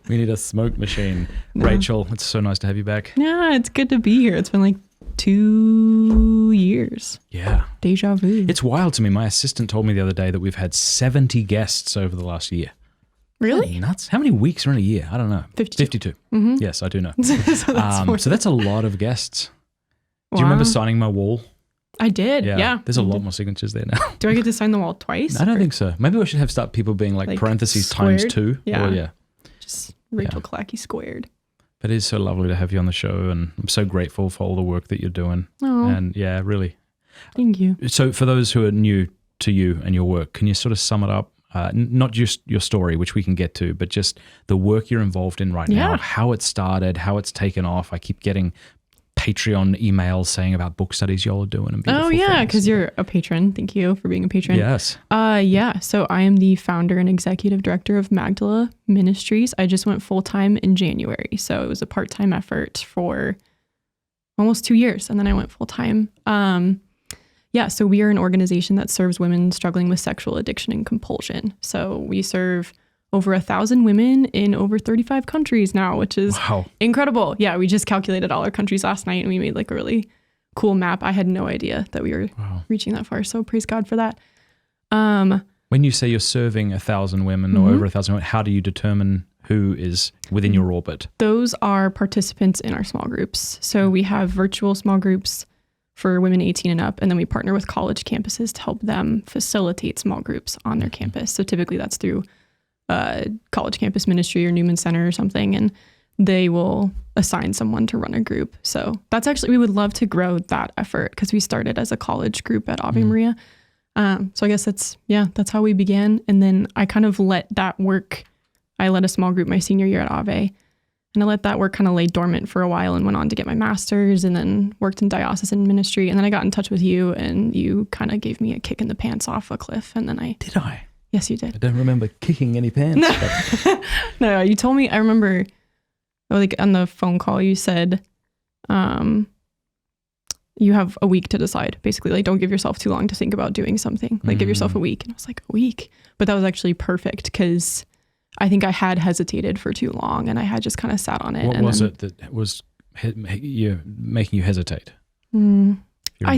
We need a smoke machine. No. Rachel, it's so nice to have you back. Yeah, it's good to be here. It's been like 2 years. Yeah. Deja vu. It's wild to me. My assistant told me the other day that we've had 70 guests over the last year. Really? Nuts. How many weeks are in a year? I don't know. 52. Mm-hmm. Yes, I do know. So that's a lot of guests. Do you remember signing my wall? I did, yeah. There's a lot more signatures there now. Do I get to sign the wall twice? I don't think so. Maybe we should have people being like parentheses squared? ×2. Yeah. Or Just Rachael Killackey squared. But it is so lovely to have you on the show, and I'm so grateful for all the work that you're doing. Oh. And yeah, really. Thank you. So for those who are new to you and your work, can you sort of sum it up? Not just your story, which we can get to, but just the work you're involved in right now, how it started, how it's taken off. I keep getting Patreon emails saying about book studies y'all are doing. And oh yeah, because you're a patron. Thank you for being a patron. Yes. So I am the founder and executive director of Magdala Ministries. I just went full-time in January. So it was a part-time effort for almost 2 years. And then I went full-time. So we are an organization that serves women struggling with sexual addiction and compulsion. So we serve over 1,000 women in over 35 countries now, which is incredible. Yeah, we just calculated all our countries last night and we made like a really cool map. I had no idea that we were reaching that far. So praise God for that. When you say you're serving 1,000 women or over 1,000 women, how do you determine who is within your orbit? Those are participants in our small groups. So we have virtual small groups for women 18 and up, and then we partner with college campuses to help them facilitate small groups on their campus. So typically that's through college campus ministry or Newman Center or something, and they will assign someone to run a group. So that's actually, we would love to grow that effort because we started as a college group at Ave Maria. So I guess that's how we began. And then I kind of let that work. I led a small group my senior year at Ave, and I let that work kind of lay dormant for a while and went on to get my master's and then worked in diocesan ministry. And then I got in touch with you and you kind of gave me a kick in the pants off a cliff. And then Did I? Yes, you did. I don't remember kicking any pants. No, you told me, I remember like on the phone call, you said, you have a week to decide. Basically, like, don't give yourself too long to think about doing something. Like, give yourself a week. And I was like, a week? But that was actually perfect because I think I had hesitated for too long and I had just kind of sat on it. What was it that was making you hesitate? I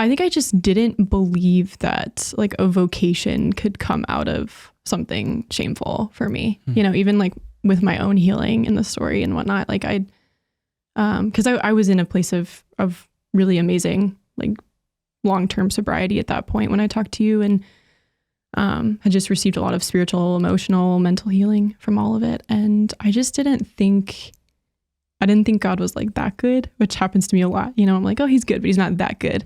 think I just didn't believe that like a vocation could come out of something shameful for me. You know, even like with my own healing in the story and whatnot, like because I was in a place of really amazing, like long-term sobriety at that point when I talked to you, and had just received a lot of spiritual, emotional, mental healing from all of it. And I just didn't think God was like that good, which happens to me a lot. You know, I'm like, oh, he's good, but he's not that good.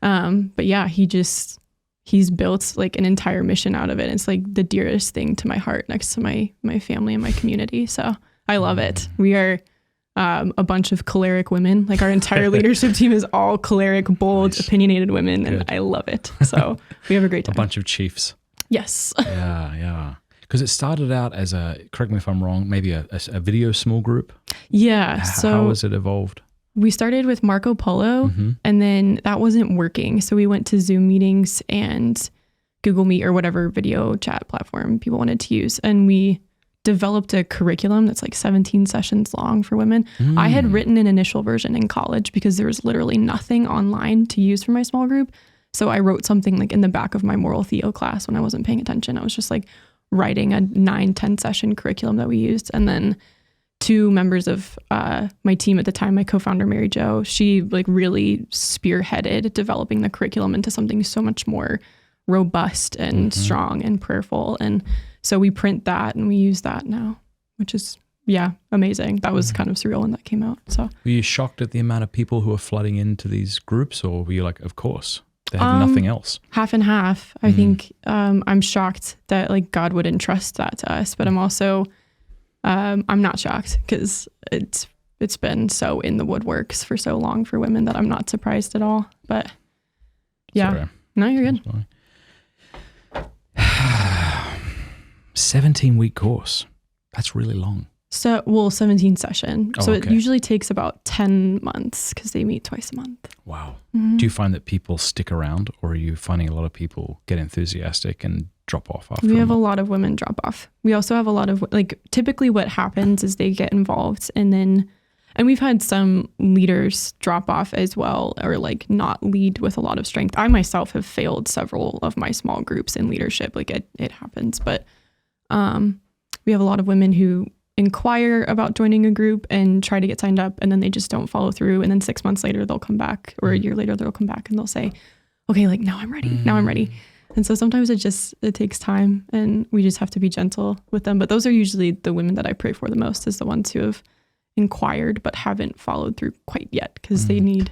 But yeah, he's built like an entire mission out of it. It's like the dearest thing to my heart next to my family and my community. So I love it. We are a bunch of choleric women. Like our entire leadership team is all choleric, bold, opinionated women. And I love it. So we have a great time. A bunch of chiefs. Yes. Yeah. Because it started out as correct me if I'm wrong, maybe a video small group. Yeah. How has it evolved? We started with Marco Polo and then that wasn't working. So we went to Zoom meetings and Google Meet or whatever video chat platform people wanted to use. And we developed a curriculum that's like 17 sessions long for women. I had written an initial version in college because there was literally nothing online to use for my small group. So I wrote something like in the back of my moral theo class when I wasn't paying attention. I was just like writing a 9-10 session curriculum that we used. And then 2 members of my team at the time, my co-founder, Mary Jo, she like really spearheaded developing the curriculum into something so much more robust and strong and prayerful. And so we print that and we use that now, which is, amazing. That was kind of surreal when that came out. So were you shocked at the amount of people who are flooding into these groups, or were you like, of course, they have nothing else? Half and half. I think I'm shocked that like God would entrust that to us, but I'm also I'm not shocked because it's been so in the woodworks for so long for women that I'm not surprised at all. But Sorry. No, you're good. 17-week course. That's really long. So, 17 session. So it usually takes about 10 months because they meet twice a month. Wow. Do you find that people stick around, or are you finding a lot of people get enthusiastic and drop off after? We have a lot of women drop off. We also have a lot of, like, typically what happens is they get involved and we've had some leaders drop off as well, or like not lead with a lot of strength. I myself have failed several of my small groups in leadership. Like it happens, but we have a lot of women who inquire about joining a group and try to get signed up, and then they just don't follow through. And then 6 months later, they'll come back, or a year later, they'll come back and they'll say, okay, like now I'm ready. Now I'm ready. And so sometimes it takes time, and we just have to be gentle with them. But those are usually the women that I pray for the most, is the ones who have inquired but haven't followed through quite yet, because they need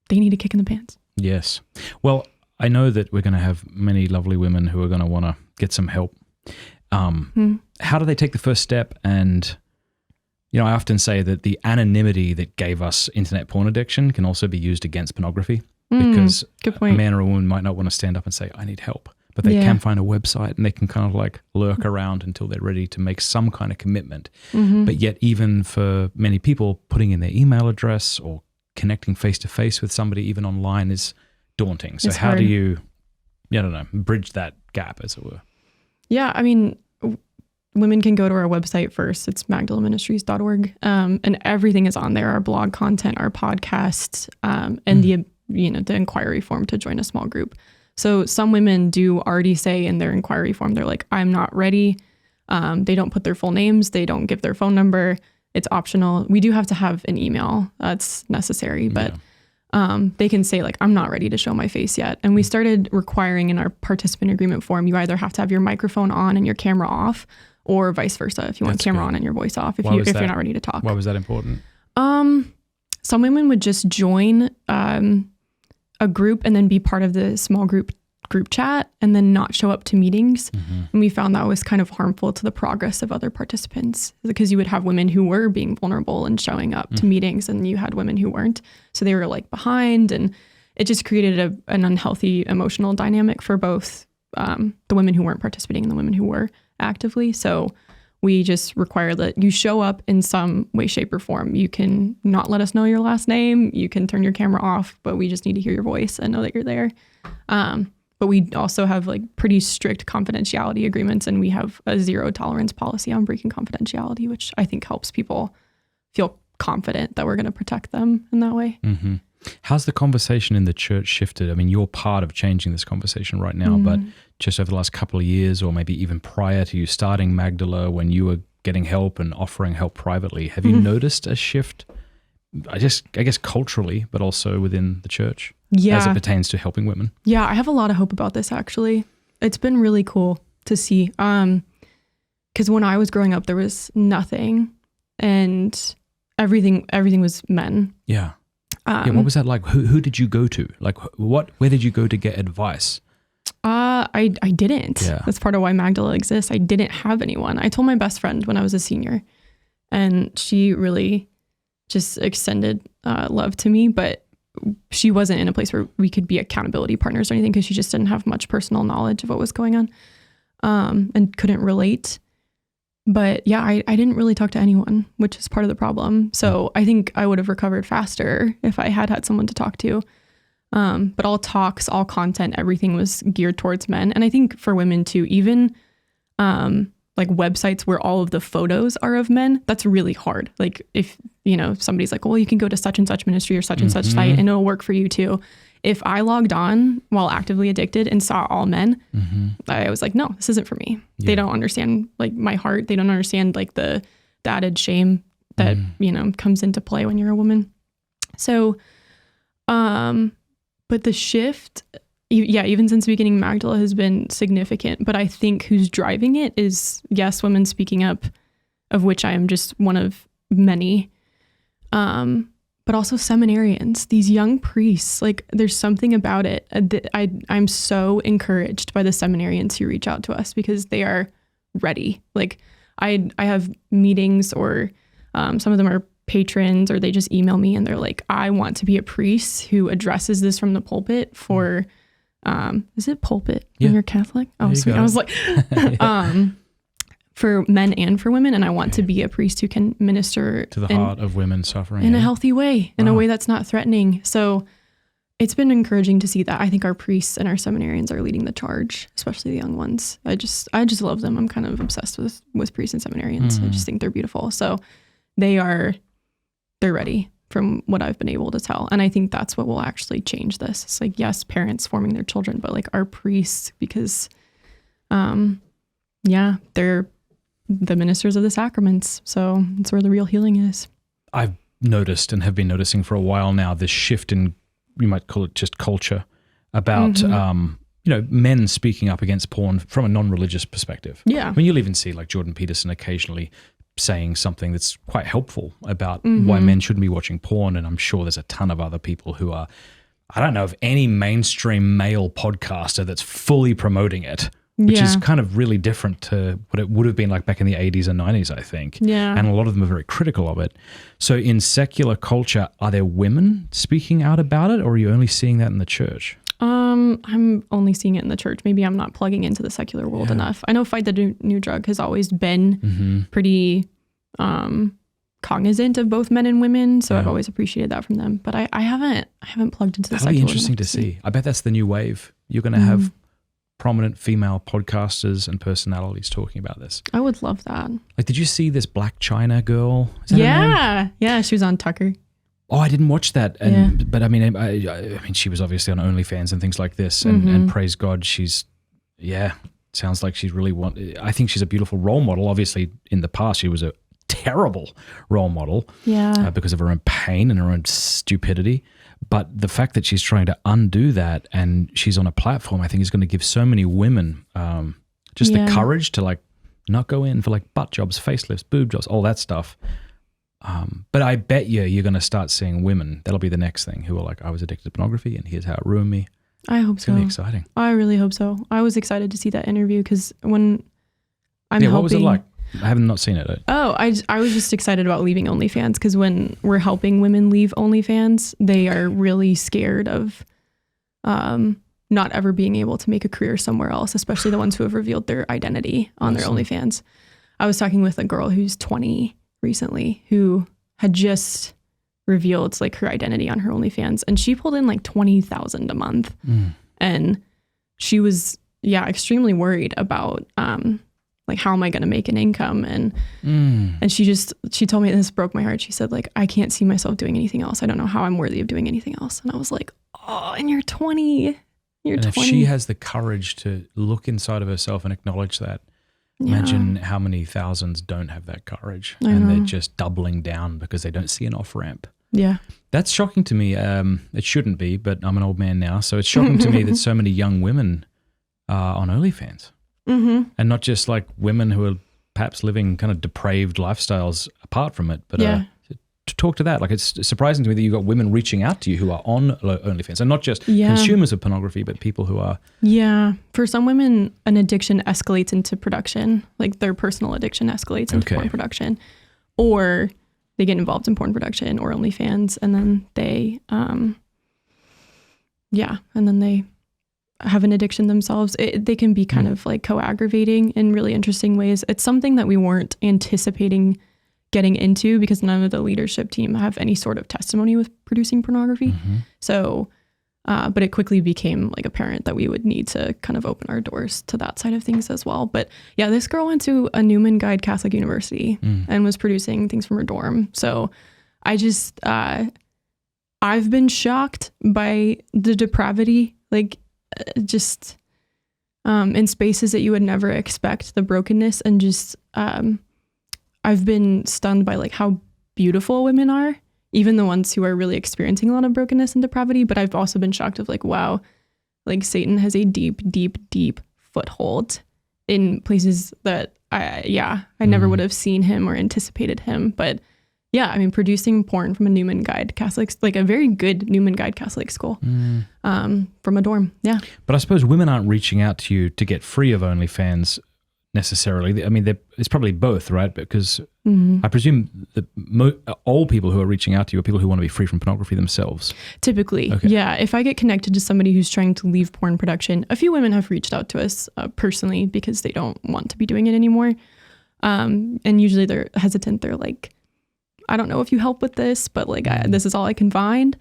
a kick in the pants. Yes. Well, I know that we're going to have many lovely women who are going to want to get some help. How do they take the first step? And, you know, I often say that the anonymity that gave us internet porn addiction can also be used against pornography, because a man or a woman might not want to stand up and say, I need help. But they can find a website and they can kind of like lurk around until they're ready to make some kind of commitment. But yet, even for many people, putting in their email address or connecting face to face with somebody, even online, is daunting. So how do you, I don't know, bridge that gap, as it were? Yeah, I mean, women can go to our website first. It's magdalaministries.org. And everything is on there: our blog content, our podcasts, and the inquiry form to join a small group. So some women do already say in their inquiry form, they're like, I'm not ready. They don't put their full names. They don't give their phone number. It's optional. We do have to have an email. That's necessary, but they can say like, I'm not ready to show my face yet. And we started requiring in our participant agreement form, you either have to have your microphone on and your camera off, or vice versa. If you want camera on and your voice off, if you're not ready to talk. Why was that important? Some women would just join a group and then be part of the small group chat and then not show up to meetings. And we found that was kind of harmful to the progress of other participants, because you would have women who were being vulnerable and showing up to meetings, and you had women who weren't. So they were like behind, and it just created an unhealthy emotional dynamic for both the women who weren't participating and the women who were actively. So we just require that you show up in some way, shape, or form. You can not let us know your last name. You can turn your camera off, but we just need to hear your voice and know that you're there. But we also have like pretty strict confidentiality agreements, and we have a 0 tolerance policy on breaking confidentiality, which I think helps people feel confident that we're going to protect them in that way. How's the conversation in the church shifted? I mean, you're part of changing this conversation right now, but just over the last couple of years, or maybe even prior to you starting Magdala, when you were getting help and offering help privately, have you noticed a shift, I guess culturally, but also within the church as it pertains to helping women? Yeah, I have a lot of hope about this, actually. It's been really cool to see. Because when I was growing up, there was nothing, and everything was men. Yeah. What was that like? Who did you go to? Like, where did you go to get advice? I didn't. Yeah. That's part of why Magdala exists. I didn't have anyone. I told my best friend when I was a senior, and she really just extended love to me, but she wasn't in a place where we could be accountability partners or anything, because she just didn't have much personal knowledge of what was going on, and couldn't relate. But yeah, I didn't really talk to anyone, which is part of the problem. So I think I would have recovered faster if I had someone to talk to. But all talks, all content, everything was geared towards men. And I think for women too, even like websites where all of the photos are of men, that's really hard. Like if, somebody's like, well, you can go to such and such ministry or such and such site and it'll work for you too. If I logged on while actively addicted and saw all men, I was like, no, this isn't for me. Yeah. They don't understand like my heart. They don't understand like the added shame that, comes into play when you're a woman. So, but the shift, even since the beginning, Magdala has been significant, but I think who's driving it is, yes, women speaking up, of which I am just one of many, but also seminarians, these young priests. Like there's something about it that I'm so encouraged by the seminarians who reach out to us, because they are ready. Like I have meetings, or some of them are patrons, or they just email me and they're like, I want to be a priest who addresses this from the pulpit for, is it pulpit when you're Catholic? Oh, sweet. I was like, for men and for women. And I want to be a priest who can minister to the heart of women suffering in a healthy way, in a way that's not threatening. So it's been encouraging to see that. I think our priests and our seminarians are leading the charge, especially the young ones. I just love them. I'm kind of obsessed with priests and seminarians. I just think they're beautiful. So they're ready from what I've been able to tell. And I think that's what will actually change this. It's like, yes, parents forming their children, but like our priests, because, they're the ministers of the sacraments. So it's where the real healing is. I've noticed and have been noticing for a while now this shift in, you might call it just culture, about men speaking up against porn from a non-religious perspective. Yeah. I mean, you'll even see like Jordan Peterson occasionally saying something that's quite helpful about why men shouldn't be watching porn, and I'm sure there's a ton of other people who are, I don't know of any mainstream male podcaster that's fully promoting it, which is kind of really different to what it would have been like back in the 80s and 90s, I think. Yeah. And a lot of them are very critical of it. So in secular culture, are there women speaking out about it, or are you only seeing that in the church? I'm only seeing it in the church. Maybe I'm not plugging into the secular world enough. I know Fight the New Drug has always been pretty cognizant of both men and women, so I've always appreciated that from them. But I haven't plugged into the secular world. That'll be interesting to see. I bet that's the new wave. You're going to have prominent female podcasters and personalities talking about this. I would love that. Like, did you see this Black China girl? Is that her name? Yeah, she was on Tucker. Oh, I didn't watch that. But I mean, she was obviously on OnlyFans and things like this. And praise God, sounds like she's really I think she's a beautiful role model. Obviously, in the past, she was a terrible role model because of her own pain and her own stupidity. But the fact that she's trying to undo that and she's on a platform, I think is going to give so many women the courage to like not go in for like butt jobs, facelifts, boob jobs, all that stuff. But I bet you're going to start seeing women. That'll be the next thing, who are like, I was addicted to pornography and here's how it ruined me. I hope so. It's going to be exciting. I really hope so. I was excited to see that interview because when I'm helping... what was it like? I haven't not seen it. I was just excited about leaving OnlyFans because when we're helping women leave OnlyFans, they are really scared of not ever being able to make a career somewhere else, especially the ones who have revealed their identity on their OnlyFans. I was talking with a girl who's 20 recently who had just revealed like her identity on her OnlyFans, and she pulled in like $20,000 a month. And she was extremely worried about like, how am I going to make an income? And she told me, this broke my heart. She said, like, I can't see myself doing anything else. I don't know how I'm worthy of doing anything else. And I was like, oh, and you're 20. You're 20. If she has the courage to look inside of herself and acknowledge that, imagine how many thousands don't have that courage and they're just doubling down because they don't see an off-ramp. Yeah. That's shocking to me. It shouldn't be, but I'm an old man now. So it's shocking to me that so many young women are on OnlyFans. And not just like women who are perhaps living kind of depraved lifestyles apart from it, but to talk to that, like it's surprising to me that you've got women reaching out to you who are on OnlyFans, and not just consumers of pornography, but people who are. Yeah. For some women, an addiction escalates into production, like their personal addiction escalates into porn production, or they get involved in porn production or OnlyFans, and then they, have an addiction themselves. They can be kind of like co-aggravating in really interesting ways. It's something that we weren't anticipating getting into because none of the leadership team have any sort of testimony with producing pornography. So, but it quickly became like apparent that we would need to kind of open our doors to that side of things as well. But yeah, this girl went to a Newman Guide Catholic University and was producing things from her dorm. So I just, I've been shocked by the depravity, like just in spaces that you would never expect, the brokenness, and just I've been stunned by like how beautiful women are, even the ones who are really experiencing a lot of brokenness and depravity. But I've also been shocked of like, wow, like Satan has a deep, deep, deep foothold in places that I never would have seen him or anticipated him. But yeah, I mean, producing porn from a Newman Guide Catholic, like a very good Newman Guide Catholic school, from a dorm. Yeah. But I suppose women aren't reaching out to you to get free of OnlyFans necessarily. I mean, it's probably both, right? Because I presume that all people who are reaching out to you are people who want to be free from pornography themselves. Typically. Okay. Yeah. If I get connected to somebody who's trying to leave porn production, a few women have reached out to us personally because they don't want to be doing it anymore. And usually they're hesitant. They're like, I don't know if you help with this, but like, this is all I can find.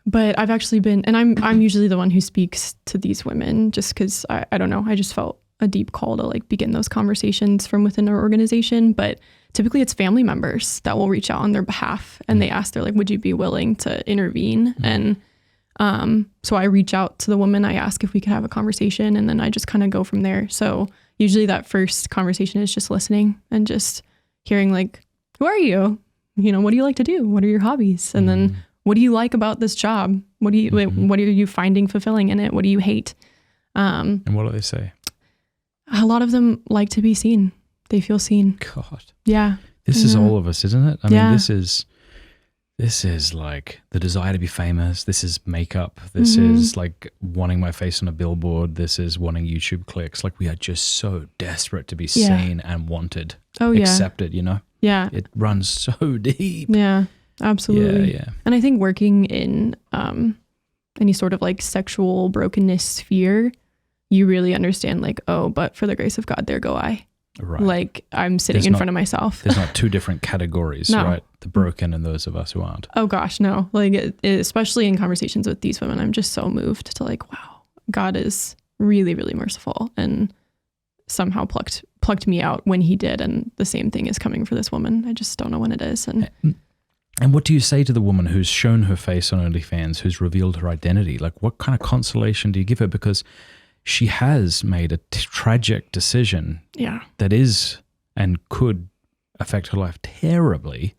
But I've actually been, and I'm usually the one who speaks to these women just because I don't know, I just felt a deep call to like begin those conversations from within our organization. But typically it's family members that will reach out on their behalf and they ask, they're like, would you be willing to intervene? And so I reach out to the woman, I ask if we could have a conversation, and then I just kind of go from there. So usually that first conversation is just listening and just hearing like, who are you? You know, what do you like to do? What are your hobbies? And then what do you like about this job? What do you, what are you finding fulfilling in it? What do you hate? And what do they say? A lot of them like to be seen. They feel seen. God. Yeah. This is all of us, isn't it? I mean, this is like the desire to be famous. This is makeup. This is like wanting my face on a billboard. This is wanting YouTube clicks. Like we are just so desperate to be seen and wanted, accepted, you know? Yeah. It runs so deep. Yeah, absolutely. Yeah. And I think working in any sort of like sexual brokenness sphere, you really understand like, oh, but for the grace of God, there go I. Right. Like I'm sitting in front of myself. There's not two different categories, right? The broken and those of us who aren't. Oh gosh, no. Like especially in conversations with these women, I'm just so moved to like, wow, God is really, really merciful and somehow plucked me out when he did. And the same thing is coming for this woman. I just don't know when it is. And what do you say to the woman who's shown her face on OnlyFans, who's revealed her identity? Like what kind of consolation do you give her? Because she has made a tragic decision that is and could affect her life terribly,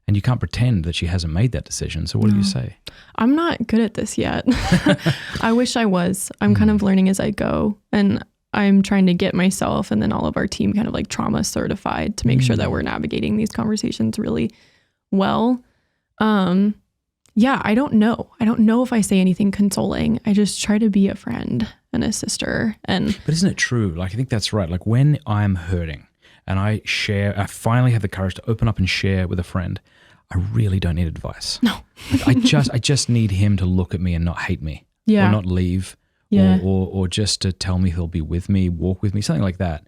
and you can't pretend that she hasn't made that decision. So what do you say? I'm not good at this yet. I wish I was. I'm kind of learning as I go, and I'm trying to get myself and then all of our team kind of like trauma certified to make sure that we're navigating these conversations really well. I don't know. I don't know if I say anything consoling. I just try to be a friend and a sister. But isn't it true? Like, I think that's right. Like when I'm hurting and I finally have the courage to open up and share with a friend, I really don't need advice. No. Like I just need him to look at me and not hate me or not leave or just to tell me he'll be with me, walk with me, something like that.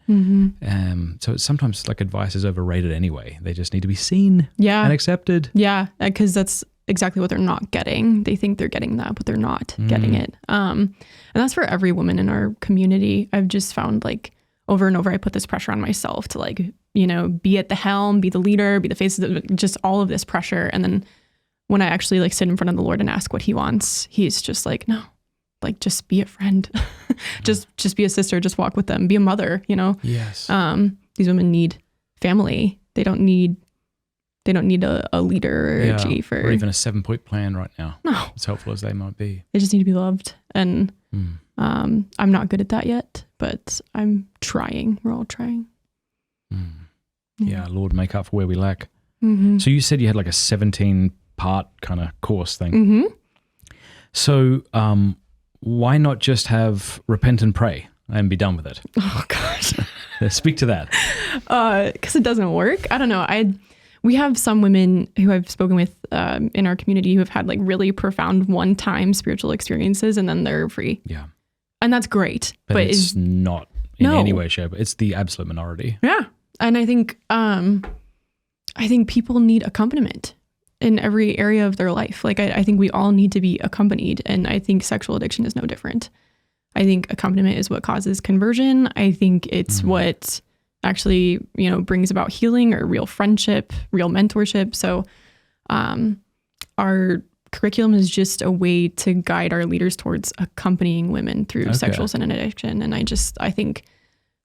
So sometimes like advice is overrated anyway. They just need to be seen and accepted. Yeah, because that's exactly what they're not getting. They think they're getting that, but they're not getting it. And that's for every woman in our community. I've just found like over and over, I put this pressure on myself to like, you know, be at the helm, be the leader, be the face of just all of this pressure. And then when I actually like sit in front of the Lord and ask what he wants, he's just like, no, like just be a friend, just be a sister, just walk with them, be a mother, you know? Yes. These women need family. They don't need a leader or a chief or even a 7-point plan right now. No. As helpful as they might be. They just need to be loved. And I'm not good at that yet, but I'm trying. We're all trying. Yeah, Lord, make up for where we lack. So you said you had like a 17-part kind of course thing. So why not just have repent and pray and be done with it? Oh, gosh. Speak to that. Because it doesn't work. I don't know. We have some women who I've spoken with in our community who have had like really profound one-time spiritual experiences and then they're free. Yeah. And that's great. But it's not in any way, shape. It's the absolute minority. Yeah. And I think people need accompaniment in every area of their life. Like I think we all need to be accompanied. And I think sexual addiction is no different. I think accompaniment is what causes conversion. I think it's what actually, you know, brings about healing or real friendship, real mentorship. So our curriculum is just a way to guide our leaders towards accompanying women through sexual sin and addiction. And I think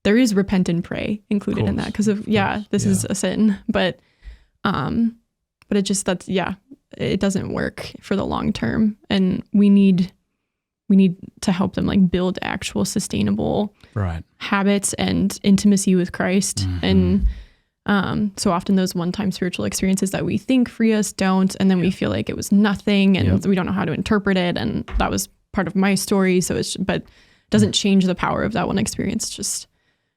there is repent and pray included in that because this is a sin, but it just, it doesn't work for the long term. And we need to help them like build actual sustainable habits and intimacy with Christ. And so often those one-time spiritual experiences that we think free us don't, and then we feel like it was nothing and we don't know how to interpret it. And that was part of my story. So but it doesn't change the power of that one experience.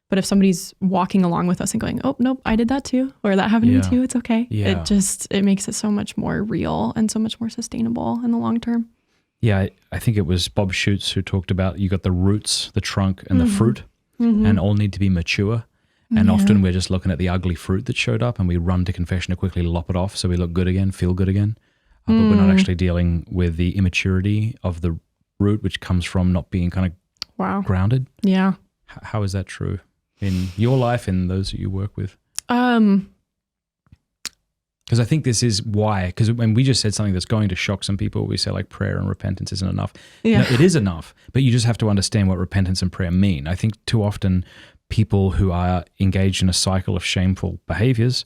But if somebody's walking along with us and going, oh, nope, I did that too, or that happened to me too, it's okay. Yeah. It makes it so much more real and so much more sustainable in the long term. Yeah, I think it was Bob Schutz who talked about you got the roots, the trunk, and the fruit, and all need to be mature. And often we're just looking at the ugly fruit that showed up and we run to confession to quickly lop it off so we look good again, feel good again. but we're not actually dealing with the immaturity of the root, which comes from not being kind of grounded. Yeah. How is that true in your life and those that you work with? Because I think this is why, because when we just said something that's going to shock some people, we say like prayer and repentance isn't enough. Yeah. No, it is enough, but you just have to understand what repentance and prayer mean. I think too often people who are engaged in a cycle of shameful behaviors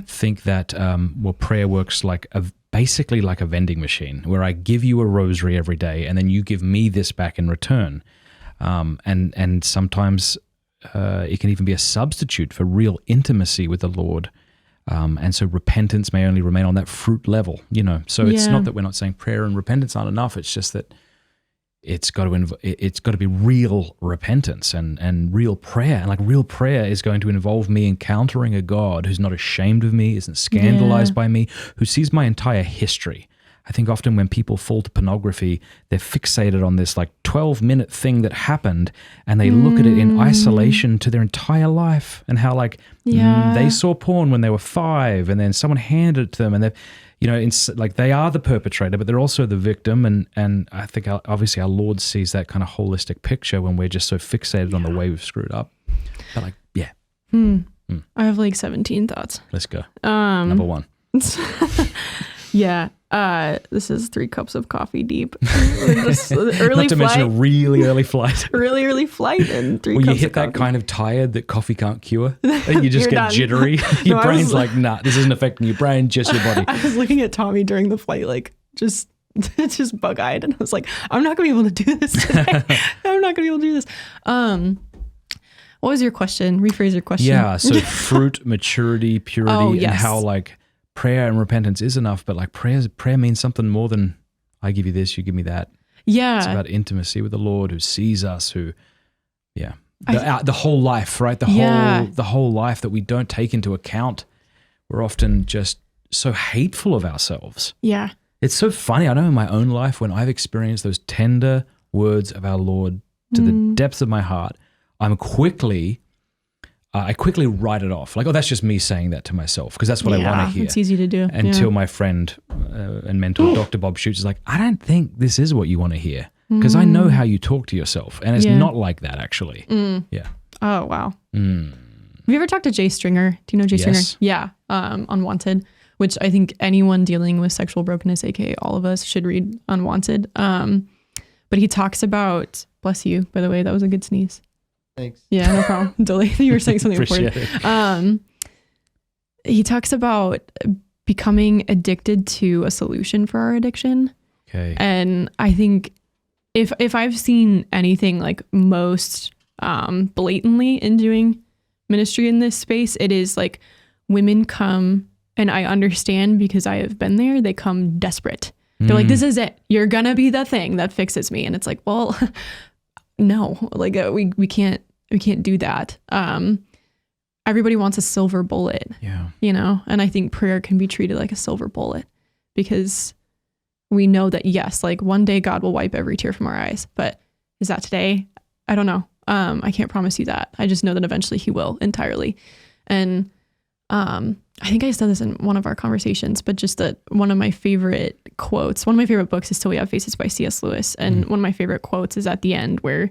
think that, prayer works like basically like a vending machine where I give you a rosary every day and then you give me this back in return. And sometimes it can even be a substitute for real intimacy with the Lord. And so repentance may only remain on that fruit level, So it's not that we're not saying prayer and repentance aren't enough. It's just that it's got to be real repentance and real prayer. And like real prayer is going to involve me encountering a God who's not ashamed of me, isn't scandalized by me, who sees my entire history. I think often when people fall to pornography, they're fixated on this like 12-minute thing that happened, and they look at it in isolation to their entire life, and how like they saw porn when they were 5, and then someone handed it to them, and they, like they are the perpetrator, but they're also the victim. And I think obviously our Lord sees that kind of holistic picture when we're just so fixated on the way we've screwed up. But like, I have like 17 thoughts. Let's go. Number 1. Yeah. This is 3 cups of coffee deep. Just early Not to mention a really early flight. Really early flight and 3 cups of coffee. Well, you hit that kind of tired that coffee can't cure. And you just get done. Jittery. Your brain's like, nah, this isn't affecting your brain, just your body. I was looking at Tommy during the flight, like just bug-eyed. And I was like, I'm not going to be able to do this today. I'm not going to be able to do this. What was your question? Rephrase your question. Yeah, so fruit, maturity, purity, and how like prayer and repentance is enough, but like prayer means something more than I give you this, you give me that. Yeah. It's about intimacy with the Lord who sees us, the whole life, right? The whole life that we don't take into account. We're often just so hateful of ourselves. Yeah. It's so funny. I know in my own life when I've experienced those tender words of our Lord to the depths of my heart, I quickly write it off. Like, oh, that's just me saying that to myself because that's what I want to hear. It's easy to do. Until my friend and mentor, Dr. Bob Schutz, is like, I don't think this is what you want to hear because I know how you talk to yourself. And it's not like that, actually. Yeah. Oh, wow. Have you ever talked to Jay Stringer? Do you know Jay Stringer? Yeah. Unwanted, which I think anyone dealing with sexual brokenness, aka all of us, should read Unwanted. But he talks about, bless you, by the way, that was a good sneeze. Thanks. Yeah, no problem. Delay. You were saying something important. He talks about becoming addicted to a solution for our addiction. Okay. And I think if I've seen anything like most blatantly in doing ministry in this space, it is like women come, and I understand because I have been there, they come desperate. They're like, this is it. You're going to be the thing that fixes me. And it's like, well, no, like we can't do that. Everybody wants a silver bullet, and I think prayer can be treated like a silver bullet because we know that yes, like one day God will wipe every tear from our eyes, but is that today? I don't know. I can't promise you that. I just know that eventually he will entirely. And, I think I said this in one of our conversations, but just that one of my favorite quotes, one of my favorite books is Till We Have Faces by C.S. Lewis. And one of my favorite quotes is at the end where,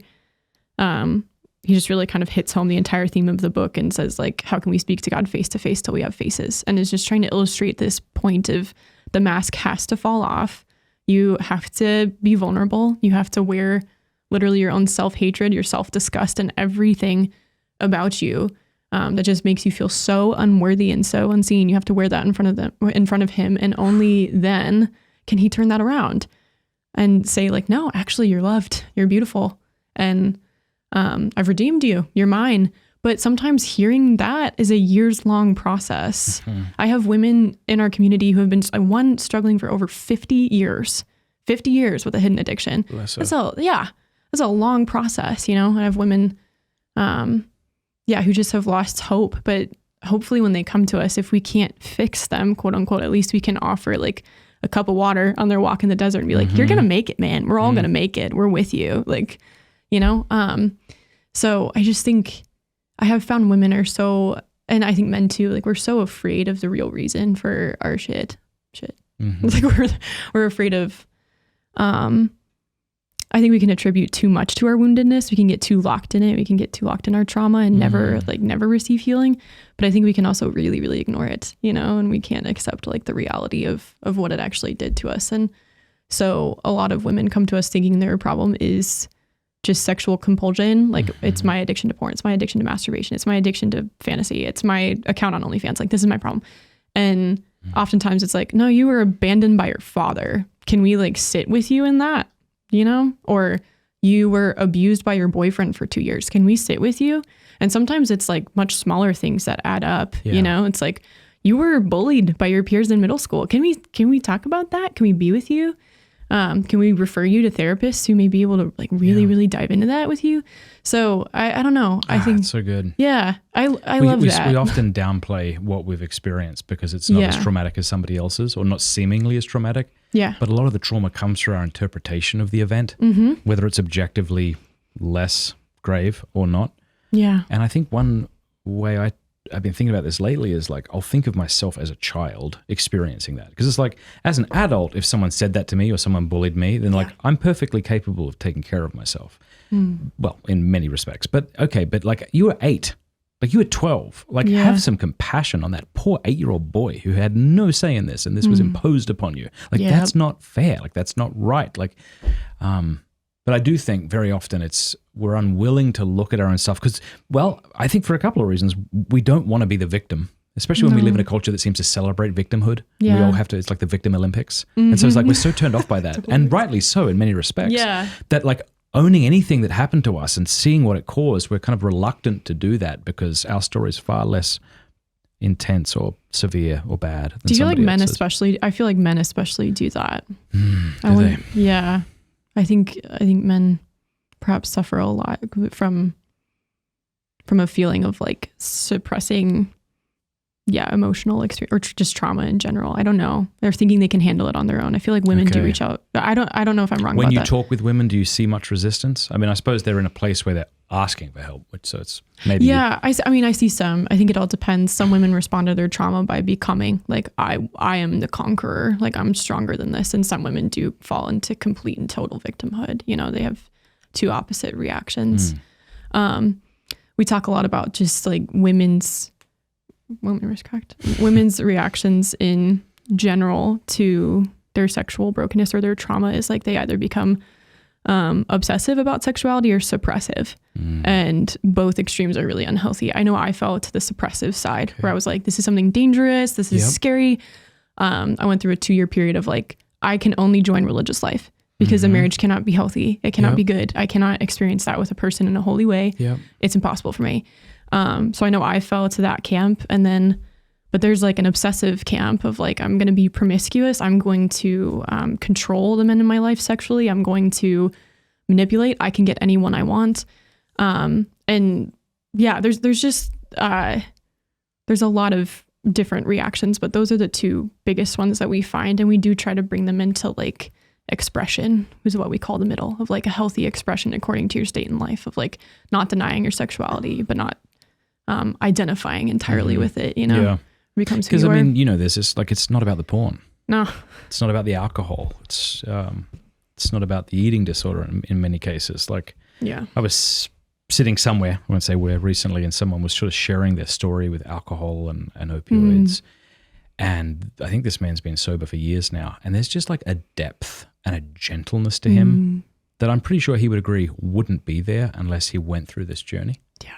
he just really kind of hits home the entire theme of the book and says like, how can we speak to God face to face till we have faces? And is just trying to illustrate this point of the mask has to fall off. You have to be vulnerable. You have to wear literally your own self-hatred, your self-disgust, and everything about you that just makes you feel so unworthy and so unseen. You have to wear that in front of him. And only then can he turn that around and say like, no, actually you're loved. You're beautiful. And I've redeemed you. You're mine. But sometimes hearing that is a years-long process. I have women in our community who have been, one struggling for over 50 years with a hidden addiction. That's a long process, And I have women, who just have lost hope. But hopefully when they come to us, if we can't fix them, quote unquote, at least we can offer like a cup of water on their walk in the desert and be like, you're going to make it, man. We're all going to make it. We're with you. Like, so I just think I have found women are so, and I think men too, like we're so afraid of the real reason for our shit. It's like we're afraid of, I think we can attribute too much to our woundedness. We can get too locked in it. We can get too locked in our trauma and never receive healing. But I think we can also really, really ignore it, and we can't accept like the reality of what it actually did to us. And so a lot of women come to us thinking their problem is just sexual compulsion. Like it's my addiction to porn. It's my addiction to masturbation. It's my addiction to fantasy. It's my account on OnlyFans. Like this is my problem. And oftentimes it's like, no, you were abandoned by your father. Can we like sit with you in that? Or you were abused by your boyfriend for 2 years. Can we sit with you? And sometimes it's like much smaller things that add up. It's like you were bullied by your peers in middle school. Can we talk about that? Can we be with you? Can we refer you to therapists who may be able to like really dive into that with you? So I don't know. I think it's so good. Yeah. I love that. We often downplay what we've experienced because it's not as traumatic as somebody else's, or not seemingly as traumatic. Yeah. But a lot of the trauma comes through our interpretation of the event, whether it's objectively less grave or not. Yeah. And I think one way I've been thinking about this lately is like, I'll think of myself as a child experiencing that. Because it's like, as an adult, if someone said that to me or someone bullied me, then like, I'm perfectly capable of taking care of myself. Well, in many respects. But okay, but like you were 8, like you were 12, like have some compassion on that poor 8-year-old boy who had no say in this and this was imposed upon you. Like that's not fair. Like that's not right. Like, but I do think very often we're unwilling to look at our own stuff because, well, I think for a couple of reasons, we don't want to be the victim, especially when we live in a culture that seems to celebrate victimhood. We all have to, it's like the victim Olympics. And so it's like, we're so turned off by that. Totally. And rightly so in many respects. Yeah. That like owning anything that happened to us and seeing what it caused, we're kind of reluctant to do that because our story is far less intense or severe or bad. Do you feel like men especially, I feel like men especially do that. Do they? Yeah. I think men perhaps suffer a lot from a feeling of like suppressing, emotional experience or just trauma in general. I don't know. They're thinking they can handle it on their own. I feel like women do reach out. I don't know if I'm wrong about that. When you talk with women, do you see much resistance? I mean, I suppose they're in a place where they're asking for help, so it's maybe. Yeah, I see some. I think it all depends. Some women respond to their trauma by becoming like, I am the conqueror. Like I'm stronger than this. And some women do fall into complete and total victimhood. They have two opposite reactions. We talk a lot about just like women's reactions in general to their sexual brokenness or their trauma is like they either become obsessive about sexuality or suppressive. And both extremes are really unhealthy. I know I fell to the suppressive side where I was like, this is something dangerous. This is scary. I went through a 2-year period of like, I can only join religious life because a marriage cannot be healthy. It cannot be good. I cannot experience that with a person in a holy way. It's impossible for me. So I know I fell to that camp but there's like an obsessive camp of like, I'm going to be promiscuous. I'm going to control the men in my life sexually. I'm going to manipulate. I can get anyone I want. And yeah, there's just, there's a lot of different reactions, but those are the two biggest ones that we find. And we do try to bring them into like expression, is what we call the middle of like a healthy expression according to your state in life of like not denying your sexuality, but not identifying entirely with it, becomes who you are. Because I mean, this is like, it's not about the porn. No, it's not about the alcohol. It's not about the eating disorder in many cases. Like, I was sitting somewhere, I won't say where, recently, and someone was sort of sharing their story with alcohol and opioids. And I think this man's been sober for years now. And there's just like a depth and a gentleness to him that I'm pretty sure he would agree wouldn't be there unless he went through this journey. Yeah.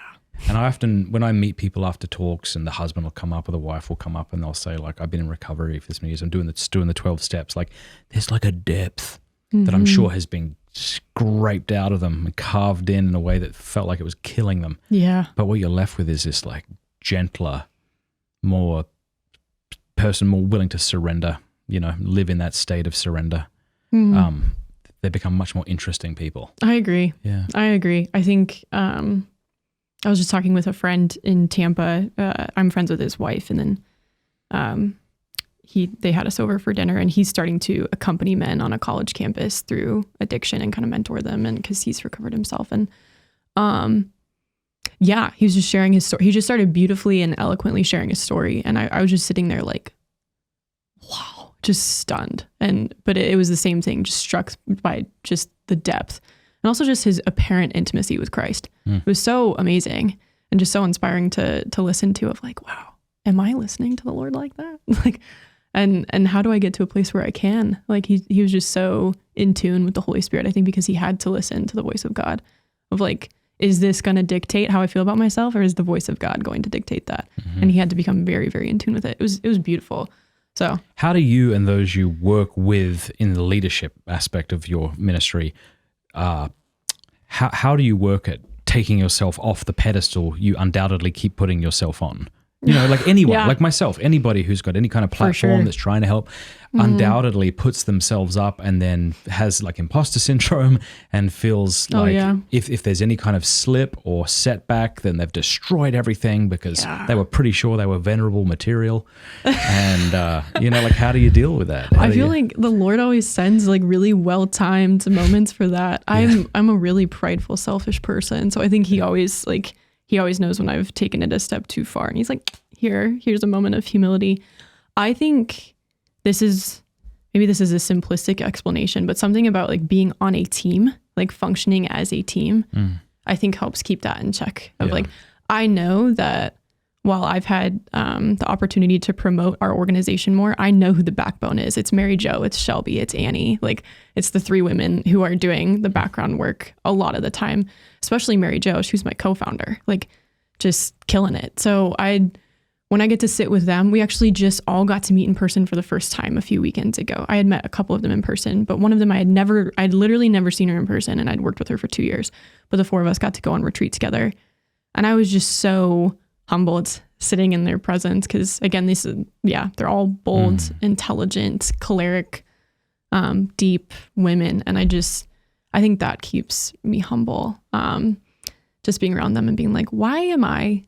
And I often, when I meet people after talks and the husband will come up or the wife will come up and they'll say like, I've been in recovery for this many years, I'm doing the 12 steps. Like there's like a depth that I'm sure has been scraped out of them and carved in a way that felt like it was killing them. Yeah. But what you're left with is this like gentler, more person, more willing to surrender, live in that state of surrender. They become much more interesting people. I agree. Yeah. I agree. I think, I was just talking with a friend in Tampa. I'm friends with his wife, and then they had us over for dinner, and he's starting to accompany men on a college campus through addiction and kind of mentor them, and because he's recovered himself. And he was just sharing his story. He just started beautifully and eloquently sharing his story, and I was just sitting there like, wow, just stunned. But it was the same thing, just struck by just the depth and also just his apparent intimacy with Christ. It was so amazing and just so inspiring to listen to, of like, wow, am I listening to the Lord like that? Like, and how do I get to a place where I can? Like he was just so in tune with the Holy Spirit, I think, because he had to listen to the voice of God of like, is this going to dictate how I feel about myself, or is the voice of God going to dictate that? And he had to become very, very in tune with it. It was beautiful. So how do you and those you work with in the leadership aspect of your ministry, how do you work at taking yourself off the pedestal you undoubtedly keep putting yourself on? You know, like anyone, like myself, anybody who's got any kind of platform that's trying to help undoubtedly puts themselves up and then has like imposter syndrome and feels like if there's any kind of slip or setback, then they've destroyed everything because they were pretty sure they were venerable material. And, you know, like, how do you deal with that? I feel like the Lord always sends like really well-timed moments for that. I'm a really prideful, selfish person. So I think he always knows when I've taken it a step too far. And he's like, here's a moment of humility. I think maybe this is a simplistic explanation, but something about like being on a team, like functioning as a team, I think helps keep that in check. Of like, I know that while I've had the opportunity to promote our organization more, I know who the backbone is. It's Mary Jo, it's Shelby, it's Annie. Like, it's the three women who are doing the background work a lot of the time, especially Mary Jo. She's my co-founder, like just killing it. So when I get to sit with them, we actually just all got to meet in person for the first time a few weekends ago. I had met a couple of them in person, but one of them I'd literally never seen her in person, and I'd worked with her for 2 years. But the four of us got to go on retreat together. And I was just so humbled sitting in their presence because, again, they're all bold, intelligent, choleric, deep women. And I think that keeps me humble, just being around them and being like, why am I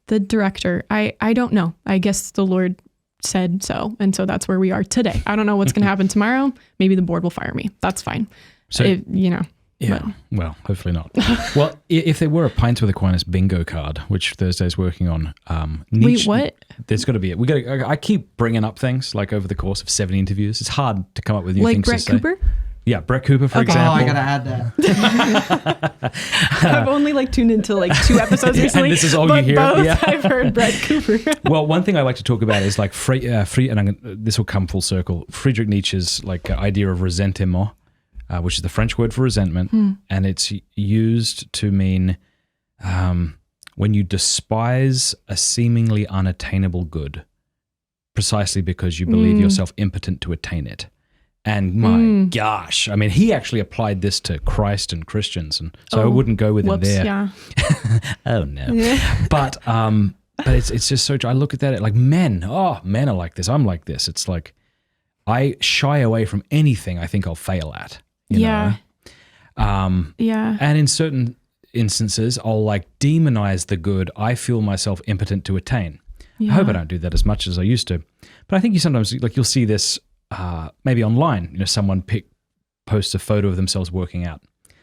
the director? I don't know. I guess the Lord said so. And so that's where we are today. I don't know what's going to happen tomorrow. Maybe the board will fire me. That's fine. So, well, hopefully not. Well, if there were a Pints with Aquinas bingo card, which Thursday's working on. Wait, what? There's got to be it. I keep bringing up things like over the course of 70 interviews. It's hard to come up with new things Brett to say. Cooper? Yeah, Brett Cooper, for example. Oh, I got to add that. I've only tuned into 2 episodes recently. And this is all you hear? I've heard Brett Cooper. Well, one thing I like to talk about is like this will come full circle. Friedrich Nietzsche's idea of ressentiment, which is the French word for resentment, and it's used to mean when you despise a seemingly unattainable good, precisely because you believe yourself impotent to attain it. And my gosh, I mean, he actually applied this to Christ and Christians, and so I wouldn't go with him there. Yeah. Oh no. Yeah. But it's just so true. I look at that like men are like this. I'm like this. It's like I shy away from anything I think I'll fail at. You know? And in certain instances, I'll demonize the good I feel myself impotent to attain. Yeah. I hope I don't do that as much as I used to. But I think you sometimes you'll see this maybe online, someone posts a photo of themselves working out.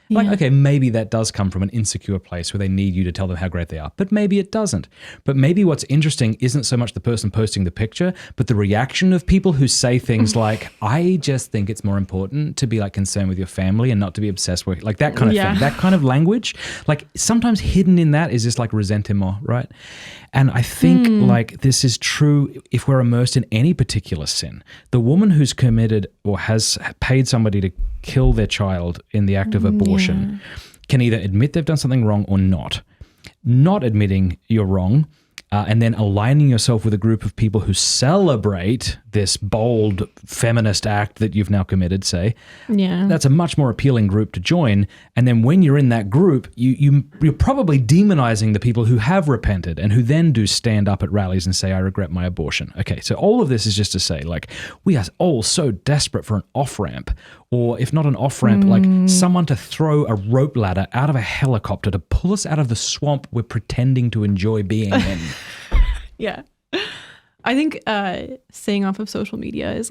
Okay, maybe that does come from an insecure place where they need you to tell them how great they are, but maybe it doesn't. But maybe what's interesting isn't so much the person posting the picture, but the reaction of people who say things like, I just think it's more important to be concerned with your family and not to be obsessed with that kind of thing, that kind of language. Sometimes hidden in that is just resentment, right? And I think this is true if we're immersed in any particular sin. The woman who's committed or has paid somebody to kill their child in the act of abortion can either admit they've done something wrong or not. Not admitting you're wrong and then aligning yourself with a group of people who celebrate this bold feminist act that you've now committed, say, that's a much more appealing group to join. And then when you're in that group, you're probably demonizing the people who have repented and who then do stand up at rallies and say, I regret my abortion. Okay, so all of this is just to say, we are all so desperate for an off-ramp, or if not an off-ramp, someone to throw a rope ladder out of a helicopter to pull us out of the swamp we're pretending to enjoy being in. Yeah. I think staying off of social media is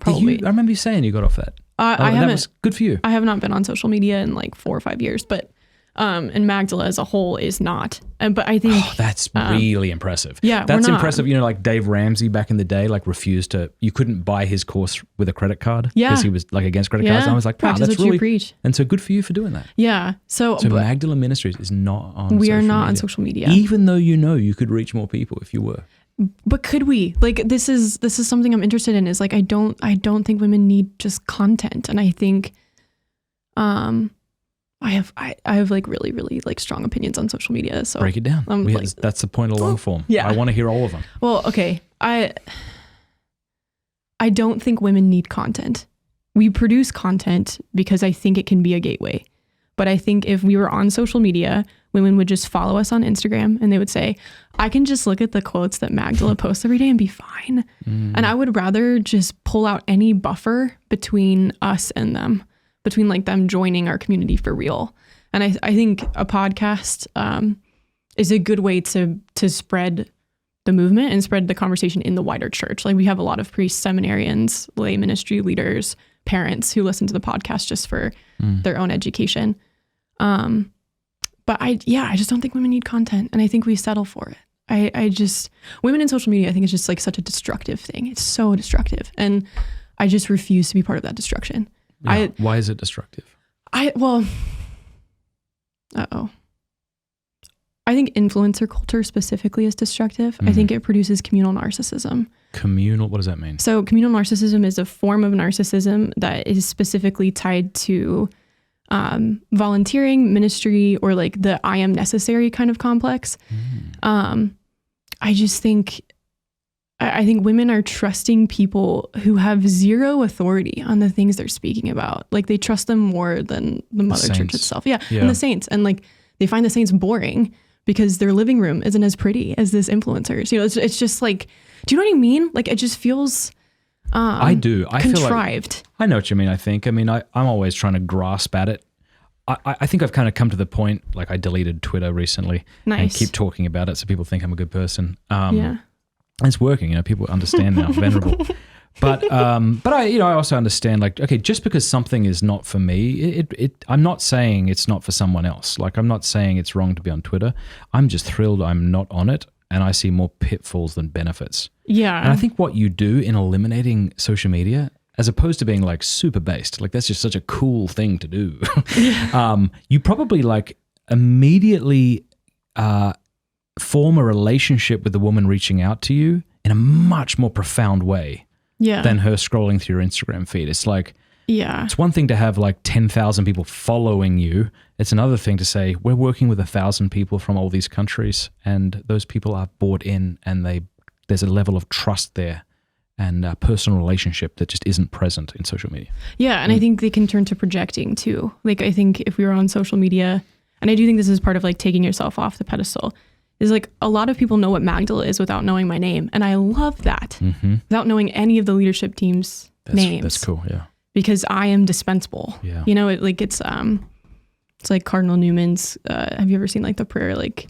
probably. I remember you saying you got off that. I haven't. That was good for you. I have not been on social media in 4 or 5 years, but And Magdala as a whole is not. But I think that's really impressive. Yeah, that's we're not. impressive. You know, like Dave Ramsey back in the day, like refused to. You couldn't buy his course with a credit card because he was like against credit cards. And I was like, wow, practice that's what really. you preach. And so good for you for doing that. Yeah. So Magdala Ministries is not on. We are not media, on social media, even though you could reach more people if you were. But could we? Like this is something I'm interested in. Is like I don't think women need just content, and I think, I have like really, really like strong opinions on social media. So break it down. That's the point of long form. Yeah. I want to hear all of them. Well, okay. I don't think women need content. We produce content because I think it can be a gateway. But I think if we were on social media, women would just follow us on Instagram and they would say, I can just look at the quotes that Magdala posts every day and be fine. And I would rather just pull out any buffer between us and them, between like them joining our community for real. And I think a podcast is a good way to spread the movement and spread the conversation in the wider church. Like we have a lot of priests, seminarians, lay ministry leaders, parents who listen to the podcast just for their own education. But I just don't think women need content, and I think we settle for it. Women in social media, I think is just like such a destructive thing. It's so destructive. And I just refuse to be part of that destruction. Yeah. Why is it destructive? I think influencer culture specifically is destructive. I think it produces communal narcissism. Communal, what does that mean? So communal narcissism is a form of narcissism that is specifically tied to volunteering, ministry, or like the I am necessary kind of complex. I think women are trusting people who have zero authority on the things they're speaking about. Like they trust them more than the mother church itself. Yeah. And the saints. And like they find the saints boring because their living room isn't as pretty as this influencer's. You know, it's just like, do you know what I mean? Like it just feels I do. I contrived. Feel like, I know what you mean, I think. I mean, I'm always trying to grasp at it. I think I've kind of come to the point, like I deleted Twitter recently and keep talking about it so people think I'm a good person. It's working, you know, people understand now, venerable. But I also understand, like, okay, just because something is not for me, I'm not saying it's not for someone else. Like, I'm not saying it's wrong to be on Twitter. I'm just thrilled I'm not on it, and I see more pitfalls than benefits. Yeah. And I think what you do in eliminating social media, as opposed to being like super based, like that's just such a cool thing to do. You probably like immediately form a relationship with the woman reaching out to you in a much more profound way than her scrolling through your Instagram feed. It's like, it's one thing to have like 10,000 people following you. It's another thing to say, we're working with 1,000 people from all these countries, and those people are bought in, and there's a level of trust there and a personal relationship that just isn't present in social media. Yeah, and I think they can turn to projecting too. Like I think if we were on social media, and I do think this is part of like taking yourself off the pedestal, is like a lot of people know what Magdala is without knowing my name. And I love that. Without knowing any of the leadership team's names. That's cool, yeah. Because I am dispensable. Yeah. You know, it's like Cardinal Newman's, have you ever seen like the prayer, like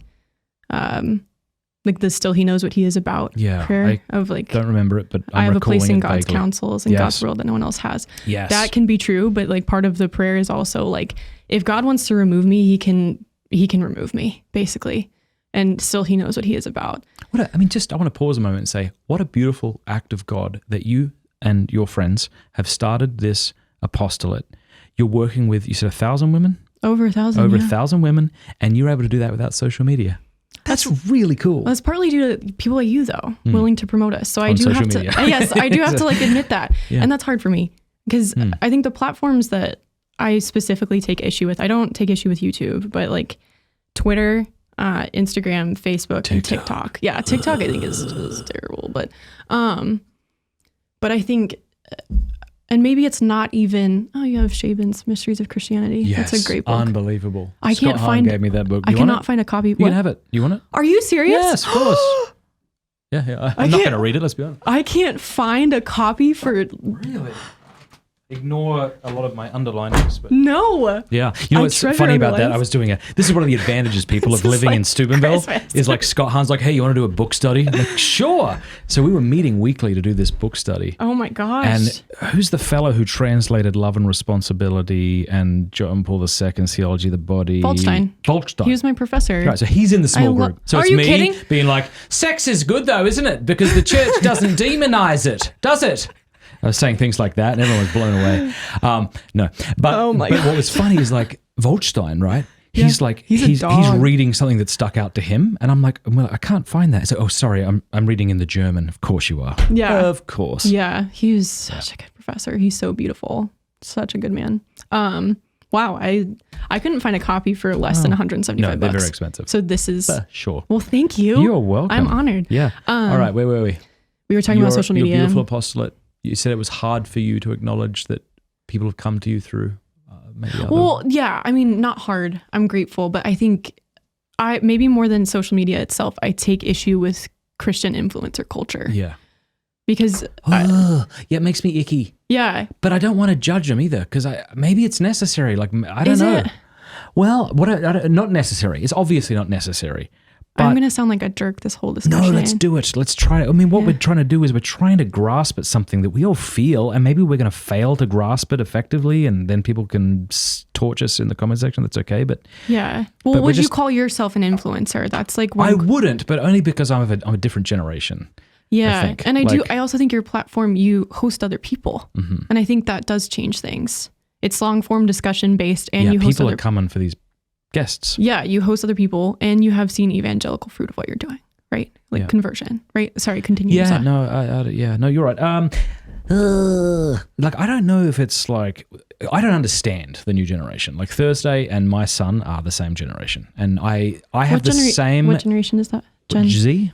the still he knows what he is about prayer of like, don't remember it, but I have a place in God's counsels and God's world that no one else has. Yes. That can be true, but like part of the prayer is also like, if God wants to remove me, he can remove me, basically. And still he knows what he is about. I want to pause a moment and say, what a beautiful act of God that you and your friends have started this apostolate. You're working with, you said 1,000 women? Over 1,000. Over 1,000 women. And you're able to do that without social media. That's really cool. Well, it's partly due to people like you though, willing to promote us. So I do have to, yes, I do have to like admit that. Yeah. And that's hard for me because I think the platforms that I specifically take issue with, I don't take issue with YouTube, but like Twitter, Instagram, Facebook, and TikTok. Yeah, TikTok I think is terrible, but I think, and maybe it's not even. Oh, you have Shaban's Ministries of Christianity. Yes, that's a great book. Unbelievable. I Scott can't find. Gave me that book. I cannot find a copy. You can have it. You want it? Are you serious? Yes, of course. Yeah. I'm not going to read it. Let's be honest. I can't find a copy for. Really? Ignore a lot of my underlinings. But No. yeah. You know I what's treasure funny about that? underlines. I was doing this is one of the advantages, people, of This is living like in Steubenville. Christmas. Is like Scott Hahn's like, hey, you want to do a book study? I'm like, sure. So we were meeting weekly to do this book study. Oh my gosh. And who's the fellow who translated Love and Responsibility and John Paul II's Theology of the Body? Waldstein. He was my professor. Right, so he's in the small group. So Are it's you me kidding? being like, sex is good though, isn't it? Because the church doesn't demonize it, does it? I was saying things like that and everyone was blown away. No. But, Oh my but what was funny is like Waldstein, right? He's like, he's a he's dog. reading something that stuck out to him. And I'm like, well, I can't find that. So, oh, sorry, I'm reading in the German. Of course you are. Yeah. Of course. Yeah, he was such a good professor. He's so beautiful. Such a good man. Wow, I couldn't find a copy for less than 175 No, they're bucks. very expensive. So this is Sure. well, thank you. You're welcome. I'm honored. Yeah. All right, where were we? We were talking about social Your media. beautiful apostolate. You said it was hard for you to acknowledge that people have come to you through maybe other... Well, yeah, I mean, not hard. I'm grateful, but I think maybe more than social media itself, I take issue with Christian influencer culture. Yeah. Because yeah, it makes me icky. yeah, But I don't want to judge them either because maybe it's necessary. Like, I don't Is know. it? Well, not necessary. It's obviously not necessary. But I'm gonna sound like a jerk this whole discussion. no, let's do it. Let's try it. I mean, what we're trying to do is we're trying to grasp at something that we all feel, and maybe we're going to fail to grasp it effectively, and then people can torch us in the comment section. That's okay. But Yeah. Well, But would you just- call yourself an influencer? That's like I one. wouldn't, but only because I'm a different generation. Yeah, think. and Like- I also think your platform, you host other people, Mm-hmm. and I think that does change things. It's long form discussion based, and yeah, you host people other. are coming for these guests. Yeah, you host other people, and you have seen evangelical fruit of what you're doing, right? Like Yeah. conversion, right? Sorry, continue. Yeah, Sorry. no, you're right. Like, I don't know if it's like, I don't understand the new generation. Like Thursday and my son are the same generation, and I have the same What generation is that? Gen Z.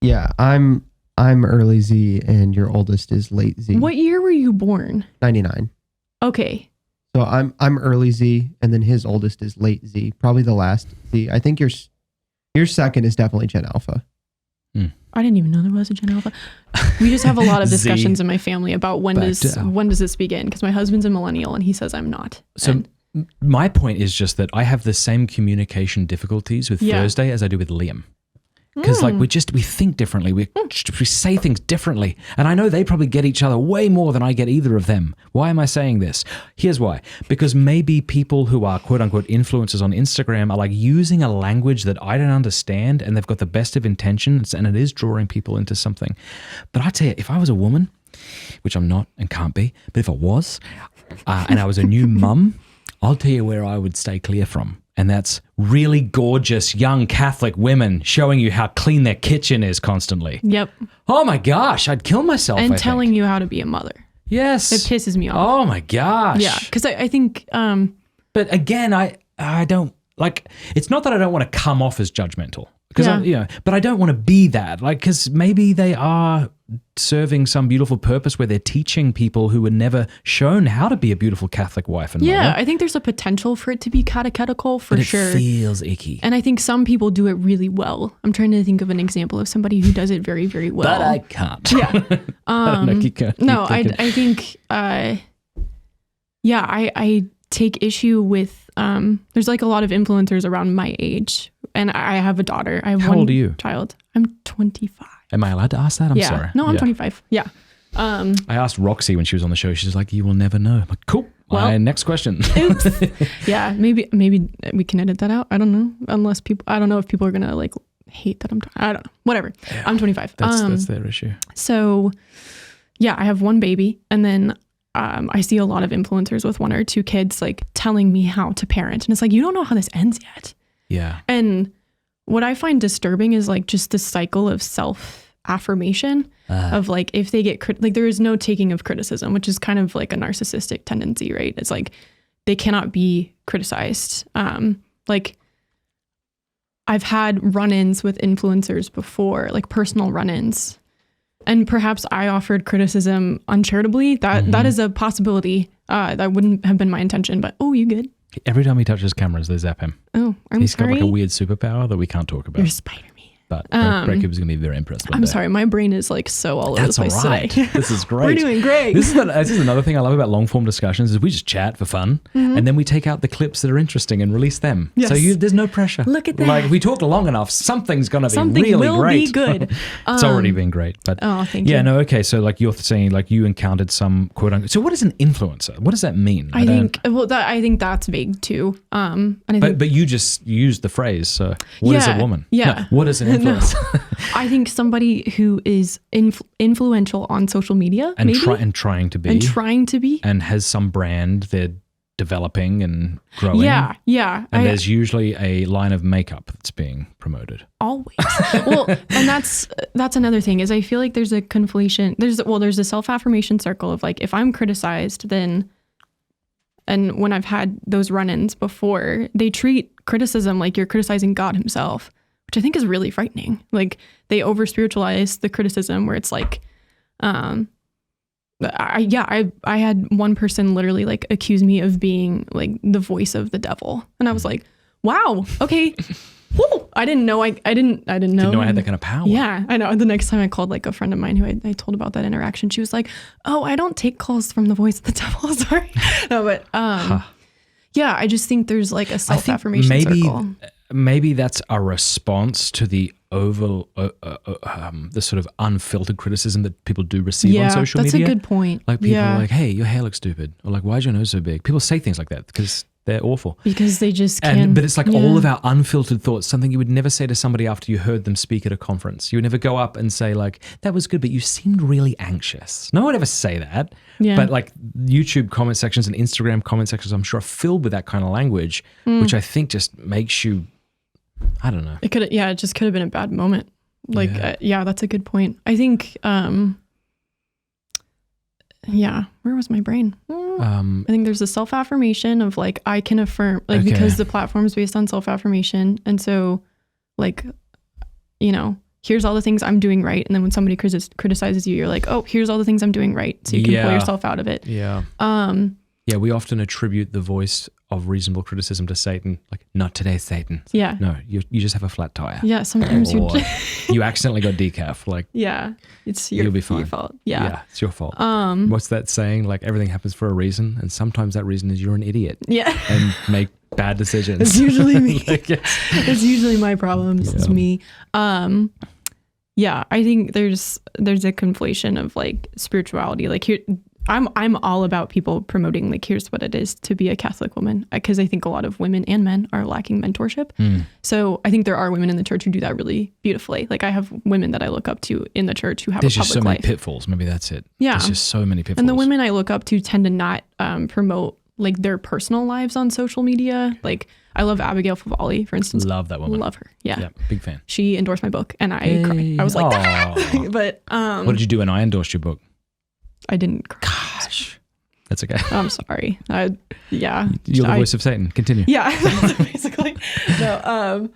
Yeah, I'm early Z and your oldest is late Z. What year were you born? 99. Okay. So I'm early Z and then his oldest is late Z, probably the last Z. I think your second is definitely Gen Alpha. I didn't even know there was a Gen Alpha. We just have a lot of Z. discussions in my family about when Back to Alpha. does this begin? Because my husband's a millennial and he says I'm not. So And- my point is just that I have the same communication difficulties with Yeah. Thursday as I do with Liam. Because like we think differently, we say things differently, and I know they probably get each other way more than I get either of them. Why am I saying this? Here's why: because maybe people who are quote unquote influencers on Instagram are like using a language that I don't understand, and they've got the best of intentions, and it is drawing people into something. But I tell you, if I was a woman, which I'm not and can't be, but if I was, and I was a new mum, I'll tell you where I would stay clear from. And that's really gorgeous young Catholic women showing you how clean their kitchen is constantly. Yep. Oh my gosh, I'd kill myself. And I telling think. you how to be a mother. Yes. It pisses me off. Oh my gosh. Yeah. Because I think, But again, I don't like. It's not that I don't want to come off as judgmental, because Yeah. but I don't want to be that. Like, because maybe they are serving some beautiful purpose where they're teaching people who were never shown how to be a beautiful Catholic wife and yeah, mother. I think there's a potential for it to be catechetical for But sure. it feels icky. And I think some people do it really well. I'm trying to think of an example of somebody who does it very, very well. But I can't. Yeah. I don't know, keep No, thinking. I think, I take issue with, there's like a lot of influencers around my age, and I have a daughter. I have How one old are you? child. I'm 25. Am I allowed to ask that? I'm yeah. sorry. No, I'm Yeah. 25. Yeah. I asked Roxy when she was on the show. She's like, "You will never know." I'm like, "Cool." Well, next question. Oops. Yeah. Maybe we can edit that out. I don't know. Unless I don't know if people are going to like hate that I don't know. Whatever. Yeah. I'm 25. That's their issue. So yeah, I have one baby, and then I see a lot of influencers with one or two kids like telling me how to parent. And it's like, you don't know how this ends yet. Yeah. And what I find disturbing is like just the cycle of self-affirmation of like, if they get like there is no taking of criticism, which is kind of like a narcissistic tendency, right? It's like they cannot be criticized. Like I've had run-ins with influencers before, like personal run-ins. And perhaps I offered criticism uncharitably. That is a possibility. That wouldn't have been my intention, but oh, you good? Every time he touches cameras, they zap him. Oh, I'm He's sorry. got like a weird superpower that we can't talk about. You're Spider-Man. But Rachael is going to be very impressed with I'm sorry, my brain is like so all over the place all right. today. This is great. We're doing great. This is another thing I love about long form discussions is we just chat for fun, and then we take out the clips that are interesting and release them. Yes. So there's no pressure. Look at that. Like if we talk long enough, something's going to be Something really will great. be good. It's already been great. But thank yeah, you. no, okay. So like you're saying, like you encountered some quote unquote. So what is an influencer? What does that mean? I think that's vague too. And I think, but you just used the phrase. So what is a woman? Yeah. No, what is an influencer? I think somebody who is influential on social media and maybe trying to be and has some brand they're developing and growing. Yeah. And there's usually a line of makeup that's being promoted. Always. Well, and that's another thing is I feel like there's a conflation. There's a self-affirmation circle of like, if I'm criticized, then, and when I've had those run-ins before, they treat criticism like you're criticizing God himself, which I think is really frightening. Like they over spiritualize the criticism where it's like, I had one person literally like accuse me of being like the voice of the devil. And I was like, wow, okay. Whew. I didn't know. I didn't know. Didn't know I had that kind of power. Yeah, I know. The next time I called like a friend of mine who I told about that interaction, she was like, oh, I don't take calls from the voice of the devil. Sorry. No, but yeah, I just think there's like a self-affirmation circle. Maybe that's a response to the the sort of unfiltered criticism that people do receive on social media. That's a good point. Like people are like, hey, your hair looks stupid. Or like, why is your nose so big? People say things like that because they're awful. Because they just can't. But it's like all of our unfiltered thoughts, something you would never say to somebody after you heard them speak at a conference. You would never go up and say like, that was good, but you seemed really anxious. No one would ever say that. Yeah. But like YouTube comment sections and Instagram comment sections, I'm sure are filled with that kind of language, which I think just makes you, I don't know. It just could have been a bad moment. Like, that's a good point. I think, where was my brain? I think there's a self-affirmation of like, I can affirm, like, because the platform is based on self-affirmation. And so like, here's all the things I'm doing right. And then when somebody criticizes you, you're like, oh, here's all the things I'm doing right. So you can pull yourself out of it. Yeah. We often attribute the voice of reasonable criticism to Satan. Like, not today, Satan. Yeah. No, you just have a flat tire. Yeah, sometimes you accidentally got decaf. Like, you'll be fine. Your fault. Yeah, it's your fault. What's that saying? Like, everything happens for a reason, and sometimes that reason is you're an idiot. Yeah. And make bad decisions. It's usually me. It's usually my problems. Yeah. It's me. I think there's a conflation of like spirituality. Like here, I'm all about people promoting like, here's what it is to be a Catholic woman, because I think a lot of women and men are lacking mentorship. So I think there are women in the church who do that really beautifully. Like I have women that I look up to in the church who have There's a public just so life. many pitfalls. Maybe that's it. Yeah. There's just so many pitfalls. And the women I look up to tend to not promote like their personal lives on social media. Like I love Abigail Favale, for instance. Love that woman. Love her. Yeah. Big fan. She endorsed my book and I cried. I was like, but what did you do when I endorsed your book? I didn't cry. Gosh. That's okay. I'm sorry. You're the voice of Satan. Continue. Yeah, basically. No,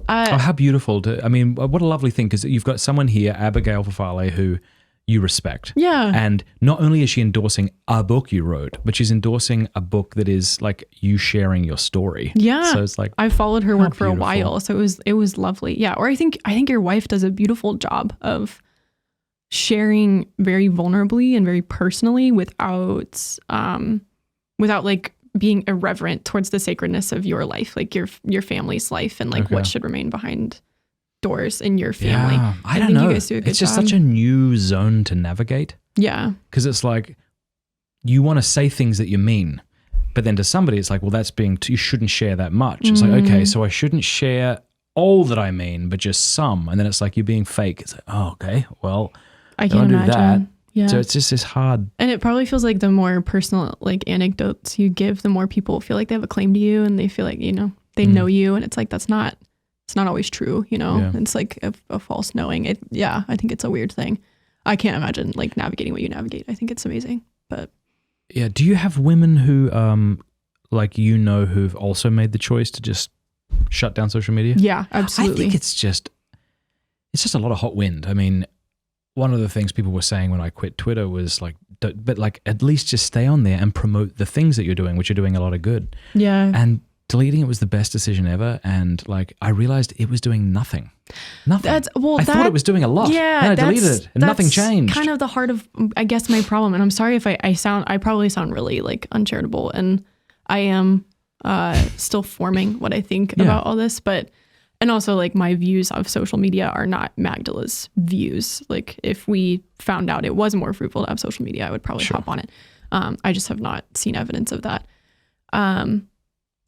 how beautiful. What a lovely thing, because you've got someone here, Abigail Favale, who you respect. Yeah. And not only is she endorsing a book you wrote, but she's endorsing a book that is like you sharing your story. Yeah. So it's like, I followed her work for a while, so it was lovely. Yeah. Or I think your wife does a beautiful job of sharing very vulnerably and very personally without like being irreverent towards the sacredness of your life, like your family's life, and like what should remain behind doors in your family. Yeah, I don't know. You guys do a good it's just job. such a new zone to navigate. Yeah. Because it's like you want to say things that you mean, but then to somebody it's like, well, that's you shouldn't share that much. It's like, okay, so I shouldn't share all that I mean, but just some. And then it's like you're being fake. It's like, oh, okay, well, I can't imagine. That. Yeah. So it's just this hard. And it probably feels like the more personal like anecdotes you give, the more people feel like they have a claim to you and they feel like, they know you. And it's like, it's not always true. It's like a false knowing. I think it's a weird thing. I can't imagine like navigating what you navigate. I think it's amazing, but. Yeah. Do you have women who, who've also made the choice to just shut down social media? Yeah, absolutely. I think it's just a lot of hot wind. I mean, one of the things people were saying when I quit Twitter was like, but like at least just stay on there and promote the things that you're doing, which are doing a lot of good. Yeah. And deleting it was the best decision ever. And like, I realized it was doing nothing. I thought it was doing a lot. Yeah. And I deleted it and nothing changed. Kind of the heart of, I guess, my problem. And I'm sorry if I probably sound really like uncharitable, and I am still forming what I think about all this, and also like my views of social media are not Magdala's views. Like if we found out it was more fruitful to have social media, I would probably hop on it. I just have not seen evidence of that.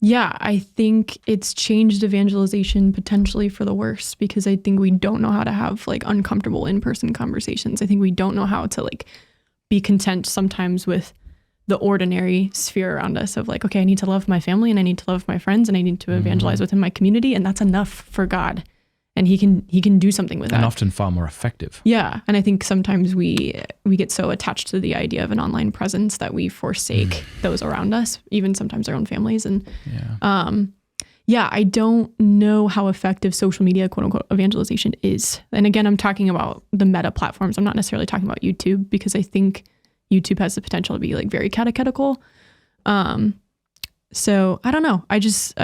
I think it's changed evangelization potentially for the worse, because I think we don't know how to have like uncomfortable in-person conversations. I think we don't know how to like be content sometimes with the ordinary sphere around us of like, okay, I need to love my family and I need to love my friends and I need to evangelize within my community, and that's enough for God. And he can do something with that. And often far more effective. Yeah. And I think sometimes we get so attached to the idea of an online presence that we forsake those around us, even sometimes our own families. And I don't know how effective social media, quote unquote, evangelization is. And again, I'm talking about the meta platforms. I'm not necessarily talking about YouTube, because I think YouTube has the potential to be like very catechetical. So I don't know. I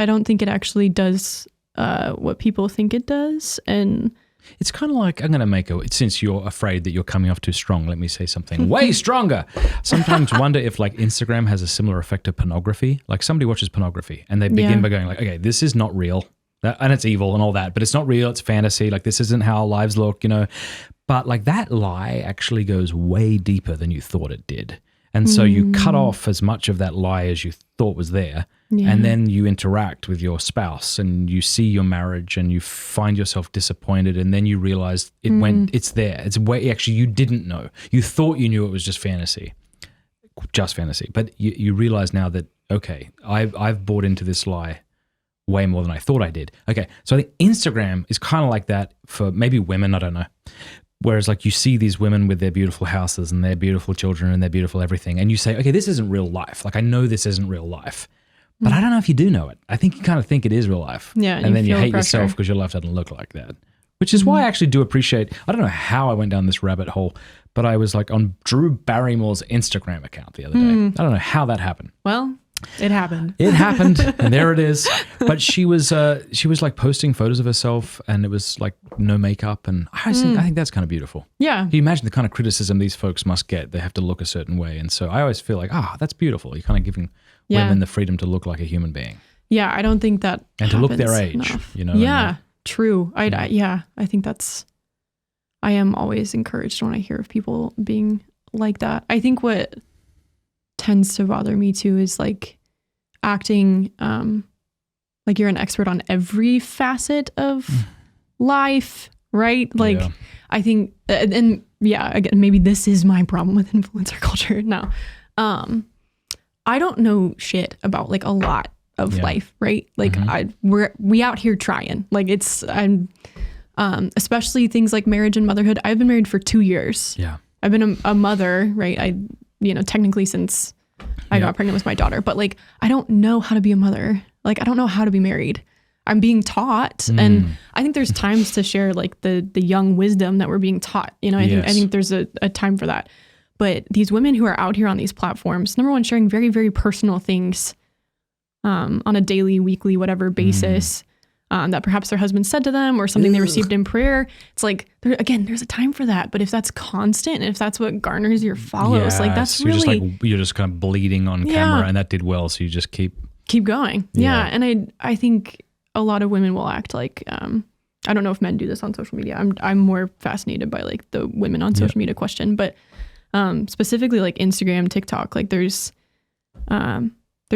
don't think it actually does what people think it does. And it's kind of like, I'm going to make since you're afraid that you're coming off too strong, let me say something way stronger. Sometimes wonder if like Instagram has a similar effect to pornography. Like somebody watches pornography and they begin by going like, okay, this is not real. And it's evil and all that, but it's not real. It's fantasy. Like this isn't how our lives look, But like that lie actually goes way deeper than you thought it did. And so you cut off as much of that lie as you thought was there. Yeah. And then you interact with your spouse and you see your marriage and you find yourself disappointed. And then you realize it's there. It's way, actually, you didn't know. You thought you knew it was just fantasy. But you realize now that, okay, I've bought into this lie way more than I thought I did. Okay, so I think Instagram is kind of like that for maybe women, I don't know. Whereas like you see these women with their beautiful houses and their beautiful children and their beautiful everything, and you say, okay, this isn't real life. Like I know this isn't real life, but I don't know if you do know it. I think you kind of think it is real life. Yeah, and then you hate yourself because your life doesn't look like that. Which is why I actually do appreciate, I don't know how I went down this rabbit hole, but I was like on Drew Barrymore's Instagram account the other day. I don't know how that happened. Well, it happened. It happened, and there it is. But she was like posting photos of herself, and it was like no makeup, and I think that's kind of beautiful. Yeah. Can you imagine the kind of criticism these folks must get? They have to look a certain way, and so I always feel like, that's beautiful. You're kind of giving women the freedom to look like a human being. Yeah, I don't think that and to look their age, enough. Yeah, true. I think that's. I am always encouraged when I hear of people being like that. I think what tends to bother me too is like acting like you're an expert on every facet of life, right? Like I think, and again, maybe this is my problem with influencer culture now. I don't know shit about like a lot of life, right? Like we out here trying, like I'm especially things like marriage and motherhood. I've been married for 2 years. Yeah. I've been a mother, right? Technically since I got pregnant with my daughter, but like, I don't know how to be a mother. Like, I don't know how to be married. I'm being taught. And I think there's times to share like the young wisdom that we're being taught. I think there's a time for that. But these women who are out here on these platforms, number one, sharing very, very personal things on a daily, weekly, whatever basis, that perhaps their husband said to them or something they received in prayer. It's like, there's a time for that. But if that's constant and if that's what garners your follows, like that's really... you're just kind of bleeding on camera, and that did well. So you just keep going. Yeah. And I think a lot of women will act like, I don't know if men do this on social media. I'm more fascinated by like the women on social media question, but specifically like Instagram, TikTok, like there's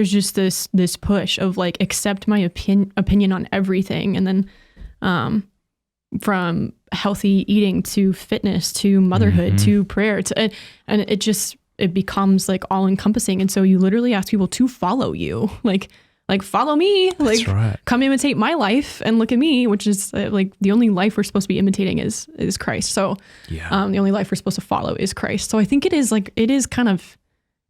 just this push of like, accept my opinion on everything. And then from healthy eating to fitness to motherhood to prayer and it becomes like all encompassing. And so you literally ask people to follow you, like follow me, like come imitate my life and look at me, which is like the only life we're supposed to be imitating is Christ. So the only life we're supposed to follow is Christ. So I think it is kind of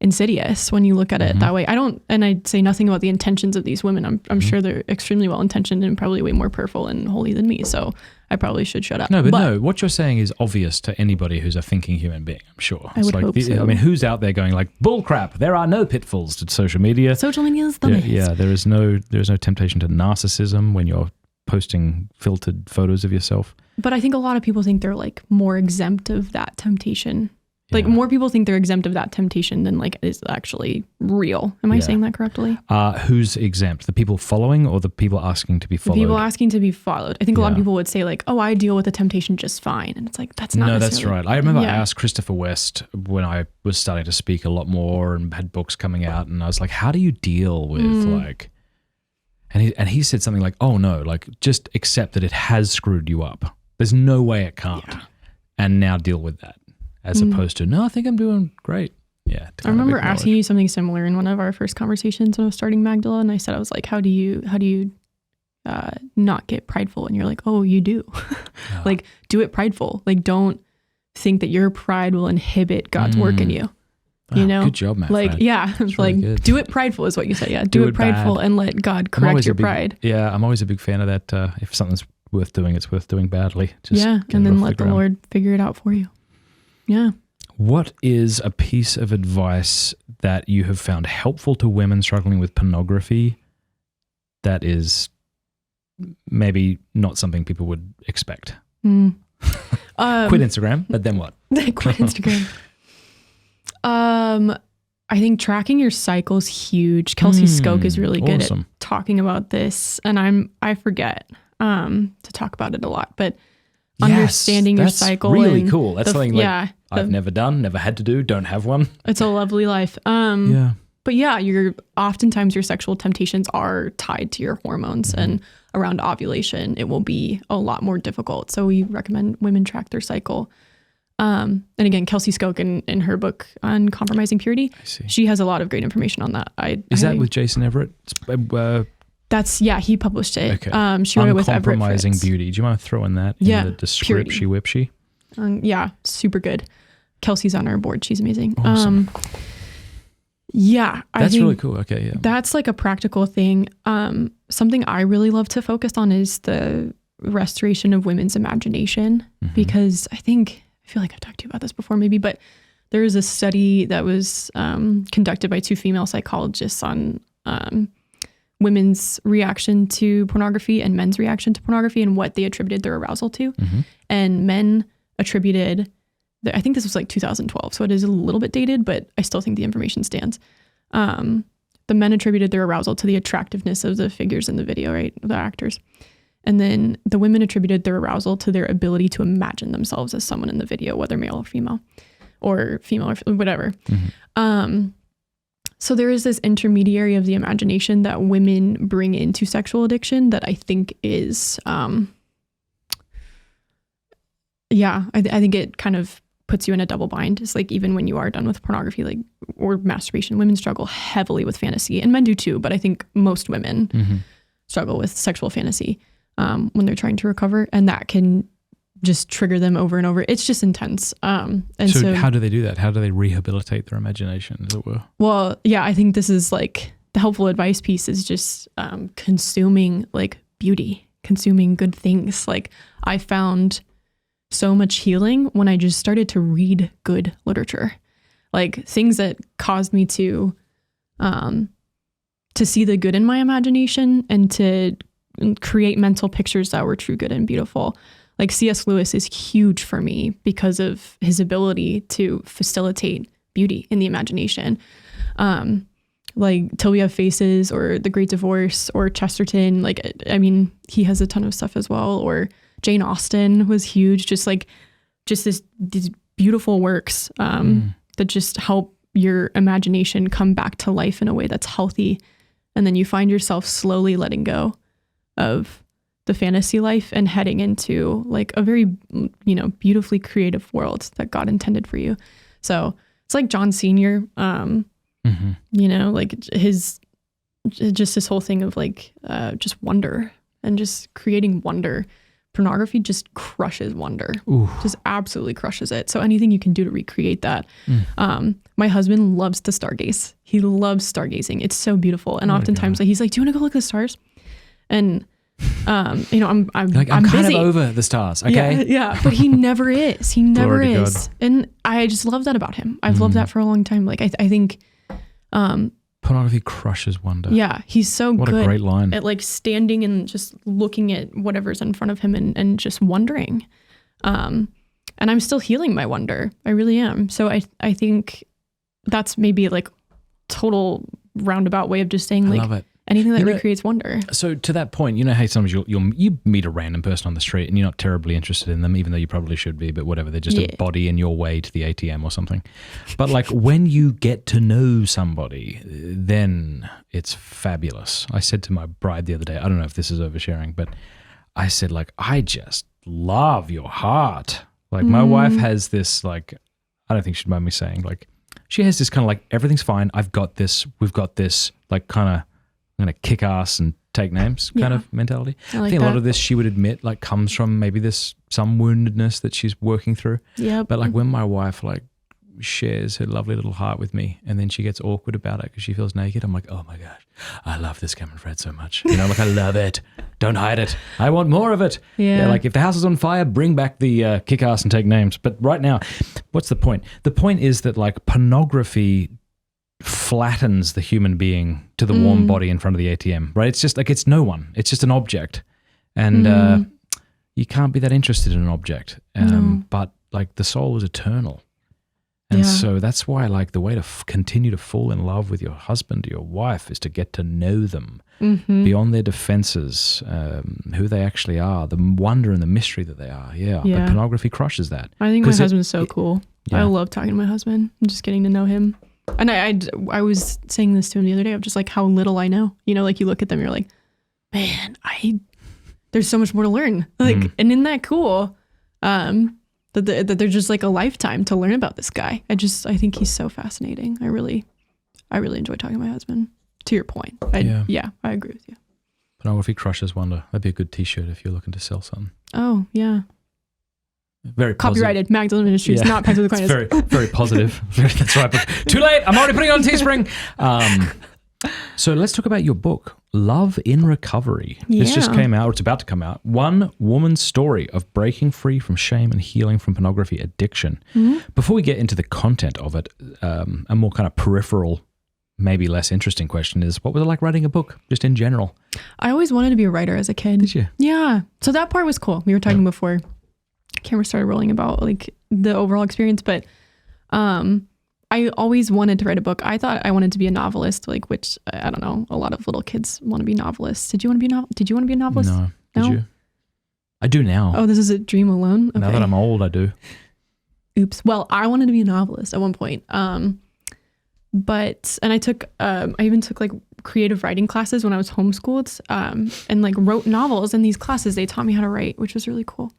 insidious when you look at it that way. I'd say nothing about the intentions of these women. I'm sure they're extremely well intentioned and probably way more prayerful and holy than me. So I probably should shut up. No, but no, what you're saying is obvious to anybody who's a thinking human being, I'm sure. I would hope so. I mean, who's out there going like, bull crap, there are no pitfalls to social media. Social media is the best. Yeah, there is no temptation to narcissism when you're posting filtered photos of yourself. But I think a lot of people think they're like more exempt of that temptation. Like more people think they're exempt of that temptation than like is actually real. Am I saying that correctly? Who's exempt? The people following or the people asking to be followed? The people asking to be followed. I think a lot of people would say like, oh, I deal with the temptation just fine. And it's like, that's not No, that's right. I remember I asked Christopher West when I was starting to speak a lot more and had books coming out. And I was like, how do you deal with like... And he said something like, oh no, like just accept that it has screwed you up. There's no way it can't. Yeah. And now deal with that. As opposed to, no, I think I'm doing great. Yeah. I remember asking you something similar in one of our first conversations when I was starting Magdala. And I said, I was like, how do you not get prideful? And you're like, oh, you do. Like, do it prideful. Like, don't think that your pride will inhibit God's work in you. You know? Good job, Matt. Like, Fradd. like really do it prideful is what you said. Yeah. Do it prideful and let God correct your pride. Yeah. I'm always a big fan of that. If something's worth doing, it's worth doing badly. Just and then let the Lord figure it out for you. Yeah. What is a piece of advice that you have found helpful to women struggling with pornography that is maybe not something people would expect? Quit Instagram, but then what? Quit Instagram. I think tracking your cycle is huge. Kelsey Skoke is really good at talking about this, and I forget to talk about it a lot, but understanding your cycle. Really cool. That's something like I've never done, never had to do, don't have one. It's a lovely life. But oftentimes your sexual temptations are tied to your hormones and around ovulation, it will be a lot more difficult. So we recommend women track their cycle. And again, Kelsey Skoke in her book on compromising purity, she has a lot of great information on that. Is that with Jason Everett? He published it. Okay. She wrote it with Everett Compromising Fritz. Beauty. Do you mind throwing that in the description? Whipshy? Super good. Kelsey's on our board. She's amazing. Awesome. I think really cool. Okay, yeah. That's like a practical thing. Something I really love to focus on is the restoration of women's imagination, because I feel like I've talked to you about this before maybe, but there is a study that was conducted by two female psychologists on women's reaction to pornography and men's reaction to pornography and what they attributed their arousal to. And men attributed, I think this was like 2012, so it is a little bit dated, but I still think the information stands. The men attributed their arousal to the attractiveness of the figures in the video, right? The actors. And then the women attributed their arousal to their ability to imagine themselves as someone in the video, whether male or female or whatever. So there is this intermediary of the imagination that women bring into sexual addiction that I think is, I think it kind of puts you in a double bind. It's like, even when you are done with pornography, or masturbation, women struggle heavily with fantasy, and men do too. But I think most women struggle with sexual fantasy when they're trying to recover, and that can just trigger them over and over. It's just intense. So how do they do that? How do they rehabilitate their imagination, as it were? Well, I think this is like the helpful advice piece is just consuming like beauty, consuming good things. Like, I found so much healing when I just started to read good literature, like things that caused me to see the good in my imagination and to create mental pictures that were true, good, and beautiful. Like C.S. Lewis is huge for me because of his ability to facilitate beauty in the imagination. Like Till We Have Faces or The Great Divorce or Chesterton. Like, I mean, he has a ton of stuff as well. Or Jane Austen was huge. Just these beautiful works that just help your imagination come back to life in a way that's healthy. And then you find yourself slowly letting go of the fantasy life and heading into like a very, beautifully creative world that God intended for you. So it's like John Sr., like his whole thing of like, just wonder and just creating wonder. Pornography just crushes wonder. Ooh. Just absolutely crushes it. So anything you can do to recreate that. My husband loves to stargaze. He loves stargazing. It's so beautiful. And oftentimes he's like, do you want to go look at the stars? And You know, I'm like, I'm kind busy. of over the stars. Okay. Yeah. But he never is. He never Glory to is. God. And I just love that about him. I've loved that for a long time. Like, I think, Pornography crushes wonder. yeah, he's so What good a great line. at like standing and just looking at whatever's in front of him and just wondering. And I'm still healing my wonder. I really am. So I think that's maybe like total roundabout way of just saying I like love it. anything that You know, recreates wonder. So to that point, you know how sometimes you meet a random person on the street and you're not terribly interested in them, even though you probably should be, but whatever, they're just a body in your way to the ATM or something. But like when you get to know somebody, then it's fabulous. I said to my bride the other day, I don't know if this is oversharing, but I said like, I just love your heart. Like my wife has this like, I don't think she'd mind me saying, like she has this kind of like, everything's fine. I've got this. We've got this, like kind of, I'm going to kick ass and take names kind of mentality. I think a lot of this she would admit like comes from maybe this some woundedness that she's working through. Yeah. But like when my wife like shares her lovely little heart with me and then she gets awkward about it because she feels naked, I'm like, oh my gosh, I love this Cameron Fradd so much. You know, like I love it. Don't hide it. I want more of it. Yeah. Like if the house is on fire, bring back the kick ass and take names. But right now, what's the point? The point is that like pornography flattens the human being to the warm body in front of the ATM, right? It's just like, it's no one. It's just an object. And you can't be that interested in an object. But like the soul is eternal. And so that's why like the way to continue to fall in love with your husband or your wife is to get to know them beyond their defenses, who they actually are, the wonder and the mystery that they are. But pornography crushes that. I think my husband's so cool. I love talking to my husband and just getting to know him. And I was saying this to him the other day of just like how little I know. You know, like you look at them, you're like, man, there's so much more to learn. Like, and isn't that cool? That they're just like a lifetime to learn about this guy. I think he's so fascinating. I really enjoy talking to my husband. To your point, I agree with you. Pornography crushes wonder. That'd be a good T-shirt if you're looking to sell something. Oh yeah. Very copyrighted. Magdala Ministries, not Pens with the Coiners. Very, very positive. That's right. But too late. I'm already putting it on Teespring. So let's talk about your book, Love in Recovery. This just came out, or it's about to come out. One woman's story of breaking free from shame and healing from pornography addiction. Before we get into the content of it, a more kind of peripheral, maybe less interesting question is, what was it like writing a book, just in general? I always wanted to be a writer as a kid. Did you? Yeah. So that part was cool. We were talking before camera started rolling about like the overall experience, but I always wanted to write a book. I thought I wanted to be a novelist, like, which I don't know, a lot of little kids want to be novelists. Did you want to be a novelist? No. Did you? I do now. Oh, this is a dream alone? Okay. Now that I'm old, I do. Oops. Well, I wanted to be a novelist at one point. But I even took like creative writing classes when I was homeschooled, and like wrote novels in these classes. They taught me how to write, which was really cool.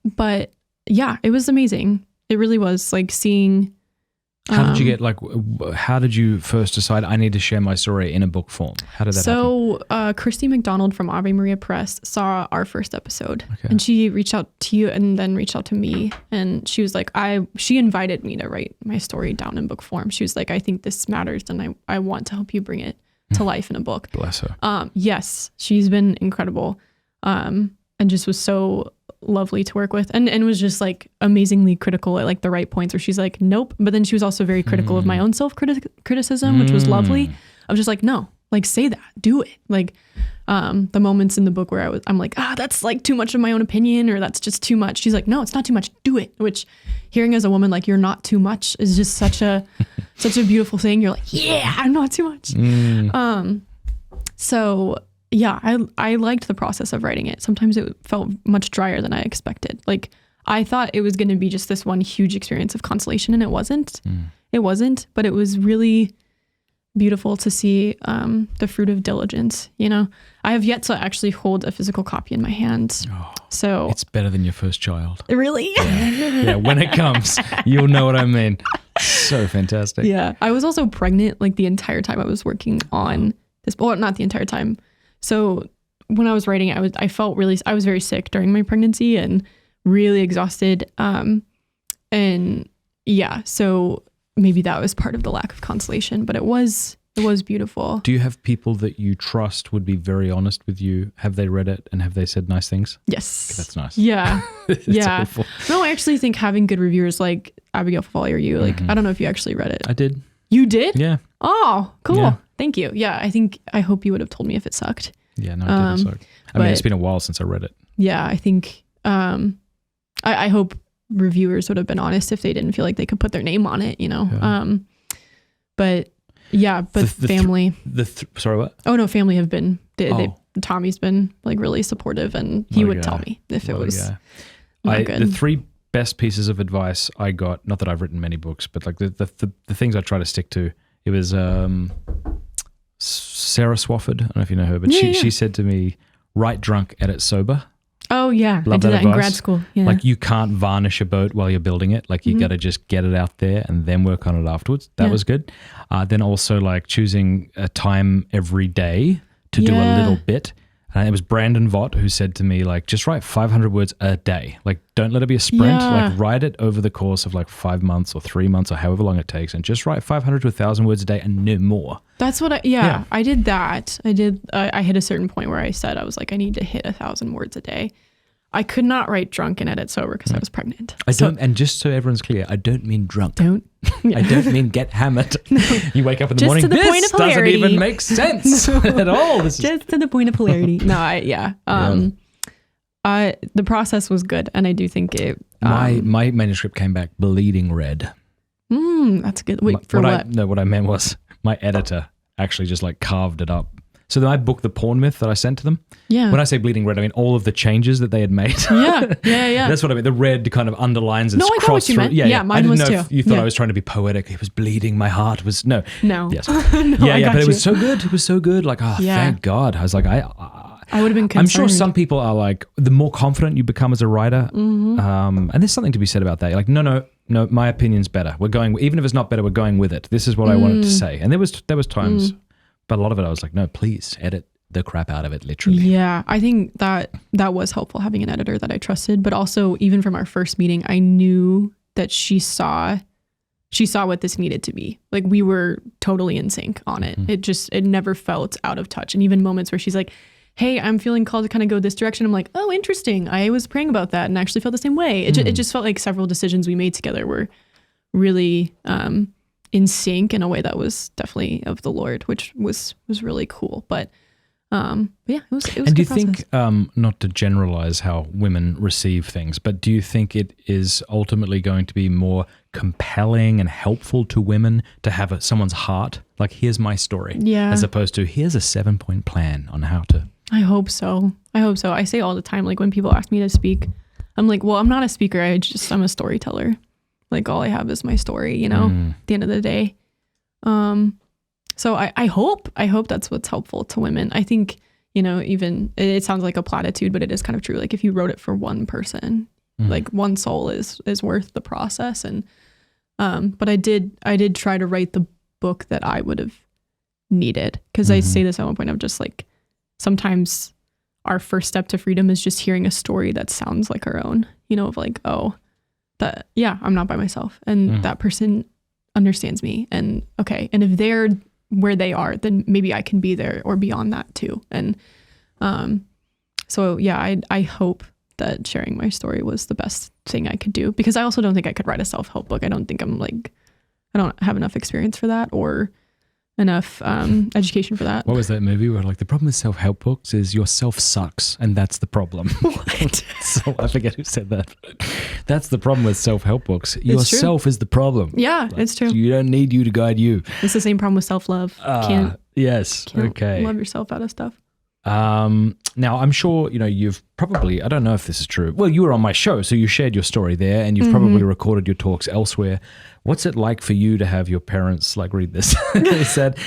But yeah, it was amazing. It really was, like seeing. How did you get, like, how did you first decide I need to share my story in a book form? How did that happen? So Christy McDonald from Ave Maria Press saw our first episode, and she reached out to you and then reached out to me, and she was like, she invited me to write my story down in book form. She was like, I think this matters, and I want to help you bring it to life in a book. Bless her. Yes, she's been incredible, and just was so lovely to work with, and was just like amazingly critical at like the right points where she's like, nope. But then she was also very critical of my own self-criticism, which was lovely. I was just like, no, like say that, do it. Like the moments in the book where I'm like, that's like too much of my own opinion, or that's just too much. She's like, no, it's not too much, do it. Which hearing as a woman, like, you're not too much is just such a beautiful thing. You're like, yeah, I'm not too much. So yeah, I liked the process of writing it. Sometimes it felt much drier than I expected. Like, I thought it was going to be just this one huge experience of consolation, and it wasn't. It wasn't, but it was really beautiful to see the fruit of diligence. You know, I have yet to actually hold a physical copy in my hands. So it's better than your first child. Really? Yeah, when it comes, you'll know what I mean. So fantastic. Yeah. I was also pregnant like the entire time I was working on this, well, not the entire time. So when I was writing, I was very sick during my pregnancy and really exhausted. And yeah, so maybe that was part of the lack of consolation, but it was It was beautiful. Do you have people that you trust would be very honest with you? Have they read it and have they said nice things? Yes. That's nice. Yeah. Yeah. Helpful. No, I actually think having good reviewers like Abigail Foley or you, like, I don't know if you actually read it. I did. You did? Yeah. Oh, cool. Yeah. Thank you. Yeah. I hope you would have told me if it sucked. Yeah, no, I didn't. So, I mean, it's been a while since I read it. Yeah. I think, I hope reviewers would have been honest if they didn't feel like they could put their name on it, you know? Yeah. But family. Sorry, what? Oh no, family have been, Tommy's been like really supportive and he would tell me if it was not good. The 3 best pieces of advice I got, not that I've written many books, but like the things I try to stick to, it was Sarah Swafford. I don't know if you know her, but she said to me, write drunk, edit sober. Oh yeah, Love I did that in advice. grad school. Yeah. Like you can't varnish a boat while you're building it. Like you got to just get it out there and then work on it afterwards. That was good. Then also like choosing a time every day to do a little bit. And it was Brandon Vaught who said to me, like, just write 500 words a day. Like, don't let it be a sprint. Like, write it over the course of like 5 months or 3 months or however long it takes. And just write 500 to 1,000 words a day and no more. That's what I did that. I hit a certain point where I said, I was like, I need to hit 1,000 words a day. I could not write drunk and edit sober because I was pregnant. And just so everyone's clear, I don't mean drunk. Yeah. I don't mean get hammered. No. You wake up in the morning, to the point this of hilarity. doesn't even make sense at all. Just to the point of hilarity. No, the process was good. And I do think it... my manuscript came back bleeding red. That's good. Wait, What I meant was my editor actually just like carved it up. So then I booked the porn myth that I sent to them. Yeah. When I say bleeding red, I mean all of the changes that they had made. Yeah. That's what I mean. The red kind of underlines and I got what you meant. Yeah, mine was too. I didn't know if you thought I was trying to be poetic. It was bleeding. My heart was no. Yes. But it was so good. It was so good. Like, thank God. I was like, I would have been concerned. I'm sure some people are like, the more confident you become as a writer, and there's something to be said about that. You're like, no, my opinion's better. We're going, even if it's not better, we're going with it. This is what I wanted to say. And there was times, but a lot of it I was like, no, please edit the crap out of it, literally. Yeah, I think that was helpful, having an editor that I trusted, but also even from our first meeting, I knew that she saw what this needed to be. Like, we were totally in sync on it. It never felt out of touch. And even moments where she's like, hey, I'm feeling called to kind of go this direction. I'm like, oh, interesting. I was praying about that and actually felt the same way. It just felt like several decisions we made together were really in sync in a way that was definitely of the Lord, which was really cool. But it was a And do you process. think, not to generalize how women receive things, but do you think it is ultimately going to be more compelling and helpful to women to have someone's heart? Like, here's my story. Yeah. As opposed to, here's a 7-point plan on how to. I hope so. I say all the time, like when people ask me to speak, I'm like, well, I'm not a speaker. I'm a storyteller. Like, all I have is my story, you know, at the end of the day. So I hope that's what's helpful to women. I think, you know, even it sounds like a platitude, but it is kind of true. Like, if you wrote it for one person, like one soul is worth the process. And, but I did try to write the book that I would have needed. Cause I say this at one point, I'm just like, sometimes our first step to freedom is just hearing a story that sounds like our own, you know, of like, oh, I'm not by myself. And that person understands me. And okay. And if they're where they are, then maybe I can be there or beyond that too. And so yeah, I hope that sharing my story was the best thing I could do, because I also don't think I could write a self-help book. I don't think I don't have enough experience for that or enough education for that. What was that movie where like the problem with self-help books is your self sucks and that's the problem? What? So I forget who said that. That's the problem with self-help books. Yourself is the problem. Yeah, like, it's true. You don't need you to guide you. It's the same problem with self-love. Can't love yourself out of stuff. Now I'm sure, you know, you've probably, I don't know if this is true. Well, you were on my show, so you shared your story there and you've probably recorded your talks elsewhere. What's it like for you to have your parents like read this? They said,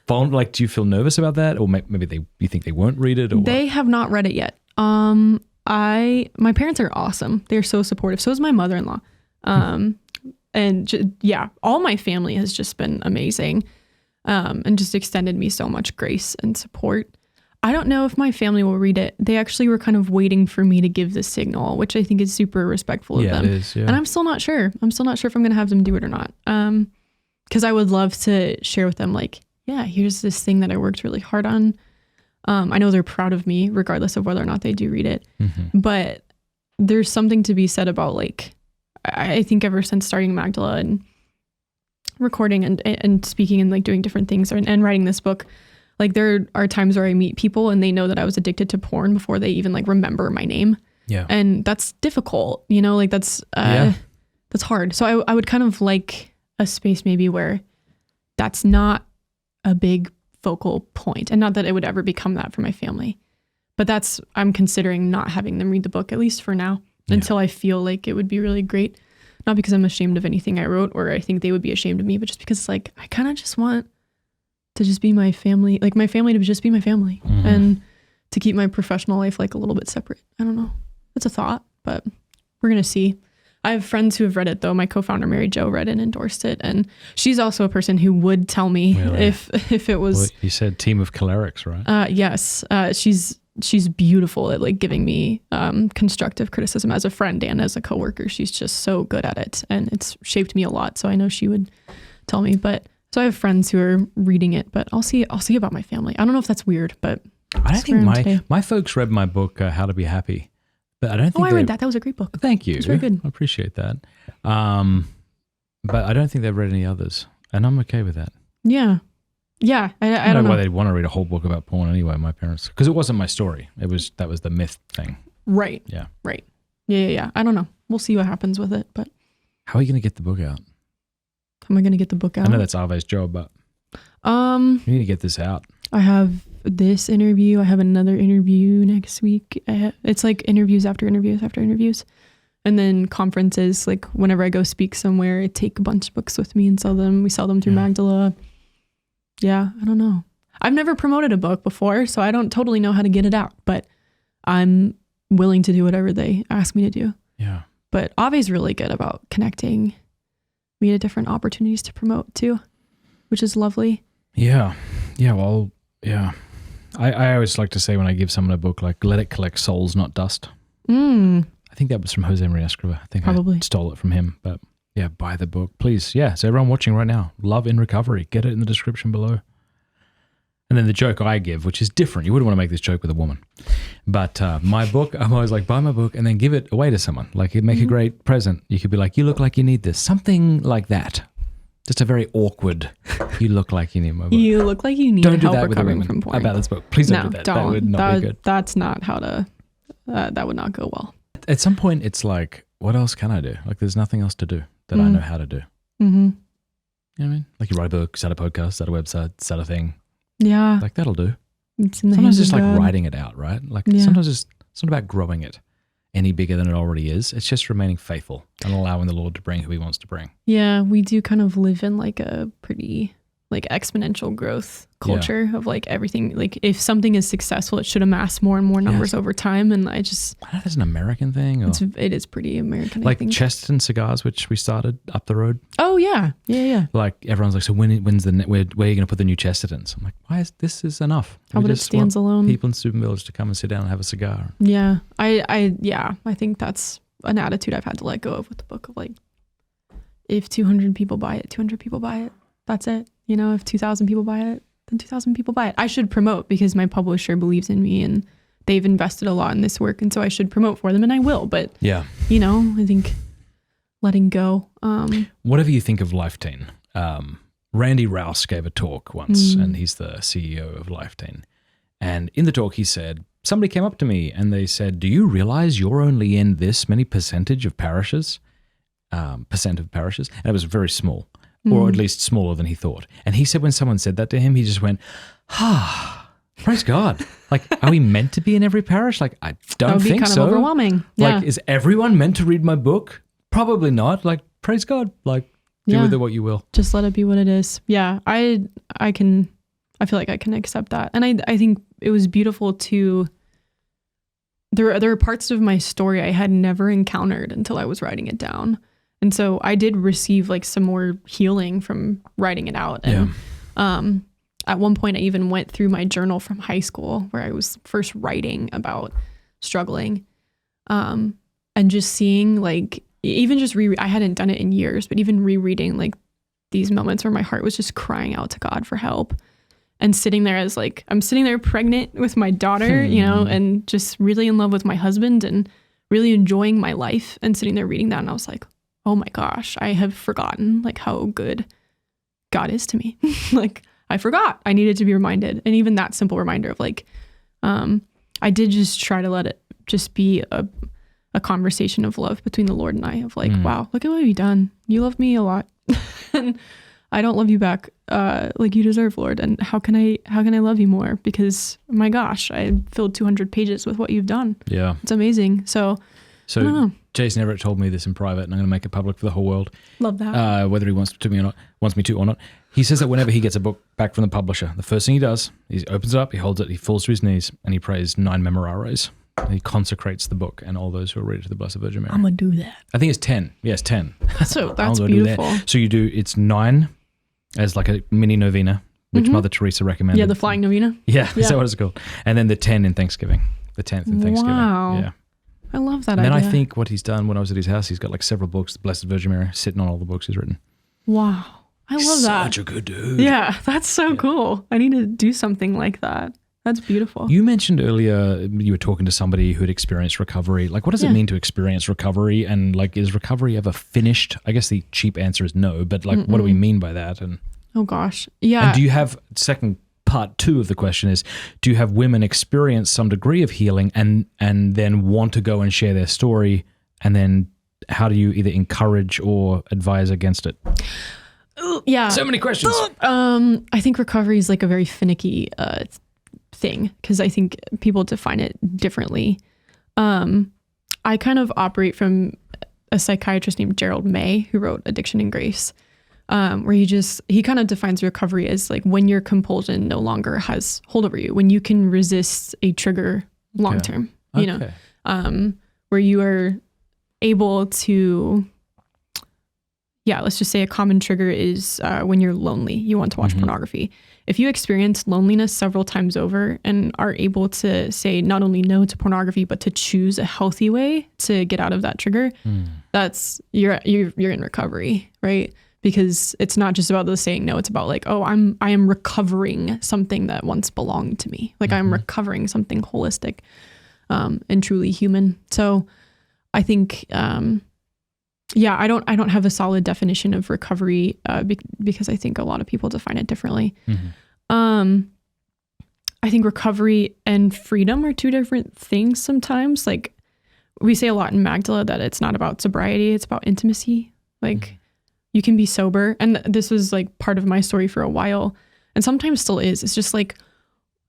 like, do you feel nervous about that? Or maybe you think they won't read it? Or they have not read it yet. My parents are awesome. They're so supportive. So is my mother-in-law. And all my family has just been amazing. And just extended me so much grace and support. I don't know if my family will read it. They actually were kind of waiting for me to give the signal, which I think is super respectful of them. It is, yeah. And I'm still not sure. I'm still not sure if I'm going to have them do it or not. Because I would love to share with them, like, here's this thing that I worked really hard on. I know they're proud of me regardless of whether or not they do read it. But there's something to be said about like, I think ever since starting Magdala and recording and speaking and like doing different things and writing this book, like there are times where I meet people and they know that I was addicted to porn before they even like remember my name. Yeah. And that's difficult, like that's hard. So I would kind of like a space maybe where that's not a big focal point, and not that it would ever become that for my family, but I'm considering not having them read the book, at least for now, until I feel like it would be really great. Not because I'm ashamed of anything I wrote or I think they would be ashamed of me, but just because like I kind of just want to just be my family, like my family to just be my family, and to keep my professional life like a little bit separate. I don't know. It's a thought, but we're going to see. I have friends who have read it though. My co-founder, Mary Jo, read it and endorsed it. And she's also a person who would tell me if it was... Well, you said team of cholerics, right? Yes. She's beautiful at like giving me constructive criticism as a friend and as a coworker. She's just so good at it, and it's shaped me a lot. So I know she would tell me, but so I have friends who are reading it, but I'll see about my family. I don't know if that's weird, but I don't think my folks read my book, How to Be Happy. But I don't think I read that. That was a great book. Thank you. It's very good. I appreciate that. But I don't think they've read any others, and I'm okay with that. Yeah. Yeah. I don't know why they'd want to read a whole book about porn anyway, my parents, because it wasn't my story. That was the myth thing. Right. Yeah. Right. Yeah. I don't know. We'll see what happens with it, but. How are you going to get the book out? How am I going to get the book out? I know that's Ave's job, but you need to get this out. I have this interview. I have another interview next week. It's like interviews after interviews after interviews. And then conferences, like whenever I go speak somewhere, I take a bunch of books with me and sell them. We sell them through Magdala. Yeah, I don't know. I've never promoted a book before, so I don't totally know how to get it out, but I'm willing to do whatever they ask me to do. Yeah. But Ave's really good about connecting me to different opportunities to promote too, which is lovely. Yeah. Yeah. Well, yeah. I always like to say when I give someone a book, like, let it collect souls, not dust. I think that was from Jose Maria Escriva. I think I stole it from him, but yeah, buy the book, please. Yeah. So everyone watching right now, Love in Recovery, get it in the description below. And then the joke I give, which is different. You wouldn't want to make this joke with a woman. But my book, I'm always like, buy my book and then give it away to someone. Like, it'd make a great present. You could be like, you look like you need this. Something like that. Just a very awkward, you look like you need my book. You look like you need don't do help that with a recovering woman from porn. about this book. Please don't do that. That would not be good. That's not how to, that would not go well. At some point, it's like, what else can I do? Like, there's nothing else to do that I know how to do. You know what I mean? Like, you write a book, start a podcast, start a website, start a thing. Yeah. Like, that'll do. Sometimes just like writing it out, right? Like, sometimes it's not about growing it any bigger than it already is. It's just remaining faithful and allowing the Lord to bring who he wants to bring. Yeah, we do kind of live in like a pretty like exponential growth culture of like everything. Like if something is successful, it should amass more and more numbers over time. And I don't know if it's an American thing. Or it is pretty American. Like I think. Chesterton Cigars, which we started up the road. Oh yeah. Like everyone's like, so when's where are you going to put the new Chestertons? I'm like, this is enough. How about it stands alone? People in Student Village to come and sit down and have a cigar. Yeah, I think that's an attitude I've had to let go of with the book of like, if 200 people buy it, 200 people buy it. That's it. You know, if 2,000 people buy it, then 2,000 people buy it. I should promote because my publisher believes in me and they've invested a lot in this work. And so I should promote for them and I will. But, you know, I think letting go. Whatever you think of Lifeteen, Randy Rouse gave a talk once and he's the CEO of Lifeteen. And in the talk he said, somebody came up to me and they said, do you realize you're only in this many percentage of parishes? And it was very small. Or at least smaller than he thought. And he said when someone said that to him, he just went, praise God. Like, are we meant to be in every parish? Like, I don't think so. That would be kind of overwhelming. Like, is everyone meant to read my book? Probably not. Like, praise God. Like, do with it what you will. Just let it be what it is. Yeah, I feel like I can accept that. And I think it was beautiful to, there are parts of my story I had never encountered until I was writing it down. And so I did receive like some more healing from writing it out. And at one point I even went through my journal from high school where I was first writing about struggling. And just seeing like, even just I hadn't done it in years, but even rereading like these moments where my heart was just crying out to God for help. and sitting there as like, I'm sitting there pregnant with my daughter, you know, and just really in love with my husband and really enjoying my life, and sitting there reading that. And I was like, oh my gosh, I have forgotten like how good God is to me. Like I forgot. I needed to be reminded. And even that simple reminder of like, I did just try to let it just be a conversation of love between the Lord and I, of like, wow, look at what you've done. You love me a lot. And I don't love you back like you deserve, Lord. And how can I love you more? Because my gosh, I filled 200 pages with what you've done. Yeah. It's amazing. So I don't know. Jason Everett told me this in private, and I'm going to make it public for the whole world. Love that. Whether he wants me to or not. He says that whenever he gets a book back from the publisher, the first thing he does, he opens it up, he holds it, he falls to his knees, and he prays 9 memorares. He consecrates the book and all those who are read to the Blessed Virgin Mary. I'm going to do that. I think it's 10. Yes, 10. So that's beautiful. So you do, it's 9 as like a mini novena, which Mother Teresa recommended. Yeah, the flying novena. Yeah, is that what it's called? And then the 10 in Thanksgiving. The 10th in Thanksgiving. Wow. Yeah. I love that idea. And then idea. I think what he's done when I was at his house, he's got like several books, the Blessed Virgin Mary, sitting on all the books he's written. Wow. I love that. Such a good dude. Yeah, that's so cool. I need to do something like that. That's beautiful. You mentioned earlier you were talking to somebody who had experienced recovery. Like, what does it mean to experience recovery? And like, is recovery ever finished? I guess the cheap answer is no, but like, what do we mean by that? And oh gosh. Yeah. And do you have, second part 2 of the question is, do you have women experience some degree of healing and then want to go and share their story? And then how do you either encourage or advise against it? Yeah. So many questions. I think recovery is like a very finicky thing, because I think people define it differently. I kind of operate from a psychiatrist named Gerald May, who wrote Addiction and Grace, where he kind of defines recovery as like when your compulsion no longer has hold over you, when you can resist a trigger long term, you know, where you are able to, let's just say a common trigger is when you're lonely, you want to watch pornography. If you experience loneliness several times over and are able to say not only no to pornography, but to choose a healthy way to get out of that trigger, that's you're in recovery, right? Because it's not just about the saying no, it's about like, oh, I am recovering something that once belonged to me. Like I'm recovering something holistic and truly human. So I think I don't have a solid definition of recovery because I think a lot of people define it differently. I think recovery and freedom are 2 different things sometimes. Like we say a lot in Magdala that it's not about sobriety, it's about intimacy. Like you can be sober. And this was like part of my story for a while, and sometimes still is. It's just like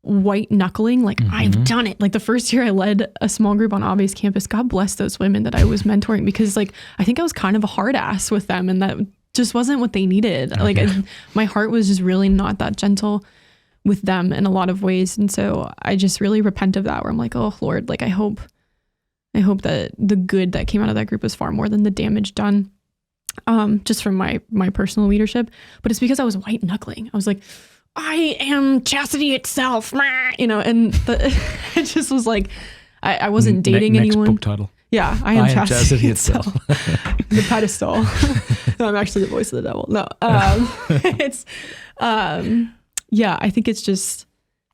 white knuckling, like I've done it. Like the first year I led a small group on Abe's campus, God bless those women that I was mentoring, because like I think I was kind of a hard ass with them, and that just wasn't what they needed. Like my heart was just really not that gentle with them in a lot of ways. And so I just really repent of that, where I'm like, oh Lord, like I hope that the good that came out of that group was far more than the damage done, just from my personal leadership. But it's because I was white knuckling. I was like, I am chastity itself, you know, and it just was like, I wasn't dating anyone. Next book title. Yeah, I am chastity itself. The pedestal. No, I'm actually the voice of the devil. No, it's, I think it's just,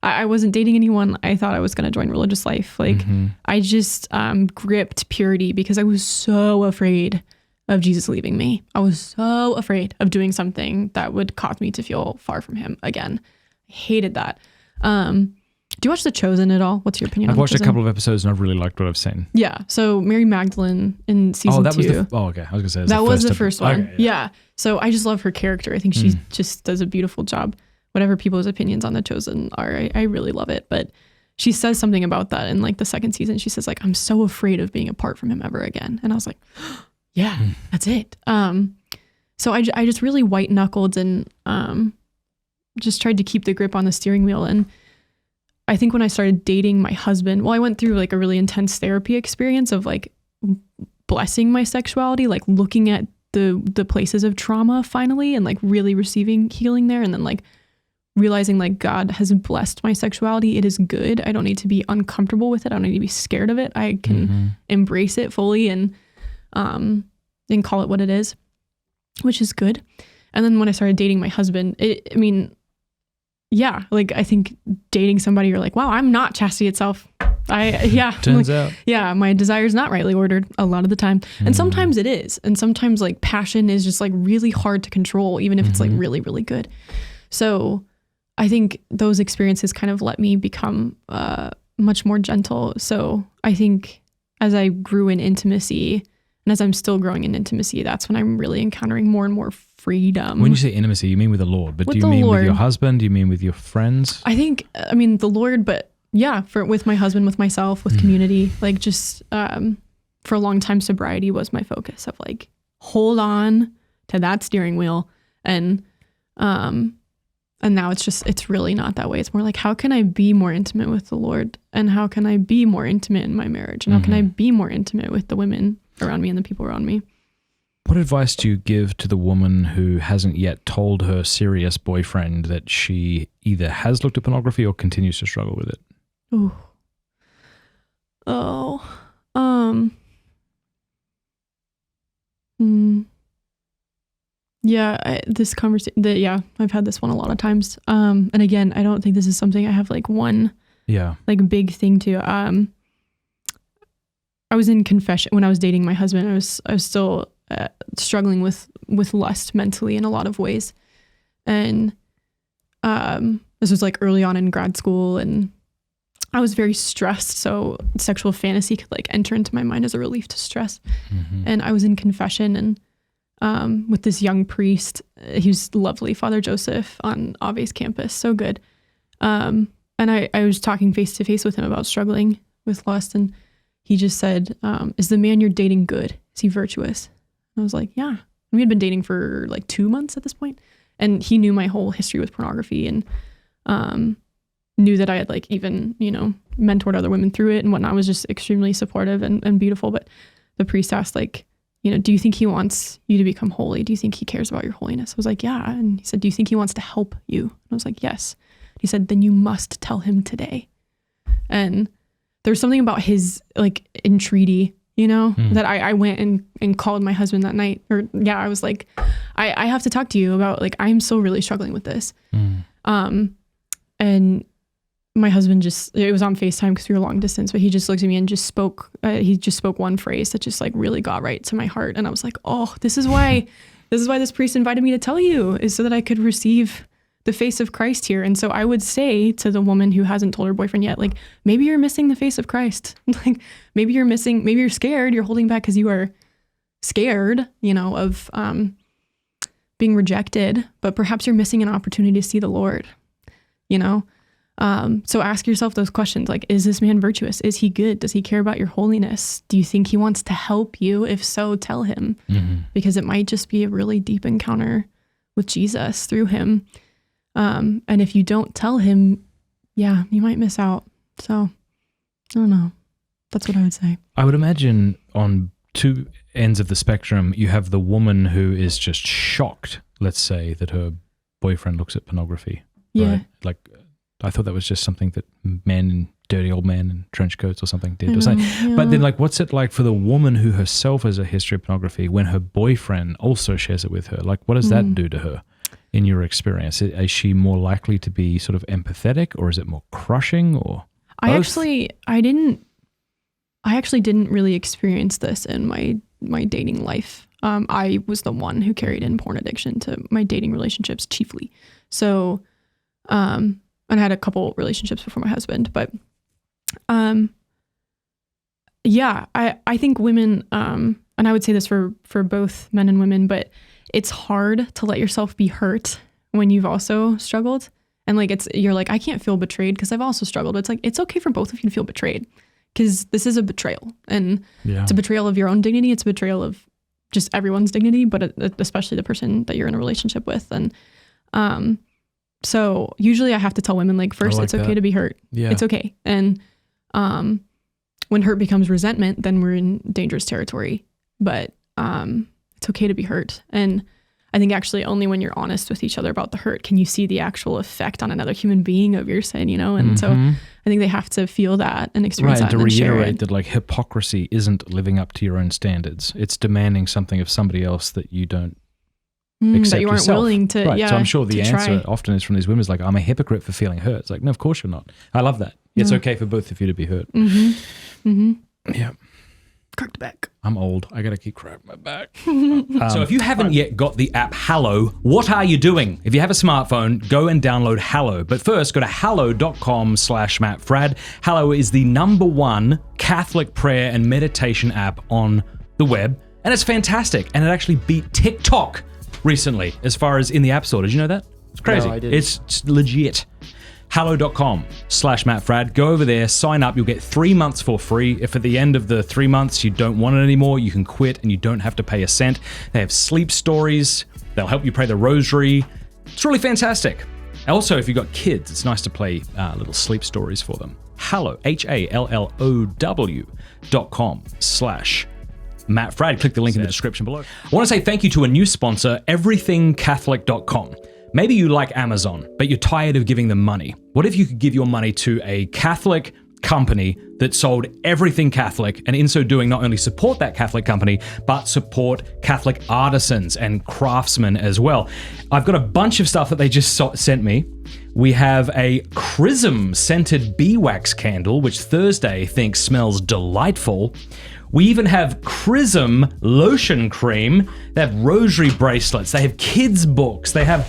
I wasn't dating anyone. I thought I was going to join religious life. Like I just gripped purity because I was so afraid of Jesus leaving me. I was so afraid of doing something that would cause me to feel far from him again. I hated that. Do you watch The Chosen at all? What's your opinion on I've watched Chosen? a couple of episodes and I've really liked what I've seen. Yeah. So Mary Magdalene in season 2. Okay. I was going to say that was the first one. Okay, yeah. So I just love her character. I think she just does a beautiful job. Whatever people's opinions on The Chosen are, I really love it. But she says something about that in like the second season. She says like, I'm so afraid of being apart from him ever again. And I was like, yeah, that's it. So I just really white knuckled and just tried to keep the grip on the steering wheel. And I think when I started dating my husband, I went through like a really intense therapy experience of like blessing my sexuality, like looking at the places of trauma finally and like really receiving healing there. And then like realizing like God has blessed my sexuality. It is good. I don't need to be uncomfortable with it. I don't need to be scared of it. I can embrace it fully and call it what it is, which is good. And then when I started dating my husband, yeah, like I think dating somebody, you're like, wow, I'm not chastity itself. Turns out. Yeah, my desire is not rightly ordered a lot of the time. And sometimes it is. And sometimes like passion is just like really hard to control, even if it's like really, really good. So I think those experiences kind of let me become much more gentle. So I think as I grew in intimacy and as I'm still growing in intimacy, that's when I'm really encountering more and more freedom. When you say intimacy, you mean with the Lord, but do you mean with your husband? Do you mean with your friends? I think, I mean, the Lord, but yeah, with my husband, with myself, with community, like just for a long time, sobriety was my focus of like, hold on to that steering wheel. And now it's really not that way. It's more like, how can I be more intimate with the Lord? And how can I be more intimate in my marriage? And how can I be more intimate with the women around me and the people around me? What advice do you give to the woman who hasn't yet told her serious boyfriend that she either has looked at pornography or continues to struggle with it? Yeah, this conversation, I've had this one a lot of times. And again, I don't think this is something I have like one like big thing to. I was in confession when I was dating my husband. I was still struggling with lust mentally in a lot of ways. And this was like early on in grad school, and I was very stressed. So sexual fantasy could like enter into my mind as a relief to stress. And I was in confession and with this young priest. He was lovely, Father Joseph on Ave's campus. So good. And I was talking face to face with him about struggling with lust. And he just said, is the man you're dating good? Is he virtuous? And I was like, yeah. And we had been dating for like 2 months at this point. And he knew my whole history with pornography and knew that I had like even, mentored other women through it and whatnot. Was just extremely supportive and beautiful. But the priest asked like, do you think he wants you to become holy? Do you think he cares about your holiness? I was like, yeah. And he said, do you think he wants to help you? And I was like, yes. He said, then you must tell him today. And there's something about his like entreaty, that I went and called my husband that night. I was like, I have to talk to you about like, I'm so really struggling with this. And my husband it was on FaceTime because we were long distance, but he just looked at me and just spoke, he just spoke one phrase that just like really got right to my heart. And I was like, oh, this is why this priest invited me to tell you, is so that I could receive the face of Christ here. And so I would say to the woman who hasn't told her boyfriend yet, like, maybe you're missing the face of Christ. Like maybe you're scared, you're holding back because you are scared, of being rejected, but perhaps you're missing an opportunity to see the Lord, So ask yourself those questions. Like, is this man virtuous? Is he good? Does he care about your holiness? Do you think he wants to help you? If so, tell him, because it might just be a really deep encounter with Jesus through him. And if you don't tell him, you might miss out. So I don't know. That's what I would say. I would imagine on two ends of the spectrum, you have the woman who is just shocked, let's say, that her boyfriend looks at pornography. Yeah. Right? Like, I thought that was just something that dirty old men in trench coats or something did. But then like, what's it like for the woman who herself has a history of pornography when her boyfriend also shares it with her? Like, what does that do to her in your experience? Is she more likely to be sort of empathetic, or is it more crushing, or both? I actually didn't really experience this in my dating life. I was the one who carried in porn addiction to my dating relationships chiefly. So, and I had a couple relationships before my husband, but, I think women, and I would say this for both men and women, but it's hard to let yourself be hurt when you've also struggled. And like, you're like, I can't feel betrayed because I've also struggled. It's like, it's okay for both of you to feel betrayed, because this is a betrayal, and it's a betrayal of your own dignity. It's a betrayal of just everyone's dignity, but especially the person that you're in a relationship with. And, so usually I have to tell women, like, first, it's okay to be hurt. Yeah. It's okay. And when hurt becomes resentment, then we're in dangerous territory. But it's okay to be hurt. And I think actually only when you're honest with each other about the hurt can you see the actual effect on another human being of your sin, And so I think they have to feel that and experience that. And to reiterate that, like, hypocrisy isn't living up to your own standards. It's demanding something of somebody else that you don't accept that you aren't yourself. willing to, Right. yeah. So I'm sure the to answer try. often is from these women is like, I'm a hypocrite for feeling hurt. It's like, no, of course you're not. I love that. It's okay for both of you to be hurt. Yeah. Cracked back. I'm old. I got to keep cracking my back. So if you haven't yet got the app Hallow, what are you doing? If you have a smartphone, go and download Hallow. But first, go to hallow.com/MattFradd. Hallow is the #1 Catholic prayer and meditation app on the web. And it's fantastic. And it actually beat TikTok recently as far as in the App Store. Did you know that? It's crazy. No, I didn't. It's legit. Hallow.com/MattFradd. Go over there, sign up. You'll get 3 months for free. If at the end of the 3 months you don't want it anymore, you can quit and you don't have to pay a cent. They have sleep stories. They'll help you pray the rosary. It's really fantastic. Also, if you've got kids, it's nice to play little sleep stories for them. Hallow, HALLOW.com/MattFradd. Click the link in the description below. I want to say thank you to a new sponsor, everythingcatholic.com. Maybe you like Amazon, but you're tired of giving them money. What if you could give your money to a Catholic company that sold everything Catholic, and in so doing, not only support that Catholic company, but support Catholic artisans and craftsmen as well? I've got a bunch of stuff that they just sent me. We have a Chrism scented bee wax candle, which Thursday thinks smells delightful. We even have Chrism lotion cream. They have rosary bracelets. They have kids' books. They have...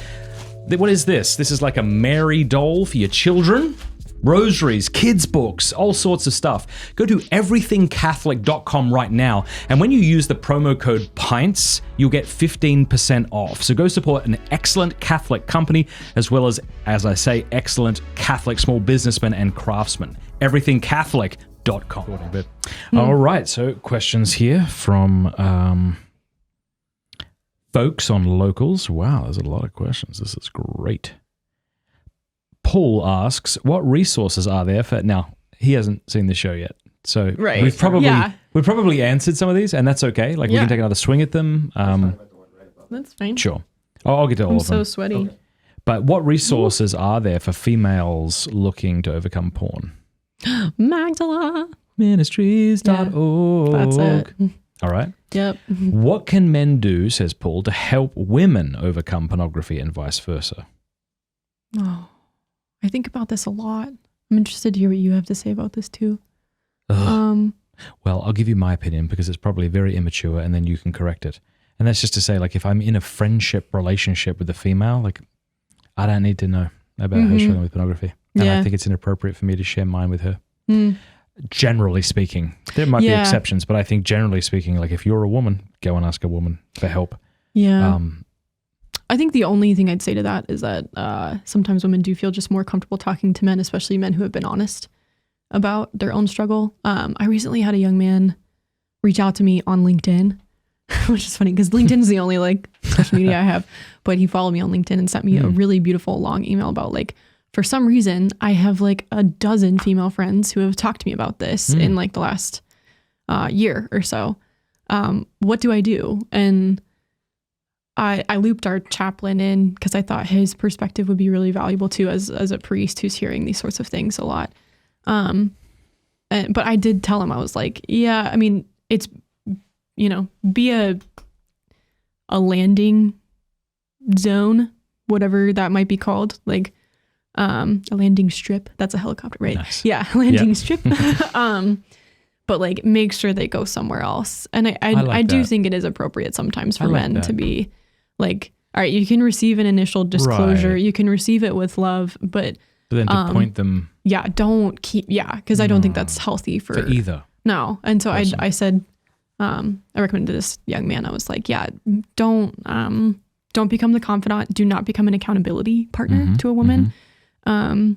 What is this? This is like a Mary doll for your children. Rosaries, kids' books, all sorts of stuff. Go to everythingcatholic.com right now. And when you use the promo code PINTS, you'll get 15% off. So go support an excellent Catholic company, as well as I say, excellent Catholic small businessmen and craftsmen. Everythingcatholic.com. All right, so questions here from... folks on locals. Wow, there's a lot of questions. This is great. Paul asks, what resources are there for... Now, he hasn't seen the show yet. So Right. we've probably answered some of these, and that's okay. Like, we can take another swing at them. That's fine. Sure. I'll get to all I'm of them. so sweaty. Okay. But what resources are there for females looking to overcome porn? Magdala. Ministries.org. That's it. All right. Yep. What can men do, says Paul, to help women overcome pornography and vice versa? Oh, I think about this a lot. I'm interested to hear what you have to say about this too. Well, I'll give you my opinion because it's probably very immature, and then you can correct it. And that's just to say, like, if I'm in a friendship relationship with a female, like, I don't need to know about her struggling with pornography. And I think it's inappropriate for me to share mine with her. Generally speaking. There might be exceptions, but I think generally speaking, like, if you're a woman, go and ask a woman for help. Yeah. I think the only thing I'd say to that is that sometimes women do feel just more comfortable talking to men, especially men who have been honest about their own struggle. I recently had a young man reach out to me on LinkedIn, which is funny because LinkedIn is the only like social media I have, but he followed me on LinkedIn and sent me a really beautiful long email about like, for some reason, I have like a dozen female friends who have talked to me about this in like the last year or so. What do I do? And I looped our chaplain in because I thought his perspective would be really valuable too, as a priest who's hearing these sorts of things a lot. But I did tell him, I was like, yeah, I mean, it's, you know, be a landing zone, whatever that might be called, like a landing strip. That's a helicopter, right? Nice. Yeah, landing strip. But like make sure they go somewhere else. And I do think it is appropriate sometimes for men to be like, all right, you can receive an initial disclosure, you can receive it with love, but then to point them. Yeah, don't keep, because I don't think that's healthy for either. No. And so I said, I recommended to this young man, I was like, yeah, don't become the confidant. Do not become an accountability partner to a woman. I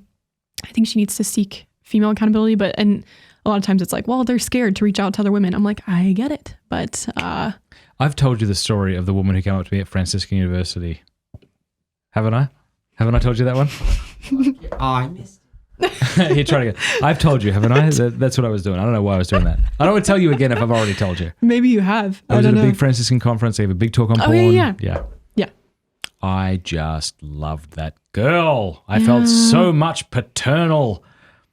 think she needs to seek female accountability, and a lot of times it's like, well, they're scared to reach out to other women. I'm like, I get it. But I've told you the story of the woman who came up to me at Franciscan University. Haven't I? Haven't I told you that one? I missed Here, try it again. I've told you, haven't I? That's what I was doing. I don't know why I was doing that. I don't want to tell you again if I've already told you. Maybe you have. I was at a big Franciscan conference. They have a big talk on porn. Yeah. I just loved that girl. I felt so much paternal.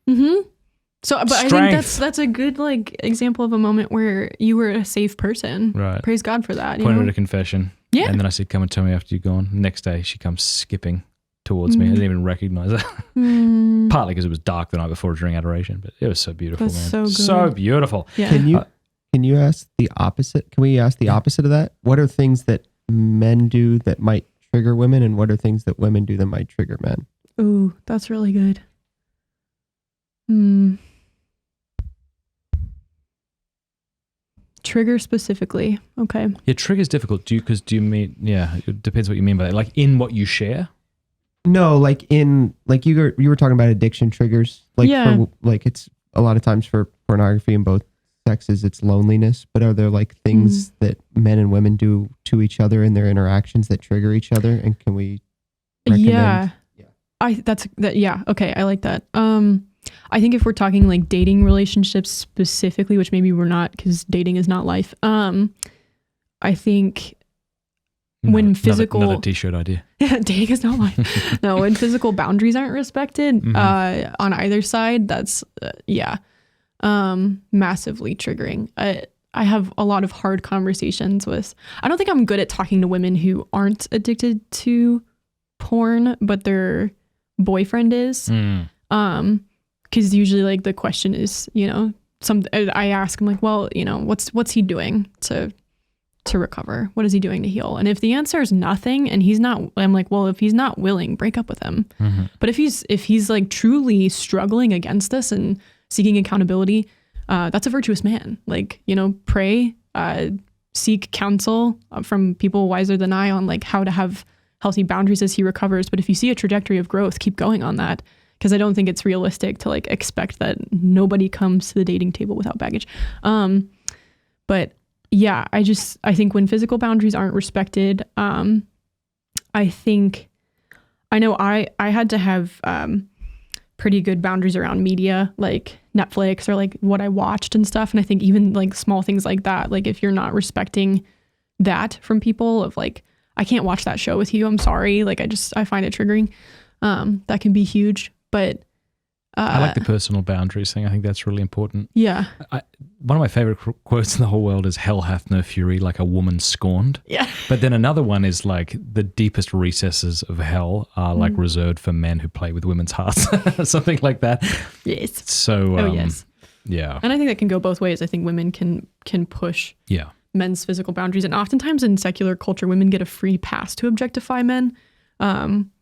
So, but strength. I think that's a good like example of a moment where you were a safe person. Right. Praise God for that. Pointed at a confession. Yeah. And then I said, come and tell me after you're gone. Next day, she comes skipping towards me. I didn't even recognize her. Partly because it was dark the night before during adoration, but it was so beautiful, That's man. so good. So beautiful. Yeah. Can you ask the opposite? Can we ask the opposite of that? What are things that men do that might trigger women, and what are things that women do that might trigger men? Ooh, that's really good. Trigger specifically. Okay. Yeah, trigger's difficult. Do you mean, it depends what you mean by that. Like in what you share? No, like you were talking about addiction triggers. Like it's a lot of times for pornography in both sexes, it's loneliness. But are there like things that men and women do to each other in their interactions that trigger each other? And can we recommend? Yeah. Okay. I like that. I think if we're talking like dating relationships specifically, which maybe we're not because dating is not life. I think when physical, not a t-shirt idea. Yeah, dating is not life. No, when physical boundaries aren't respected on either side, that's massively triggering. I have a lot of hard conversations with. I don't think I'm good at talking to women who aren't addicted to porn, but their boyfriend is. Because usually like the question is, I ask him like, well, what's he doing to recover? What is he doing to heal? And if the answer is nothing and he's not, I'm like, well, if he's not willing, break up with him. But if he's like truly struggling against this and seeking accountability, that's a virtuous man. Like, pray, seek counsel from people wiser than I on like how to have healthy boundaries as he recovers. But if you see a trajectory of growth, keep going on that. Because I don't think it's realistic to like expect that nobody comes to the dating table without baggage. But yeah, I think when physical boundaries aren't respected, I know I had to have pretty good boundaries around media, like Netflix or like what I watched and stuff. And I think even like small things like that, like if you're not respecting that from people of like, I can't watch that show with you, I'm sorry. Like I find it triggering. That can be huge. But I like the personal boundaries thing. I think that's really important. Yeah. One of my favorite quotes in the whole world is "Hell hath no fury like a woman scorned." Yeah. But then another one is like the deepest recesses of hell are like reserved for men who play with women's hearts, something like that. Yes. So, yes. Yeah. And I think that can go both ways. I think women can push men's physical boundaries, and oftentimes in secular culture, women get a free pass to objectify men.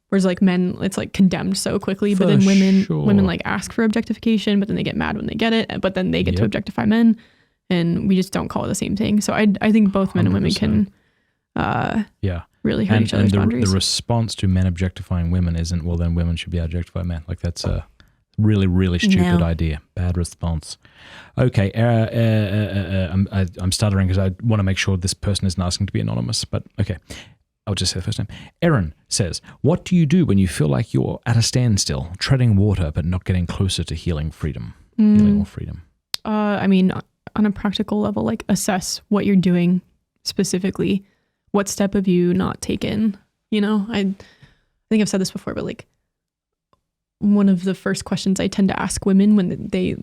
Whereas like men, it's like condemned so quickly, but then women like ask for objectification, but then they get mad when they get it, but then they get to objectify men, and we just don't call it the same thing. So I think both men and women can really hurt each other's boundaries. The response to men objectifying women isn't, well, then women should be objectified men. Like that's a really, really stupid idea. Bad response. Okay, I'm stuttering because I want to make sure this person isn't asking to be anonymous, but okay. I'll just say the first name. Erin says, what do you do when you feel like you're at a standstill, treading water, but not getting closer to healing freedom? Healing or freedom? I mean, on a practical level, like assess what you're doing specifically. What step have you not taken? I think I've said this before, but like one of the first questions I tend to ask women when they,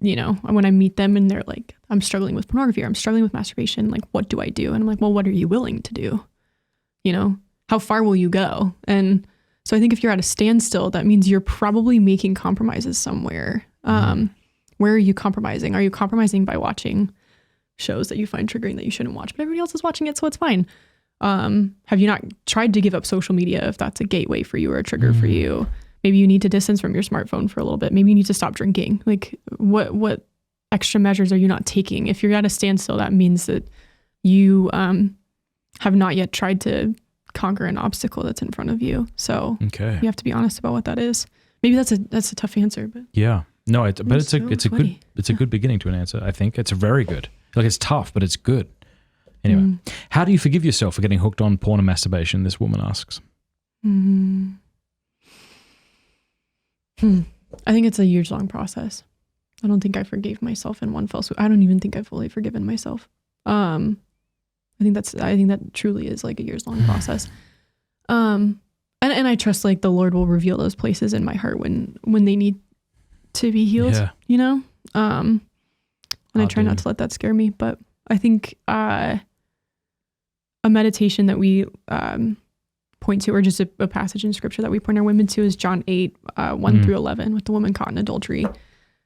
when I meet them and they're like, I'm struggling with pornography or I'm struggling with masturbation, like, what do I do? And I'm like, well, what are you willing to do? How far will you go? And so I think if you're at a standstill, that means you're probably making compromises somewhere. Where are you compromising? Are you compromising by watching shows that you find triggering that you shouldn't watch, but everybody else is watching it, so it's fine? Have you not tried to give up social media if that's a gateway for you or a trigger for you? Maybe you need to distance from your smartphone for a little bit. Maybe you need to stop drinking. Like what extra measures are you not taking? If you're at a standstill, that means that you have not yet tried to conquer an obstacle that's in front of you. So you have to be honest about what that is. Maybe that's a tough answer, but no, it's a good beginning to an answer. I think it's very good. Like it's tough, but it's good. Anyway, how do you forgive yourself for getting hooked on porn and masturbation? This woman asks. I think it's a years-long process. I don't think I forgave myself in one fell swoop. I don't even think I've fully forgiven myself. I think that truly is like a years-long process. And I trust like the Lord will reveal those places in my heart when they need to be healed, and I try not to let that scare me, but I think, a meditation that we point to, or just a passage in scripture that we point our women to, is John 8, 1 through 11, with the woman caught in adultery.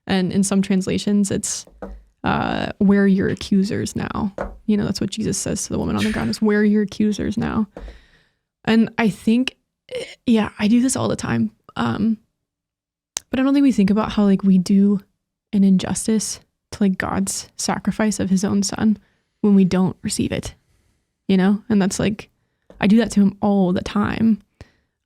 And in some translations, it's where are your accusers now? You know, that's what Jesus says to the woman on the ground, is where are your accusers now? And I think, I do this all the time. But I don't think we think about how like we do an injustice to like God's sacrifice of his own son when we don't receive it, you know? And that's like, I do that to him all the time.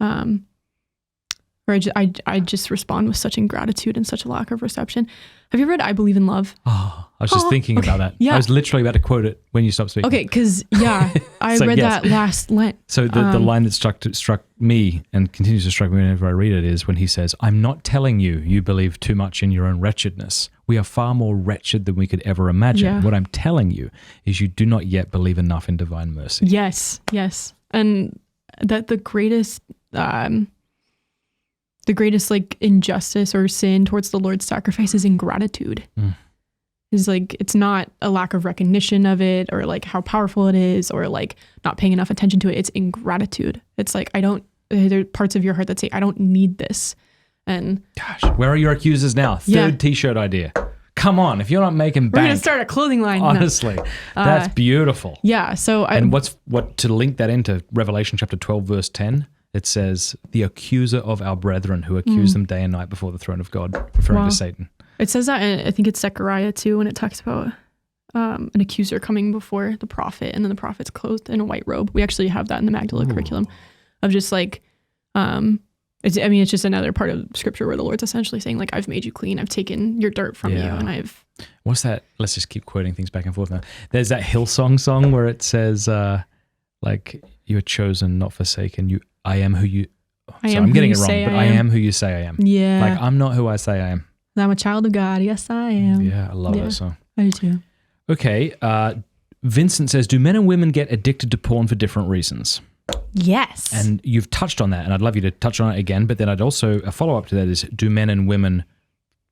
Or I just respond with such ingratitude and such a lack of reception. Have you read I Believe in Love? Oh, I was just thinking about that. Yeah. I was literally about to quote it when you stopped speaking. Okay, because I read that last Lent. So the line that struck me and continues to strike me whenever I read it is when he says, I'm not telling you you believe too much in your own wretchedness. We are far more wretched than we could ever imagine. Yeah. What I'm telling you is you do not yet believe enough in divine mercy. Yes. And that the greatest like injustice or sin towards the Lord's sacrifice is ingratitude. Is like, it's not a lack of recognition of it or like how powerful it is or like not paying enough attention to it. It's ingratitude. It's like, there are parts of your heart that say, I don't need this. And gosh, where are your accusers now? Third t-shirt idea. Come on, if you're not making bank. We're going to start a clothing line. Honestly, that's beautiful. Yeah. So what to link that into Revelation chapter 12, verse 10, it says, the accuser of our brethren who accuse them day and night before the throne of God, referring to Satan. It says that, and I think it's Zechariah too, when it talks about an accuser coming before the prophet, and then the prophet's clothed in a white robe. We actually have that in the Magdala curriculum of just like, it's just another part of scripture where the Lord's essentially saying like, I've made you clean. I've taken your dirt from you, and what's that? Let's just keep quoting things back and forth now. There's that Hillsong song where it says, like, you're chosen, not forsaken. I am who you... I'm getting it wrong, but I am who you say I am. Yeah. Like, I'm not who I say I am. I'm a child of God. Yes, I am. Yeah, I love that song. I do too. Okay. Vincent says, do men and women get addicted to porn for different reasons? Yes. And you've touched on that, and I'd love you to touch on it again, but then I'd also, a follow-up to that is, do men and women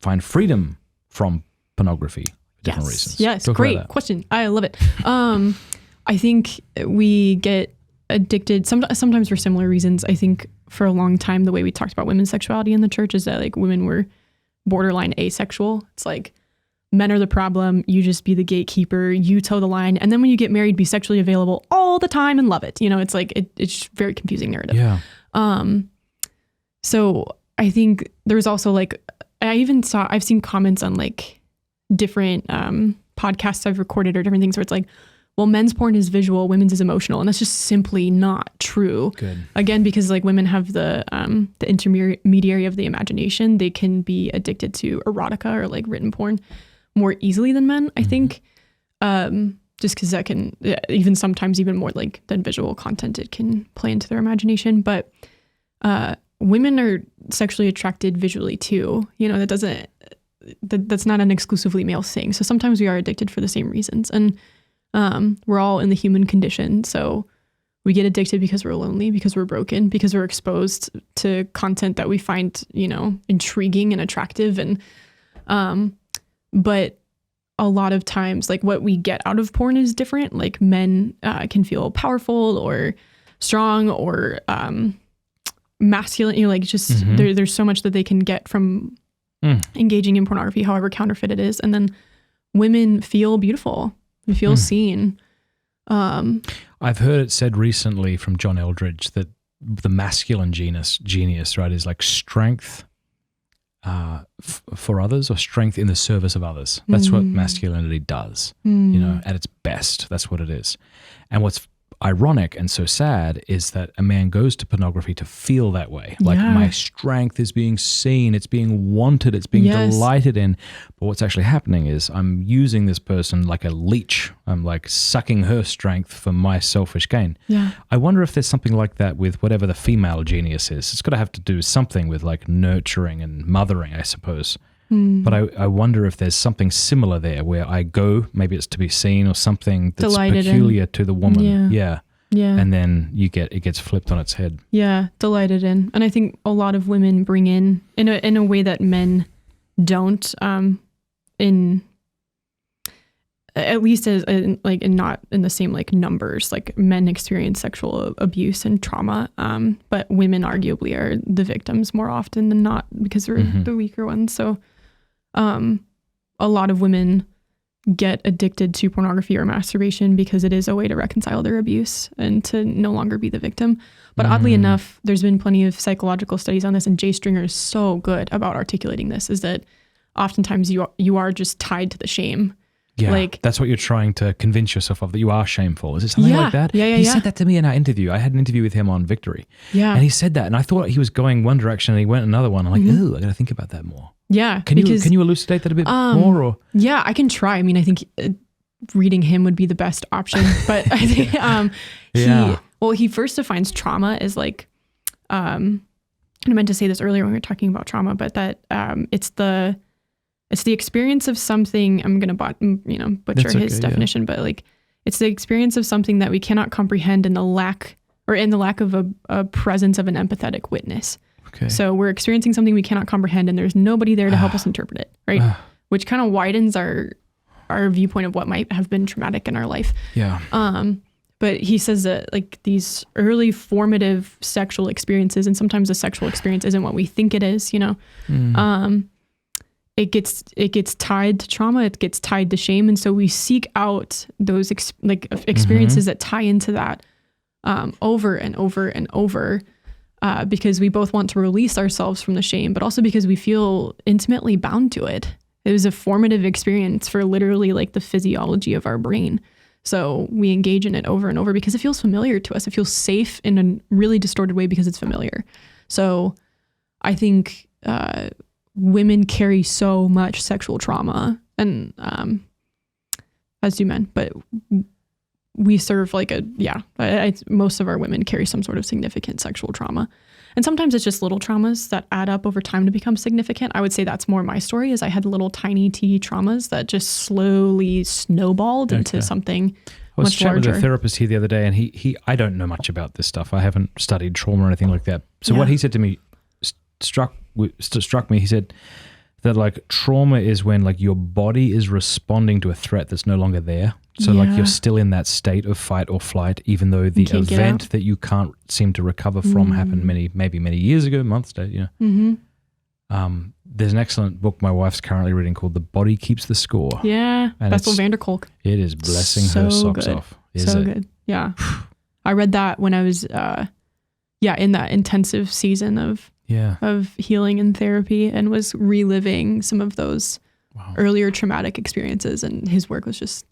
find freedom from pornography for different reasons? Yes, great question. I love it. I think we get addicted sometimes for similar reasons. I think for a long time, the way we talked about women's sexuality in the church is that like women were borderline asexual. It's like men are the problem, you just be the gatekeeper, you toe the line, and then when you get married, be sexually available all the time and love it. You know, it's like it's very confusing narrative. Yeah. So I think there's also like, I've seen comments on like different podcasts I've recorded or different things where it's like, well, men's porn is visual, women's is emotional, and that's just simply not true. Good. Again, because like women have the intermediary of the imagination, they can be addicted to erotica or like written porn more easily than men. I think, just because that can even sometimes even more like than visual content, it can play into their imagination. But women are sexually attracted visually too. You know, that's not an exclusively male thing. So sometimes we are addicted for the same reasons, and we're all in the human condition. So we get addicted because we're lonely, because we're broken, because we're exposed to content that we find, you know, intriguing and attractive. And, but a lot of times, like what we get out of porn is different. Like men can feel powerful or strong or masculine, you know, like just there's so much that they can get from engaging in pornography, however counterfeit it is. And then women feel beautiful. We feel seen. I've heard it said recently from John Eldridge that the masculine genius, right, is like strength for others or strength in the service of others. That's what masculinity does, you know, at its best. That's what it is. And what's ironic and so sad is that a man goes to pornography to feel that way. Like my strength is being seen, it's being wanted, it's being delighted in. But what's actually happening is I'm using this person like a leech. I'm like sucking her strength for my selfish gain. Yeah. I wonder if there's something like that with whatever the female genius is. It's got to have to do something with like nurturing and mothering, I suppose. But I wonder if there's something similar there where I go, maybe it's to be seen or something that's delighted peculiar to the woman. Yeah. And then it gets flipped on its head. Yeah, delighted in. And I think a lot of women bring in a way that men don't, in at least as like, and not in the same like numbers, like men experience sexual abuse and trauma, but women arguably are the victims more often than not because they're the weaker ones. So a lot of women get addicted to pornography or masturbation because it is a way to reconcile their abuse and to no longer be the victim. But oddly enough, there's been plenty of psychological studies on this, and Jay Stringer is so good about articulating this, is that oftentimes you are just tied to the shame. Yeah, like, that's what you're trying to convince yourself of, that you are shameful. Is it something like that? Yeah. He said that to me in our interview. I had an interview with him on Victory. Yeah. And he said that, and I thought he was going one direction and he went another one. I'm like, ooh, I got to think about that more. Yeah. Can you elucidate that a bit more? Or? Yeah, I can try. I mean, I think reading him would be the best option, but I think he first defines trauma as like, and I meant to say this earlier when we were talking about trauma, but that it's the experience of something. I'm going to butcher his definition, but like it's the experience of something that we cannot comprehend in the lack of a presence of an empathetic witness. Okay. So we're experiencing something we cannot comprehend, and there's nobody there to help us interpret it, right? Which kind of widens our viewpoint of what might have been traumatic in our life. Yeah. But he says that like these early formative sexual experiences, and sometimes the sexual experience isn't what we think it is, you know. It gets tied to trauma, it gets tied to shame, and so we seek out those experiences that tie into that over and over and over. Because we both want to release ourselves from the shame, but also because we feel intimately bound to it. It was a formative experience for literally like the physiology of our brain. So we engage in it over and over because it feels familiar to us. It feels safe in a really distorted way because it's familiar. So I think women carry so much sexual trauma, and as do men, but we serve like most of our women carry some sort of significant sexual trauma. And sometimes it's just little traumas that add up over time to become significant. I would say that's more my story, is I had little tiny T traumas that just slowly snowballed into something I was much chatting larger. with a therapist here the other day, and he I don't know much about this stuff. I haven't studied trauma or anything like that. So what he said to me struck me. He said that like trauma is when like your body is responding to a threat that's no longer there. So like you're still in that state of fight or flight, even though the event that you can't seem to recover from happened many years ago, months, days, you know. There's an excellent book my wife's currently reading called The Body Keeps the Score. Yeah, Bessel van der Kolk. It is blessing her socks off. Good. Yeah. I read that when I was, in that intensive season of healing and therapy, and was reliving some of those earlier traumatic experiences. And his work was just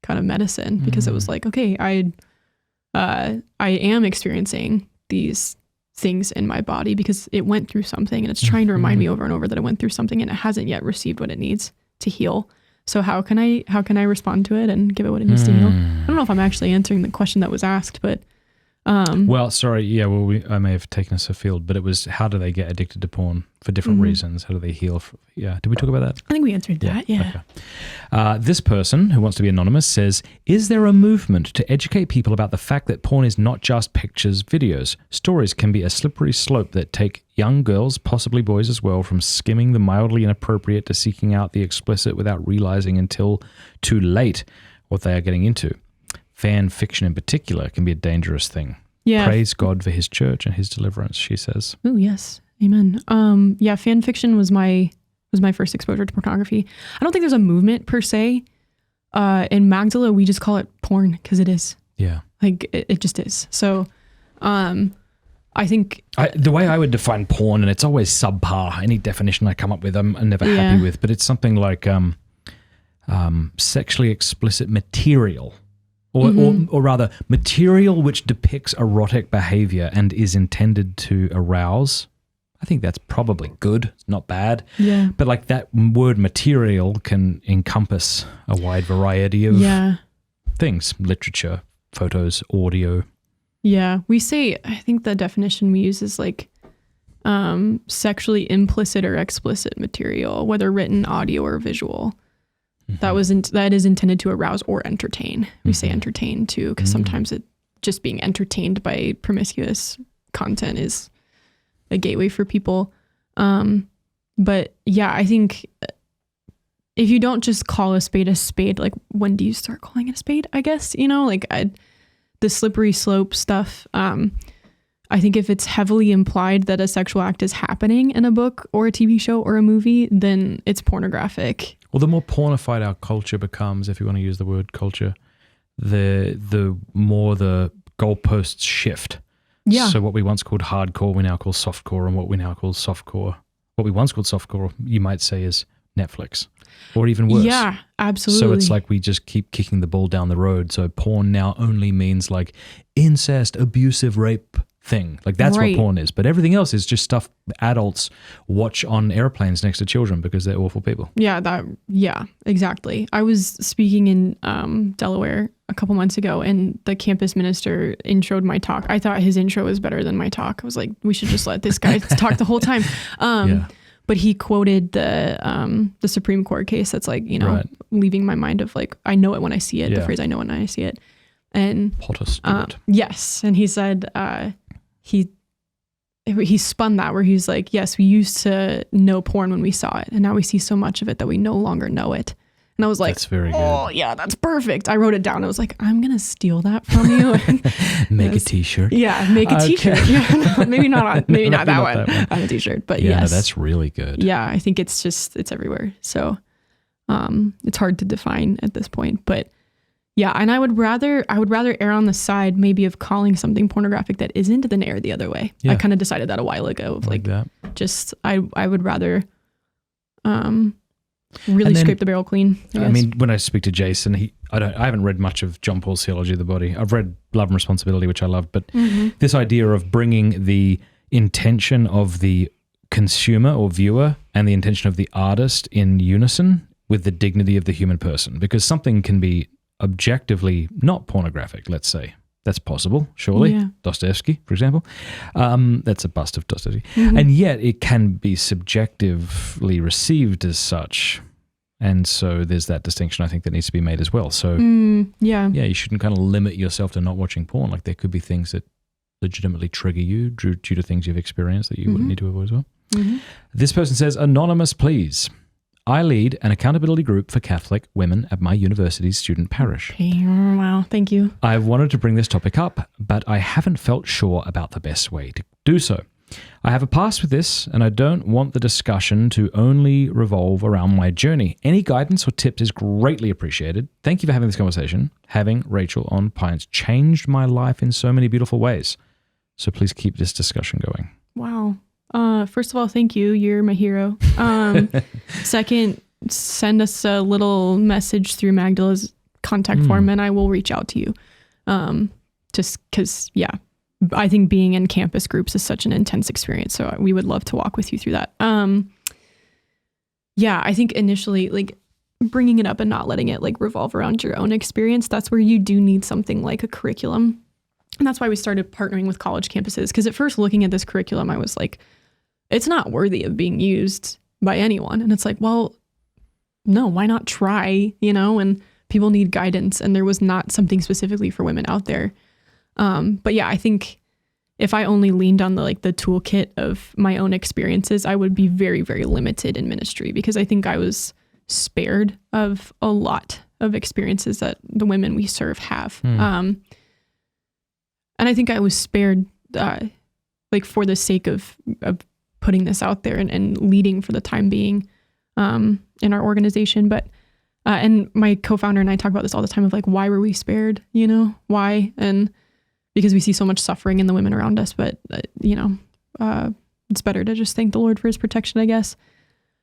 kind of medicine, because it was like, okay, I am experiencing these things in my body because it went through something, and it's trying to remind me over and over that it went through something, and it hasn't yet received what it needs to heal. So how can I respond to it and give it what it needs to heal? I don't know if I'm actually answering the question that was asked, but well, sorry. Yeah, well, I may have taken us afield, but it was, how do they get addicted to porn for different reasons? How do they heal? Did we talk about that? I think we answered that. Yeah. Okay. This person, who wants to be anonymous, says, is there a movement to educate people about the fact that porn is not just pictures, videos? Stories can be a slippery slope that take young girls, possibly boys as well, from skimming the mildly inappropriate to seeking out the explicit without realizing until too late what they are getting into. Fan fiction in particular can be a dangerous thing. Yeah. Praise God for his church and his deliverance, she says. Oh, yes. Amen. Fan fiction was my first exposure to pornography. I don't think there's a movement per se. In Magdala, we just call it porn because it is. Yeah. Like it just is. So I think the way I would define porn, and it's always subpar, any definition I come up with, I'm never happy with, but it's something like sexually explicit material. Or rather, material which depicts erotic behavior and is intended to arouse. I think that's probably good. It's not bad. Yeah. But like that word material can encompass a wide variety of things. Literature, photos, audio. Yeah. I think the definition we use is like sexually implicit or explicit material, whether written, audio, or visual. That is intended to arouse or entertain. We say entertain too, because sometimes it just being entertained by promiscuous content is a gateway for people. But yeah, I think if you don't just call a spade, like when do you start calling it a spade? I guess, like the slippery slope stuff. I think if it's heavily implied that a sexual act is happening in a book or a TV show or a movie, then it's pornographic. Well, the more pornified our culture becomes, if you want to use the word culture, the more the goalposts shift. Yeah. So what we once called hardcore, we now call softcore, and what we now call softcore, what we once called softcore, you might say is Netflix, or even worse. Yeah, absolutely. So it's like we just keep kicking the ball down the road. So porn now only means like incest, abusive, rape thing. Like that's what porn is. But everything else is just stuff adults watch on airplanes next to children because they're awful people. Yeah, exactly. I was speaking in Delaware a couple months ago, and the campus minister introed my talk. I thought his intro was better than my talk. I was like, we should just let this guy talk the whole time. But he quoted the Supreme Court case that's like, leaving my mind of like, I know it when I see it, the phrase I know when I see it. And Potus yes. And he said, he spun that where he's like, yes, we used to know porn when we saw it, and now we see so much of it that we no longer know it. And I was like, that's very good. Oh yeah, that's perfect. I wrote it down. I was like, I'm going to steal that from you. Make a t-shirt. Yeah. Make a t-shirt. Yeah, no, maybe not that one on a t-shirt, but yeah, yes. No, that's really good. Yeah. I think it's everywhere. So, it's hard to define at this point, but yeah. And I would rather err on the side maybe of calling something pornographic that isn't than err the other way. Yeah. I kind of decided that a while ago of like that. Just, I would rather, really scrape the barrel clean. I mean, when I speak to Jason, I haven't read much of John Paul's Theology of the Body. I've read Love and Responsibility, which I love, but this idea of bringing the intention of the consumer or viewer and the intention of the artist in unison with the dignity of the human person, because something can be objectively not pornographic, let's say. That's possible, surely. Yeah. Dostoevsky, for example. That's a bust of Dostoevsky. And yet it can be subjectively received as such. And so there's that distinction I think that needs to be made as well. So you shouldn't kind of limit yourself to not watching porn. Like there could be things that legitimately trigger you due to things you've experienced that you wouldn't need to avoid as well. This person says, anonymous, please. I lead an accountability group for Catholic women at my university's student parish. Okay. Wow, thank you. I've wanted to bring this topic up, but I haven't felt sure about the best way to do so. I have a past with this, and I don't want the discussion to only revolve around my journey. Any guidance or tips is greatly appreciated. Thank you for having this conversation. Having Rachael on Pines changed my life in so many beautiful ways. So please keep this discussion going. Wow. First of all, thank you. You're my hero. Second, send us a little message through Magdala's contact form and I will reach out to you. Just because, I think being in campus groups is such an intense experience. So we would love to walk with you through that. I think initially, like bringing it up and not letting it like revolve around your own experience, that's where you do need something like a curriculum. And that's why we started partnering with college campuses. Because at first looking at this curriculum, I was like, it's not worthy of being used by anyone. And it's like, well, no, why not try, and people need guidance. And there was not something specifically for women out there. But yeah, I think if I only leaned on the toolkit of my own experiences, I would be very, very limited in ministry, because I think I was spared of a lot of experiences that the women we serve have. And I think I was spared, for the sake of putting this out there and leading for the time being, in our organization. But, and my co-founder and I talk about this all the time of like, why were we spared? Why? And because we see so much suffering in the women around us, but it's better to just thank the Lord for his protection, I guess.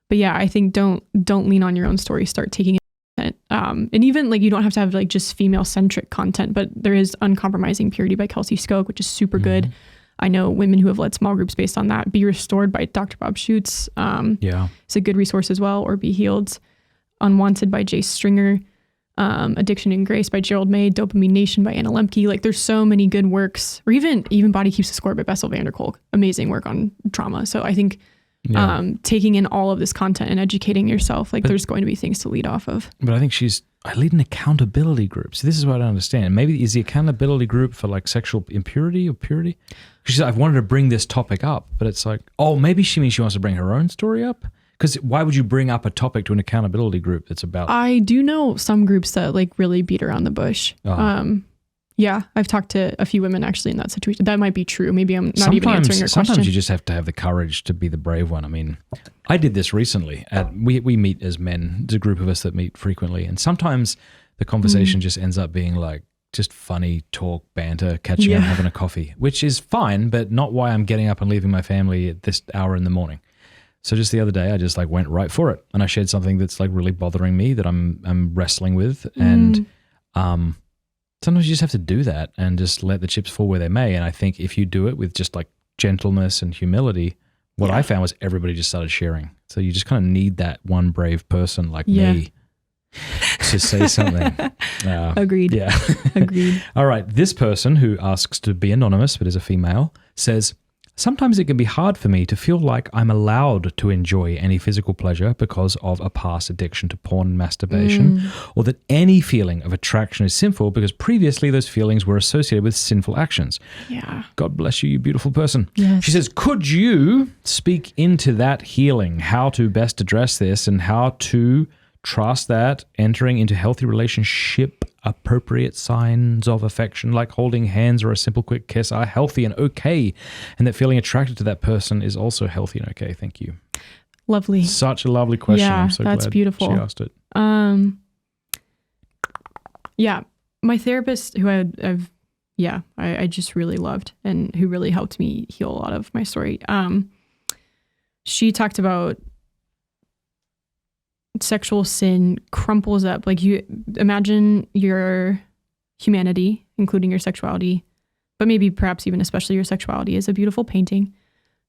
But yeah, I think don't lean on your own story, start taking it. And even you don't have to have just female centric content, but there is Uncompromising Purity by Kelsey Skoke, which is super good. I know women who have led small groups based on that. Be Restored by Dr. Bob Schutz. It's a good resource as well. Or Be Healed. Unwanted by Jace Stringer. Addiction and Grace by Gerald May. Dopamine Nation by Anna Lemke. There's so many good works. Or even Body Keeps the Score by Bessel van der Kolk. Amazing work on trauma. So I think taking in all of this content and educating yourself, there's going to be things to lead off of. But I think I lead an accountability group. So this is what I don't understand. Maybe is the accountability group for sexual impurity or purity? She said, I've wanted to bring this topic up, but it's like, oh, maybe she means she wants to bring her own story up. Because why would you bring up a topic to an accountability group that's about? I do know some groups that like really beat around the bush. Yeah, I've talked to a few women actually in that situation. That might be true. Maybe I'm not even answering your question. Sometimes you just have to have the courage to be the brave one. I mean, I did this recently. We meet as men. There's a group of us that meet frequently. And sometimes the conversation just ends up being like just funny talk, banter, catching up, having a coffee, which is fine, but not why I'm getting up and leaving my family at this hour in the morning. So just the other day, I just like went right for it. And I shared something that's like really bothering me that I'm wrestling with. And sometimes you just have to do that and just let the chips fall where they may. And I think if you do it with just like gentleness and humility, what I found was everybody just started sharing. So you just kind of need that one brave person like me to say something. Agreed. Yeah. Agreed. All right. This person who asks to be anonymous but is a female says, sometimes it can be hard for me to feel like I'm allowed to enjoy any physical pleasure because of a past addiction to porn and masturbation, or that any feeling of attraction is sinful because previously those feelings were associated with sinful actions. Yeah. God bless you, you beautiful person. Yes. She says, could you speak into that healing, how to best address this and how to trust that entering into healthy relationship appropriate signs of affection like holding hands or a simple quick kiss are healthy and okay, and that feeling attracted to that person is also healthy and okay? Thank you. Lovely. Such a lovely question. Yeah, I'm so that's glad beautiful. she asked it. Yeah, my therapist who I just really loved and who really helped me heal a lot of my story. She talked about sexual sin crumples up. Like, you imagine your humanity, including your sexuality, but maybe perhaps even especially your sexuality, is a beautiful painting,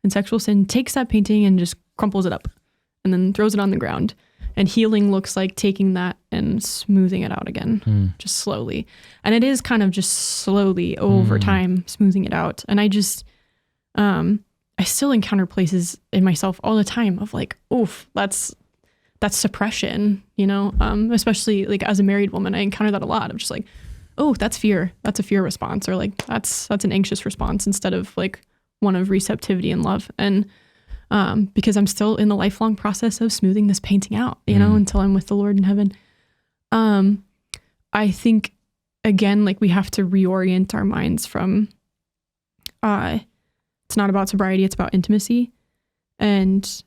and sexual sin takes that painting and just crumples it up and then throws it on the ground. And healing looks like taking that and smoothing it out again, just slowly. And it is kind of just slowly over time smoothing it out. And I just, I still encounter places in myself all the time of like, oof, that's suppression, you know, especially like as a married woman, I encounter that a lot. I'm just like, oh, that's fear. That's a fear response. Or like, that's an anxious response instead of like one of receptivity and love. And because I'm still in the lifelong process of smoothing this painting out, you know, until I'm with the Lord in heaven. I think, again, like we have to reorient our minds from, it's not about sobriety, it's about intimacy. And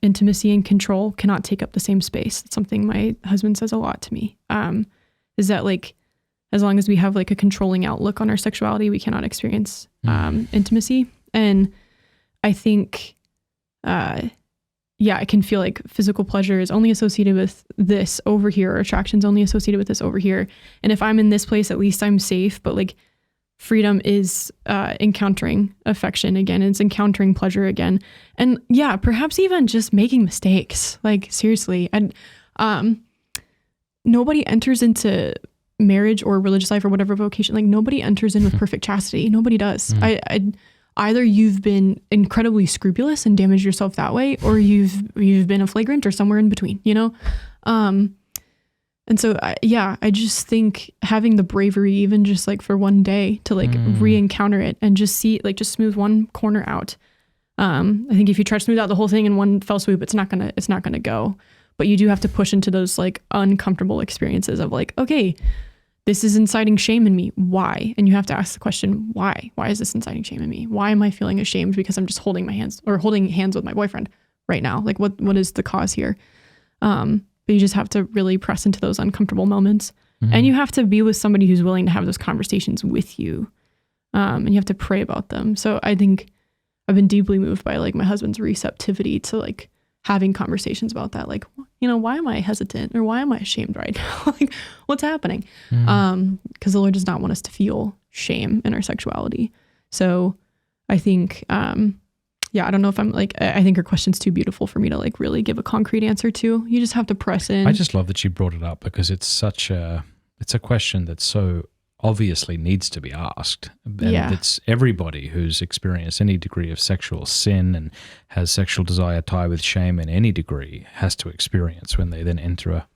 intimacy and control cannot take up the same space. It's something my husband says a lot to me, is that like, as long as we have like a controlling outlook on our sexuality, we cannot experience intimacy. And I think, I can feel like physical pleasure is only associated with this over here, or attraction's only associated with this over here. And if I'm in this place, at least I'm safe. But like, freedom is encountering affection again. It's encountering pleasure again. And yeah, perhaps even just making mistakes. Like, seriously. And nobody enters into marriage or religious life or whatever vocation. Like, nobody enters in with perfect chastity. Nobody does. Either you've been incredibly scrupulous and damaged yourself that way, or you've been a flagrant or somewhere in between, you know? And so, I just think having the bravery, even just like for one day, to like re-encounter it and just see, like, just smooth one corner out. I think if you try to smooth out the whole thing in one fell swoop, it's not gonna go. But you do have to push into those like uncomfortable experiences of like, okay, this is inciting shame in me. Why? And you have to ask the question, why? Why is this inciting shame in me? Why am I feeling ashamed because I'm just holding hands with my boyfriend right now? Like, what is the cause here? But you just have to really press into those uncomfortable moments. And you have to be with somebody who's willing to have those conversations with you. And you have to pray about them. So I think I've been deeply moved by like my husband's receptivity to like having conversations about that. Like, you know, why am I hesitant, or why am I ashamed right now? Like, what's happening? Because the Lord does not want us to feel shame in our sexuality. So I think, I don't know if I'm like, I think her question's too beautiful for me to like really give a concrete answer to. You just have to press in. I just love that you brought it up, because it's it's a question that so obviously needs to be asked. And it's everybody who's experienced any degree of sexual sin and has sexual desire tied with shame in any degree has to experience when they then enter a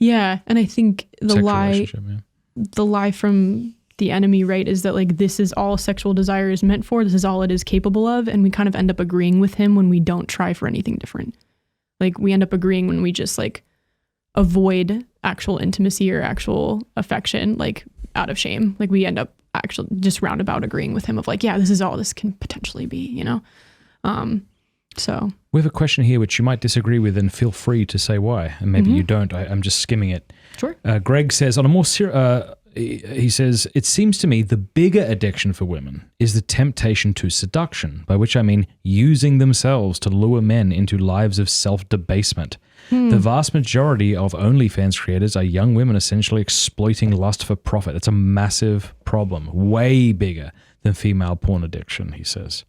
and I think the lie from the enemy, right, is that like, this is all sexual desire is meant for, this is all it is capable of, and we kind of end up agreeing with him when we don't try for anything different. Like we end up agreeing when we just like avoid actual intimacy or actual affection, like out of shame. Like we end up actually just roundabout agreeing with him of like, yeah, this is all this can potentially be, you know? So we have a question here which you might disagree with, and feel free to say why. And maybe you don't. I'm just skimming it. Sure. Greg says, on a more he says, it seems to me the bigger addiction for women is the temptation to seduction, by which I mean using themselves to lure men into lives of self-debasement. The vast majority of OnlyFans creators are young women essentially exploiting lust for profit. It's a massive problem, way bigger than female porn addiction, he says.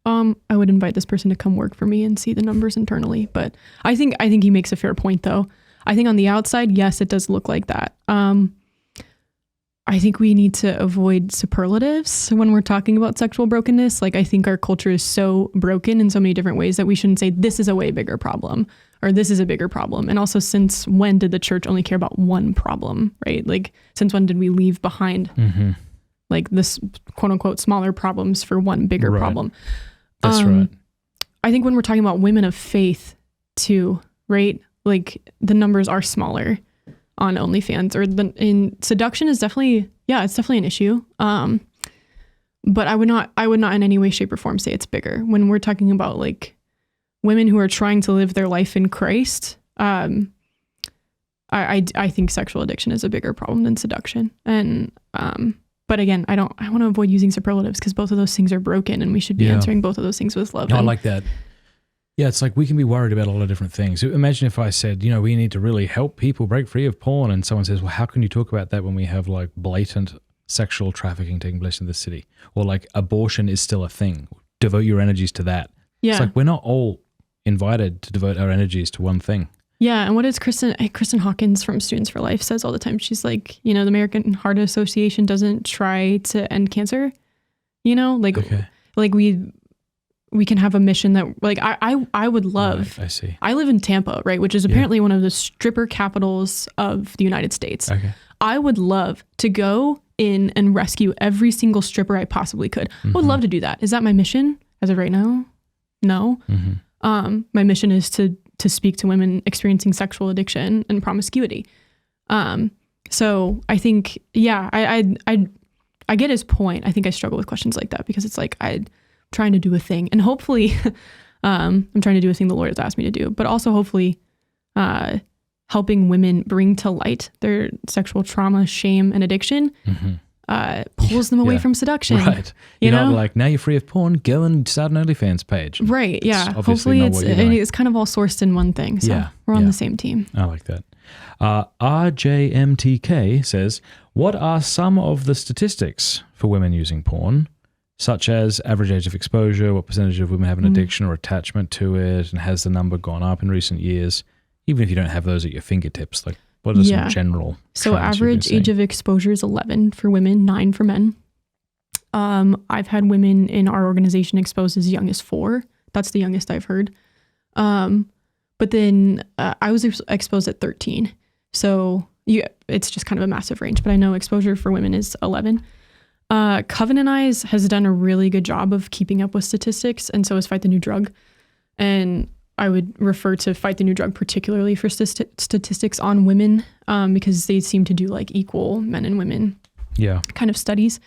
I would invite this person to come work for me and see the numbers internally, but I think he makes a fair point though. I think on the outside, yes, it does look like that. I think we need to avoid superlatives when we're talking about sexual brokenness. Like I think our culture is so broken in so many different ways that we shouldn't say this is a way bigger problem or this is a bigger problem. And also, since when did the church only care about one problem, right? Like since when did we leave behind like this quote unquote smaller problems for one bigger problem? That's right. I think when we're talking about women of faith too, right? Like the numbers are smaller on OnlyFans, or in seduction is definitely, it's definitely an issue. But I would not in any way, shape or form say it's bigger. When we're talking about like women who are trying to live their life in Christ, I think sexual addiction is a bigger problem than seduction. And, but again, I want to avoid using superlatives because both of those things are broken and we should be answering both of those things with love. No, I like that. Yeah, it's like we can be worried about a lot of different things. Imagine if I said, we need to really help people break free of porn, and someone says, well, how can you talk about that when we have like blatant sexual trafficking taking place in the city? Or like abortion is still a thing. Devote your energies to that. Yeah. It's like we're not all invited to devote our energies to one thing. Yeah, and what is Kristen Hawkins from Students for Life says all the time, she's like, the American Heart Association doesn't try to end cancer, like we can have a mission that like I would love. Right, I see. I live in Tampa, right, which is apparently one of the stripper capitals of the United States. Okay. I would love to go in and rescue every single stripper I possibly could. I would love to do that. Is that my mission as of right now? No. My mission is to speak to women experiencing sexual addiction and promiscuity. So I think, I get his point. I think I struggle with questions like that because it's like I'm trying to do a thing, and hopefully I'm trying to do a thing the Lord has asked me to do, but also hopefully helping women bring to light their sexual trauma, shame, and addiction pulls them away from seduction. Right. You know, like now you're free of porn, go and start an OnlyFans page. Right. Yeah. Hopefully it's kind of all sourced in one thing. So we're on the same team. I like that. RJMTK says, what are some of the statistics for women using porn, such as average age of exposure, what percentage of women have an addiction or attachment to it, and has the number gone up in recent years? Even if you don't have those at your fingertips, like what are some general So average age of exposure is 11 for women, 9 for men. I've had women in our organization exposed as young as 4. That's the youngest I've heard. But then I was exposed at 13. So it's just kind of a massive range, but I know exposure for women is 11. Covenant Eyes has done a really good job of keeping up with statistics, and so has Fight the New Drug. And I would refer to Fight the New Drug particularly for statistics on women, because they seem to do like equal men and women kind of studies.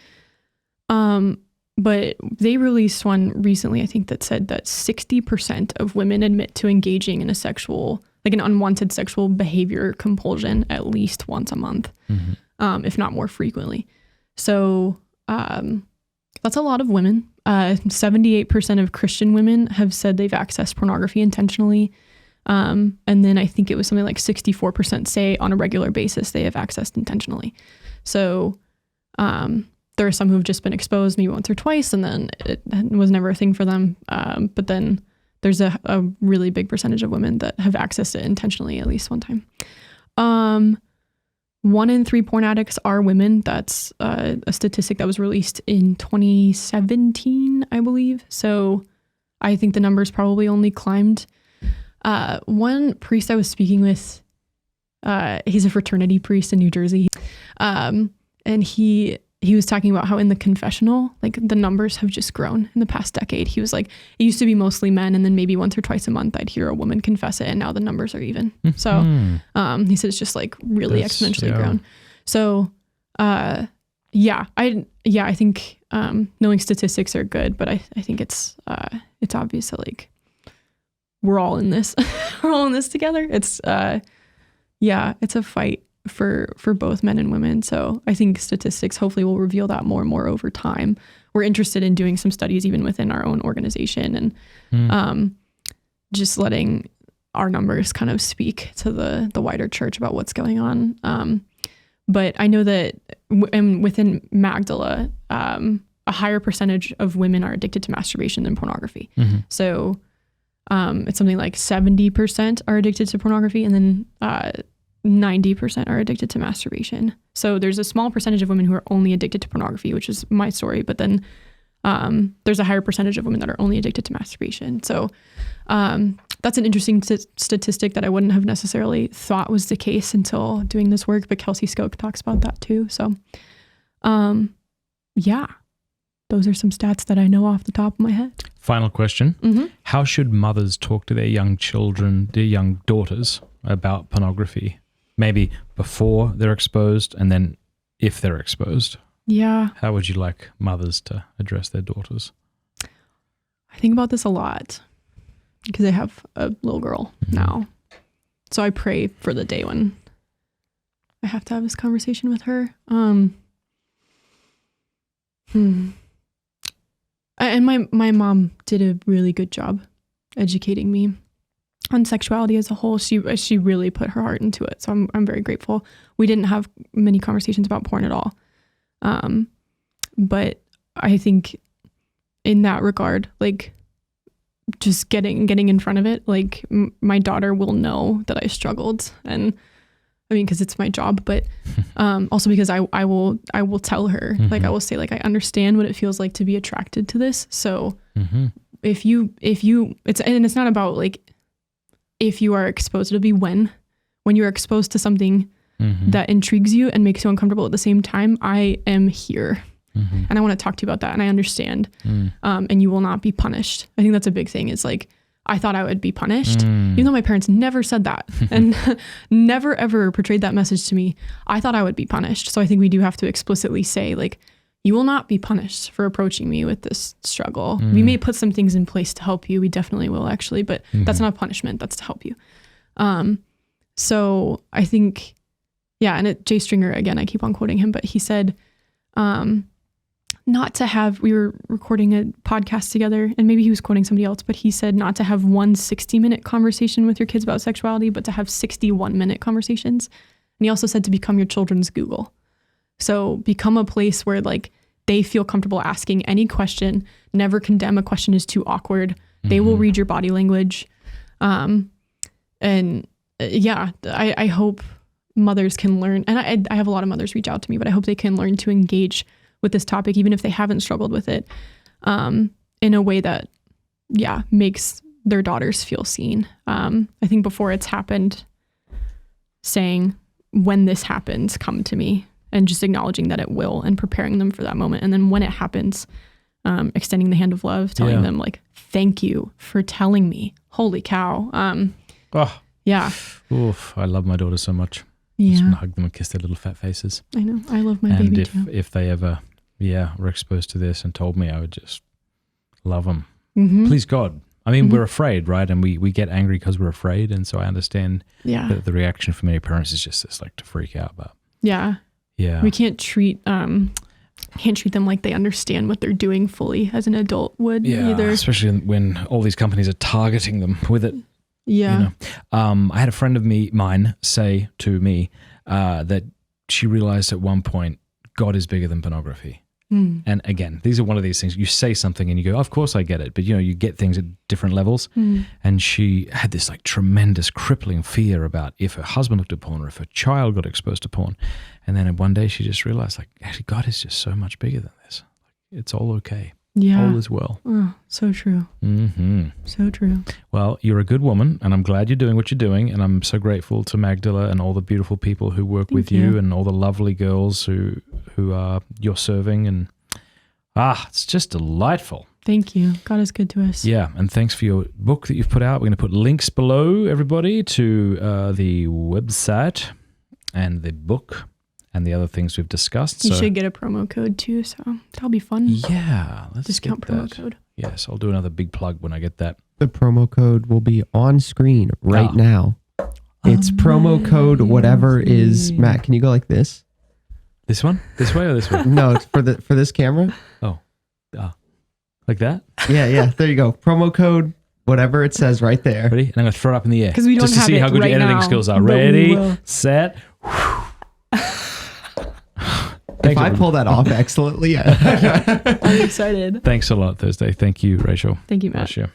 But they released one recently, I think, that said that 60% of women admit to engaging in a sexual, like an unwanted sexual behavior compulsion at least once a month, if not more frequently. So that's a lot of women. 78% of Christian women have said they've accessed pornography intentionally. And then I think it was something like 64% say on a regular basis they have accessed intentionally. So there are some who've just been exposed maybe once or twice, and then it was never a thing for them. But then there's a really big percentage of women that have accessed it intentionally at least one time. 1 in 3 porn addicts are women. That's a statistic that was released in 2017, I believe. So I think the numbers probably only climbed. One priest I was speaking with, he's a fraternity priest in New Jersey. And he he was talking about how in the confessional, like the numbers have just grown in the past decade. He was like, it used to be mostly men, and then maybe once or twice a month I'd hear a woman confess it, and now the numbers are even. So he said it's just like really exponentially grown. So I think knowing statistics are good, but I think it's obvious that like we're all in this. We're all in this together. It's it's a fight for both men and women. So I think statistics hopefully will reveal that more and more over time. We're interested in doing some studies even within our own organization and just letting our numbers kind of speak to the wider church about what's going on. But I know that within Magdala, a higher percentage of women are addicted to masturbation than pornography. So it's something like 70% are addicted to pornography, and then 90% are addicted to masturbation. So there's a small percentage of women who are only addicted to pornography, which is my story. But then there's a higher percentage of women that are only addicted to masturbation. So that's an interesting statistic that I wouldn't have necessarily thought was the case until doing this work. But Kelsey Skoke talks about that too. So those are some stats that I know off the top of my head. Final question. How should mothers talk to their young children, their young daughters, about pornography? Maybe before they're exposed, and then if they're exposed. Yeah. How would you like mothers to address their daughters? I think about this a lot because I have a little girl now. So I pray for the day when I have to have this conversation with her. And my mom did a really good job educating me on sexuality as a whole. She really put her heart into it. So I'm very grateful. We didn't have many conversations about porn at all. But I think in that regard, like just getting in front of it, like my daughter will know that I struggled, and I mean, cause it's my job, but, also because I will tell her, like, I will say, like, I understand what it feels like to be attracted to this. So if you, it's not about like, if you are exposed, it'll be when you're exposed to something that intrigues you and makes you uncomfortable at the same time, I am here and I want to talk to you about that. And I understand, and you will not be punished. I think that's a big thing. Is like, I thought I would be punished, even though my parents never said that and never ever portrayed that message to me. I thought I would be punished. So I think we do have to explicitly say, like, you will not be punished for approaching me with this struggle. We may put some things in place to help you. We definitely will, actually, but that's not a punishment. That's to help you. So I think, and Jay Stringer, again, I keep on quoting him, but he said, not to have, we were recording a podcast together and maybe he was quoting somebody else, but he said not to have one 60-minute conversation with your kids about sexuality, but to have 61-minute conversations. And he also said to become your children's Google. So become a place where like they feel comfortable asking any question, never condemn a question is too awkward. They will read your body language. I hope mothers can learn, and I have a lot of mothers reach out to me, but I hope they can learn to engage with this topic, even if they haven't struggled with it, in a way that, makes their daughters feel seen. I think before it's happened, saying, when this happens, come to me, and just acknowledging that it will and preparing them for that moment. And then when it happens, extending the hand of love, telling them like, thank you for telling me. Holy cow. Oof, I love my daughter so much. Yeah. Just want to hug them and kiss their little fat faces. I know. I love my baby too. And if they ever, were exposed to this and told me, I would just love them. Please God. I mean, we're afraid, right? And we get angry because we're afraid. And so I understand that the reaction for many parents is just this, like, to freak out. But we can't treat them like they understand what they're doing fully as an adult would either. Especially when all these companies are targeting them with it. Yeah. You know? I had a friend of mine say to me that she realized at one point, God is bigger than pornography. And again, these are one of these things. You say something and you go, of course I get it. But, you get things at different levels. And she had this like tremendous crippling fear about if her husband looked at porn or if her child got exposed to porn. And then one day she just realized, like, actually, God is just so much bigger than this. It's all okay. Yeah. All is well. Oh, so true. So true. Well, you're a good woman, and I'm glad you're doing what you're doing, and I'm so grateful to Magdala and all the beautiful people who work with you and all the lovely girls who who you're serving. And it's just delightful. Thank you. God is good to us. Yeah, and thanks for your book that you've put out. We're going to put links below, everybody, to the website and the book and the other things we've discussed. You should get a promo code too, so that'll be fun. Yeah, let's discount get promo that. code. Yes, I'll do another big plug when I get that. The promo code will be on screen right now. It's promo code whatever is, Matt, can you go like this? This one? This way or this way? No, it's for this camera. Oh. Like that? Yeah. There you go. Promo code, whatever it says right there. Ready? And I'm going to throw it up in the air. 'Cause we don't just to have see it how good right your editing now, skills are. but we Ready, will. set. If I pull that off excellently, I'm excited. Thanks a lot, Thursday. Thank you, Rachael. Thank you, Matt. Bless you.